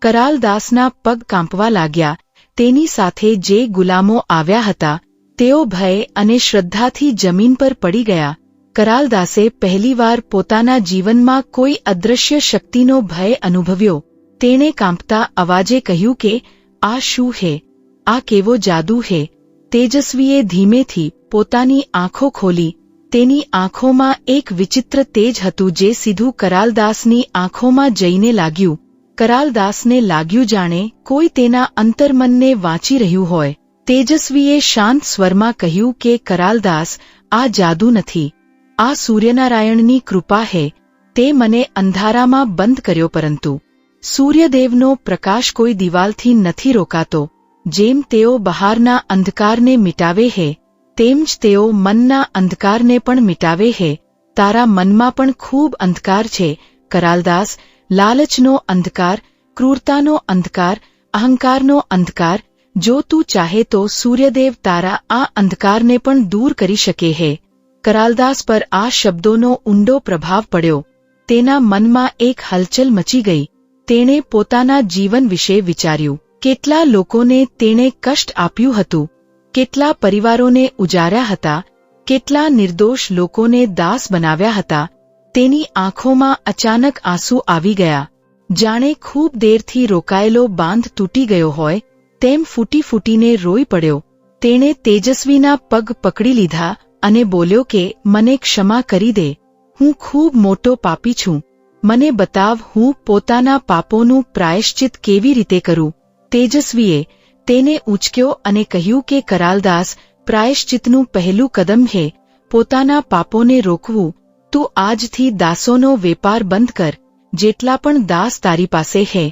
કરાલદાસના પગ કાંપવા લાગ્યા. તેની સાથે જે ગુલામો આવ્યા હતા તેઓ ભય અને શ્રદ્ધાથી જમીન પર પડી ગયા. કરાલદાસે પહેલીવાર પોતાના જીવનમાં કોઈ અદૃશ્ય શક્તિનો ભય અનુભવ્યો. તેણે કાંપતા અવાજે કહ્યું કે આ શું હે? આ કેવો જાદુ હે? તેજસ્વીએ ધીમેથી પોતાની આંખો ખોલી. તેની આંખોમાં એક વિચિત્ર તેજ હતું જે સીધું કરાલદાસની આંખોમાં જઈને લાગ્યું. કરાલદાસને લાગ્યું જાણે કોઈ તેના અંતર્મનને વાંચી રહ્યું હોય. તેજસ્વીએ શાંત સ્વરમાં કહ્યું કે કરાલદાસ, આ જાદુ નથી, આ સૂર્યનારાયણની કૃપા હે. તે મને અંધારામાં બંધ કર્યો, પરંતુ સૂર્યદેવનો પ્રકાશ કોઈ દિવાલથી નથી રોકાતો. જેમ તેઓ બહારના અંધકારને મિટાવે હે તેમ જ તેઓ મનના અંધકારને પણ મિટાવે હે. તારા મનમાં પણ ખૂબ અંધકાર છે કરાલદાસ, લાલચનો અંધકાર, ક્રૂરતાનો અંધકાર, અહંકારનો અંધકાર. જો તું ચાહે તો સૂર્યદેવ તારા આ અંધકારને પણ દૂર કરી શકે હે. કરાલદાસ પર આ શબ્દોનો ઊંડો પ્રભાવ પડ્યો. તેના મનમાં એક હલચલ મચી ગઈ. તેણે પોતાના જીવન વિશે વિચાર્યું. કેટલા લોકોને તેણે કષ્ટ આપ્યું હતું, કેટલા પરિવારોને ઉજાર્યા હતા, કેટલા નિર્દોષ લોકોને દાસ બનાવ્યા હતા. તેની આંખોમાં અચાનક આંસુ આવી ગયા. જાણે ખૂબ દેરથી રોકાયેલો બાંધ તૂટી ગયો હોય તેમ ફૂટી ફૂટીને રોઈ પડ્યો. તેણે તેજસ્વીના પગ પકડી લીધા અને બોલ્યો કે મને ક્ષમા કરી દે. હું ખૂબ મોટો પાપી છું. મને બતાવ હું પોતાના પાપોનું પ્રાયશ્ચિત કેવી રીતે કરું. તેજસ્વીએ તેને ઊંચક્યો અને કહ્યું કે કરાલદાસ, પ્રાયશ્ચિતનું પહેલું કદમ હે પોતાના પાપોને રોકવું. તું આજથી દાસોનો વેપાર બંધ કર. જેટલા પણ દાસ તારી પાસે હે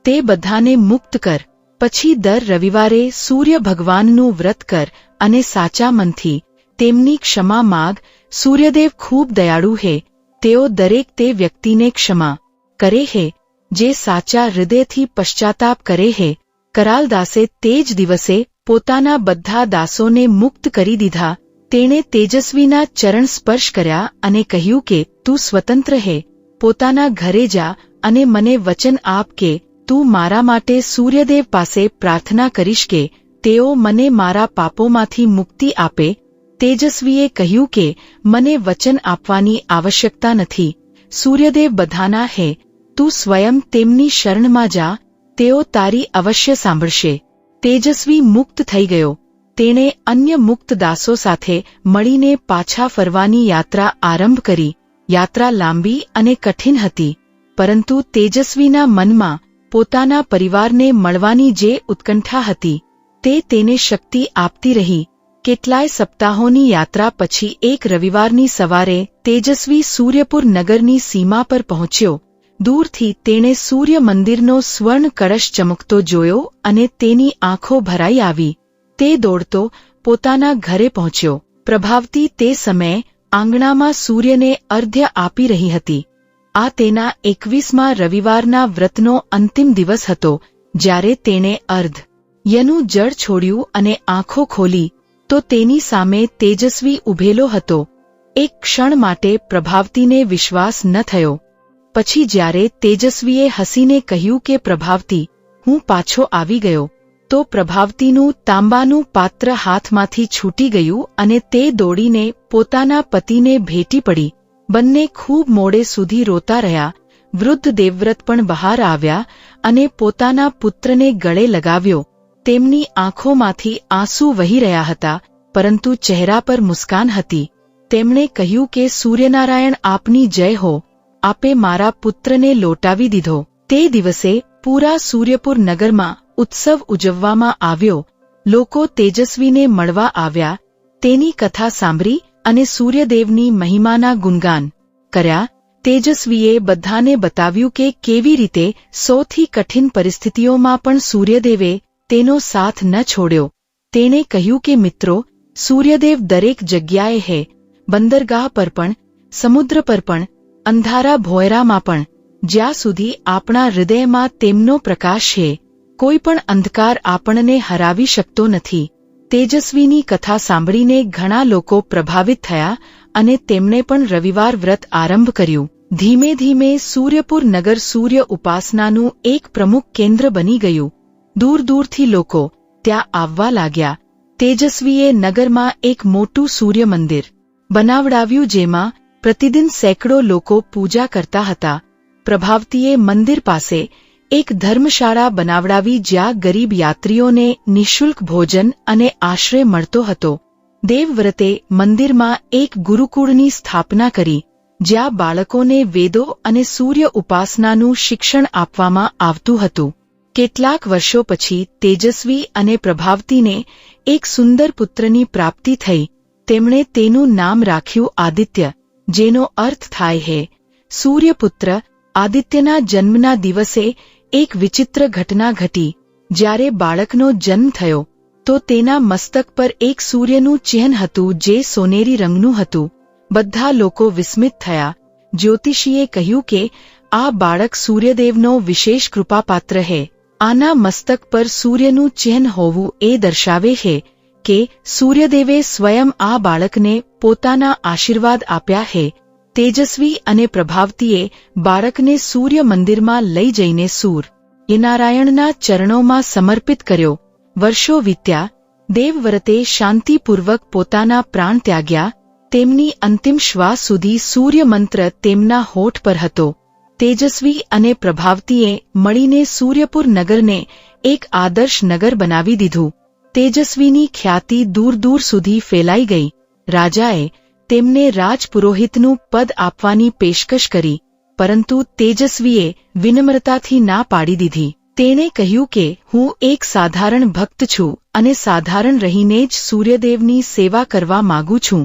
તે બધાને મુક્ત કર. પછી દર રવિવારે સૂર્ય ભગવાનનું વ્રત કર અને સાચા મનથી તેમની ક્ષમા માગ. સૂર્યદેવ ખૂબ દયાળુ હે. તેઓ દરેક તે વ્યક્તિને ક્ષમા કરે હે જે સાચા હૃદયથી પશ્ચાતાપ કરે હે. કરાલદાસે તે જ દિવસે પોતાના બધા દાસોને મુક્ત કરી દીધા. તેણે તેજસ્વીના ચરણ સ્પર્શ કર્યા અને કહ્યું કે તું સ્વતંત્ર હે. પોતાના ઘરે જા અને મને વચન આપ કે તું મારા માટે સૂર્યદેવ પાસે પ્રાર્થના કરીશ કે તેઓ મને મારા પાપોમાંથી મુક્તિ આપે. તેજસ્વીએ કહ્યું કે મને વચન આપવાની આવશ્યકતા નથી. સૂર્યદેવ બધાના હે. તું સ્વયં તેમની શરણમાં જા, તેઓ તારી અવશ્ય સાંભળશે. તેજસ્વી મુક્ત થઈ ગયો. તેણે અન્ય મુક્ત દાસો સાથે મળીને પાછા ફરવાની યાત્રા આરંભ કરી. યાત્રા લાંબી અને કઠિન હતી, પરંતુ તેજસ્વીના મનમાં પોતાના પરિવારને મળવાની જે ઉત્કંઠા હતી તે તેને શક્તિ આપતી રહી. કેટલાય સપ્તાહોની યાત્રા પછી એક રવિવારની સવારે તેજસ્વી સૂર્યપુર નગરની સીમા પર પહોંચ્યો. દૂરથી તેણે સૂર્ય મંદિરનો સ્વર્ણ કળશ ચમકતો જોયો અને તેની આંખો ભરાઈ આવી. તે દોડતો પોતાના ઘરે પહોંચ્યો. પ્રભાવતી તે સમયે આંગણામાં સૂર્યને અર્ધ્ય આપી રહી હતી. આ તેના 21મા રવિવારના વ્રતનો અંતિમ દિવસ હતો. જ્યારે તેણે અર્ધ્યનું જળ છોડ્યું અને આંખો ખોલી તો તેની સામે તેજસ્વી ઊભેલો હતો. એક ક્ષણ માટે પ્રભાવતીને વિશ્વાસ ન થયો. પછી જ્યારે તેજસ્વીએ હસીને કહ્યું કે પ્રભાવતી, હું પાછો આવી ગયો, તો પ્રભાવતીનું તાંબાનું પાત્ર હાથમાંથી છૂટી ગયું અને તે દોડીને પોતાના પતિને ભેટી પડી. બંને ખૂબ મોડે સુધી રોતા રહ્યા. વૃદ્ધ દેવવ્રત પણ બહાર આવ્યા અને પોતાના પુત્રને ગળે લગાવ્યો. તેમની આંખોમાંથી આંસુ વહી રહ્યા હતા, પરંતુ ચહેરા પર મુસ્કાન હતી. તેમણે કહ્યું કે સૂર્યનારાયણ આપની જય હો. આપે મારા પુત્રને લોટાવી દીધો. તે દિવસે પૂરા સૂર્યપુર નગરમાં ઉત્સવ ઉજવવામાં આવ્યો. લોકો તેજસ્વીને મળવા આવ્યા. તેની કથા સાંભળી અને સૂર્યદેવની મહિમાના ગુણગાન કર્યા. તેજસ્વીએ બધાને બતાવ્યું કે કેવી રીતે સૌથી કઠિન પરિસ્થિતિઓમાં પણ સૂર્યદેવે તેનો સાથ ન છોડ્યો. તેણે કહ્યું કે મિત્રો, સૂર્યદેવ દરેક જગ્યાએ હે, બંદરગાહ પર પણ, સમુદ્ર પર પણ, અંધારા ભોયરામાં પણ. જ્યાં સુધી આપણા હૃદયમાં તેમનો પ્રકાશ છે, કોઈ પણ અંધકાર આપણને હરાવી શકતો નથી. તેજસ્વીની કથા સાંભળીને ઘણા લોકો પ્રભાવિત થયા અને તેમણે પણ રવિવાર વ્રત આરંભ કર્યું. ધીમે ધીમે સૂર્યપુર નગર સૂર્ય ઉપાસનાનું એક પ્રમુખ કેન્દ્ર બની ગયું. દૂર દૂરથી લોકો ત્યાં આવવા લાગ્યા. તેજસ્વીએ નગરમાં એક મોટું સૂર્ય મંદિર બનાવડાવ્યું, જેમાં પ્રતિદિન સેંકડો લોકો પૂજા કરતા હતા. પ્રભાવતીએ મંદિર પાસે એક ધર્મશાળા બનાવડાવી, જ્યાં ગરીબ યાત્રીઓને નિઃશુલ્ક ભોજન અને આશ્રય મળતો હતો. દેવવ્રતે મંદિરમાં એક ગુરુકુળની સ્થાપના કરી, જ્યાં બાળકોને વેદો અને સૂર્ય ઉપાસનાનું શિક્ષણ આપવામાં આવતું હતું. કેટલાક વર્ષો પછી તેજસ્વી અને પ્રભાવતીને એક સુંદર પુત્રની પ્રાપ્તિ થઈ. તેમણે તેનું નામ રાખ્યું આદિત્ય, જેનો અર્થ થાય છે સૂર્યપુત્ર. આદિત્યના જન્મના દિવસે એક વિચિત્ર ઘટના ઘટી. જ્યારે બાળકનો જન્મ થયો તો તેના મસ્તક પર એક સૂર્યનું ચિહ્ન હતું, જે સોનેરી રંગનું હતું. બધા લોકો વિસ્મિત થયા. જ્યોતિષીએ કહ્યું કે આ બાળક સૂર્યદેવનો વિશેષ કૃપાપાત્ર છે. આના મસ્તક પર સૂર્યનું ચિહ્ન હોવું એ દર્શાવે છે કે સૂર્યદેવે સ્વયં આ બાળકને પોતાના આશીર્વાદ આપ્યા છે. તેજસ્વી અને પ્રભાવતીએ બાળકને સૂર્ય મંદિરમાં લઈ જઈને સૂર્યનારાયણના ચરણોમાં સમર્પિત કર્યો. વર્ષો વીત્યા. દેવવ્રતે શાંતિપૂર્વક પોતાના પ્રાણ ત્યાગ્યા. તેમની અંતિમ શ્વાસ સુધી સૂર્ય મંત્ર તેમના હોઠ પર હતો. તેજસ્વી અને પ્રભાવતીએ મળીને સૂર્યપુર નગરને એક આદર્શ નગર બનાવી દીધું. તેજસ્વીની ખ્યાતિ દૂર દૂર સુધી ફેલાઈ ગઈ. રાજાએ તેમને રાજપુરોહિતનું પદ આપવાની પેશકશ કરી, પરંતુ તેજસ્વીએ વિનમ્રતાથી ના પાડી દીધી. તેણે કહ્યું કે હું એક સાધારણ ભક્ત છું અને સાધારણ રહીને જ સૂર્યદેવની સેવા કરવા માંગુ છું.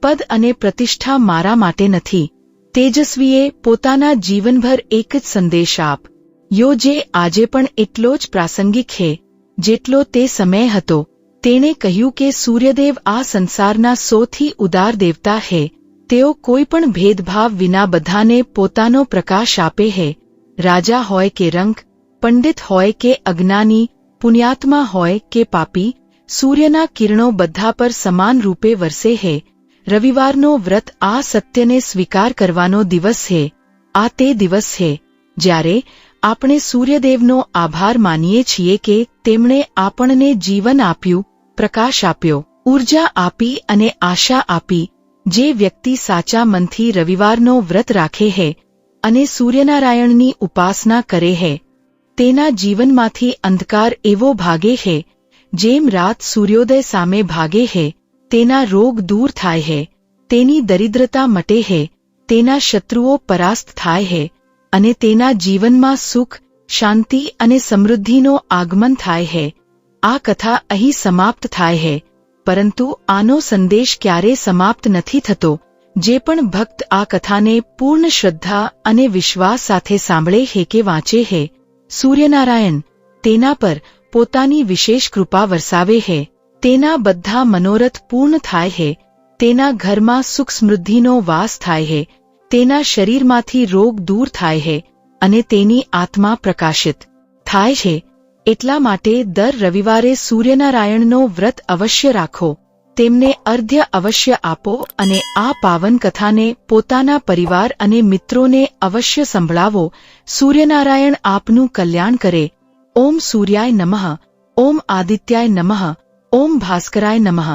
પદ અને પ્રતિષ્ઠા મારા માટે નથી. તેજસ્વીએ પોતાના જીવનભર એક જ સંદેશ આપ્યો, જે આજે પણ એટલો જ પ્રાસંગિક છે જેટલો તે સમય હતો. તેણે કહ્યું કે સૂર્યદેવ આ સંસારના સૌથી ઉદાર દેવતા છે. તેઓ કોઈ પણ ભેદભાવ વિના બધાને પોતાનો પ્રકાશ આપે છે. રાજા હોય કે રંક, પંડિત હોય કે અજ્ઞાની, પુણ્યાત્મા હોય કે પાપી, સૂર્યના કિરણો બધા પર સમાન રૂપે વરસે છે. રવિવારનો વ્રત આ સત્યને સ્વીકાર કરવાનો દિવસ છે. આ તે દિવસ છે જ્યારે આપણે સૂર્યદેવનો આભાર માનીએ છીએ કે તેમણે આપણને જીવન આપ્યું, પ્રકાશ આપ્યો, ઊર્જા આપી અને આશા આપી. જે વ્યક્તિ સાચા મનથી રવિવારનો વ્રત રાખે છે અને સૂર્યનારાયણની ઉપાસના કરે છે, તેના જીવનમાંથી અંધકાર એવો ભાગે છે જેમ રાત સૂર્યોદય સામે ભાગે છે. તેના રોગ દૂર થાય છે, તેની દરિદ્રતા મટે છે, તેના શત્રુઓ પરાસ્ત થાય છે અને તેના જીવનમાં સુખ, શાંતિ અને સમૃદ્ધિનો આગમન થાય છે. આ કથા અહીં સમાપ્ત થાય છે, પરંતુ આનો સંદેશ ક્યારે સમાપ્ત નથી થતો. જે પણ ભક્ત આ કથાને પૂર્ણ શ્રદ્ધા અને વિશ્વાસ સાથે સાંભળે છે કે વાંચે છે, સૂર્યનારાયણ તેના પર પોતાની વિશેષ કૃપા વરસાવે છે. તેના બધા મનોરથ પૂર્ણ થાય છે. તેના ઘરમાં સુખ સમૃદ્ધિનો વાસ થાય છે. તેના શરીરમાંથી રોગ દૂર થાય છે અને તેની આત્મા પ્રકાશિત થાય છે. એટલા માટે દર રવિવારે સૂર્યનારાયણનો વ્રત અવશ્ય રાખો. તેમને અર્ધ્ય અવશ્ય આપો અને આ પાવન કથાને પોતાના પરિવાર અને મિત્રોને અવશ્ય સંભળાવો. સૂર્યનારાયણ આપનું કલ્યાણ કરે. ઓમ સૂર્યાય નમઃ. ઓમ આદિત્યાય નમઃ. ઓમ ભાસ્કરાય નમઃ.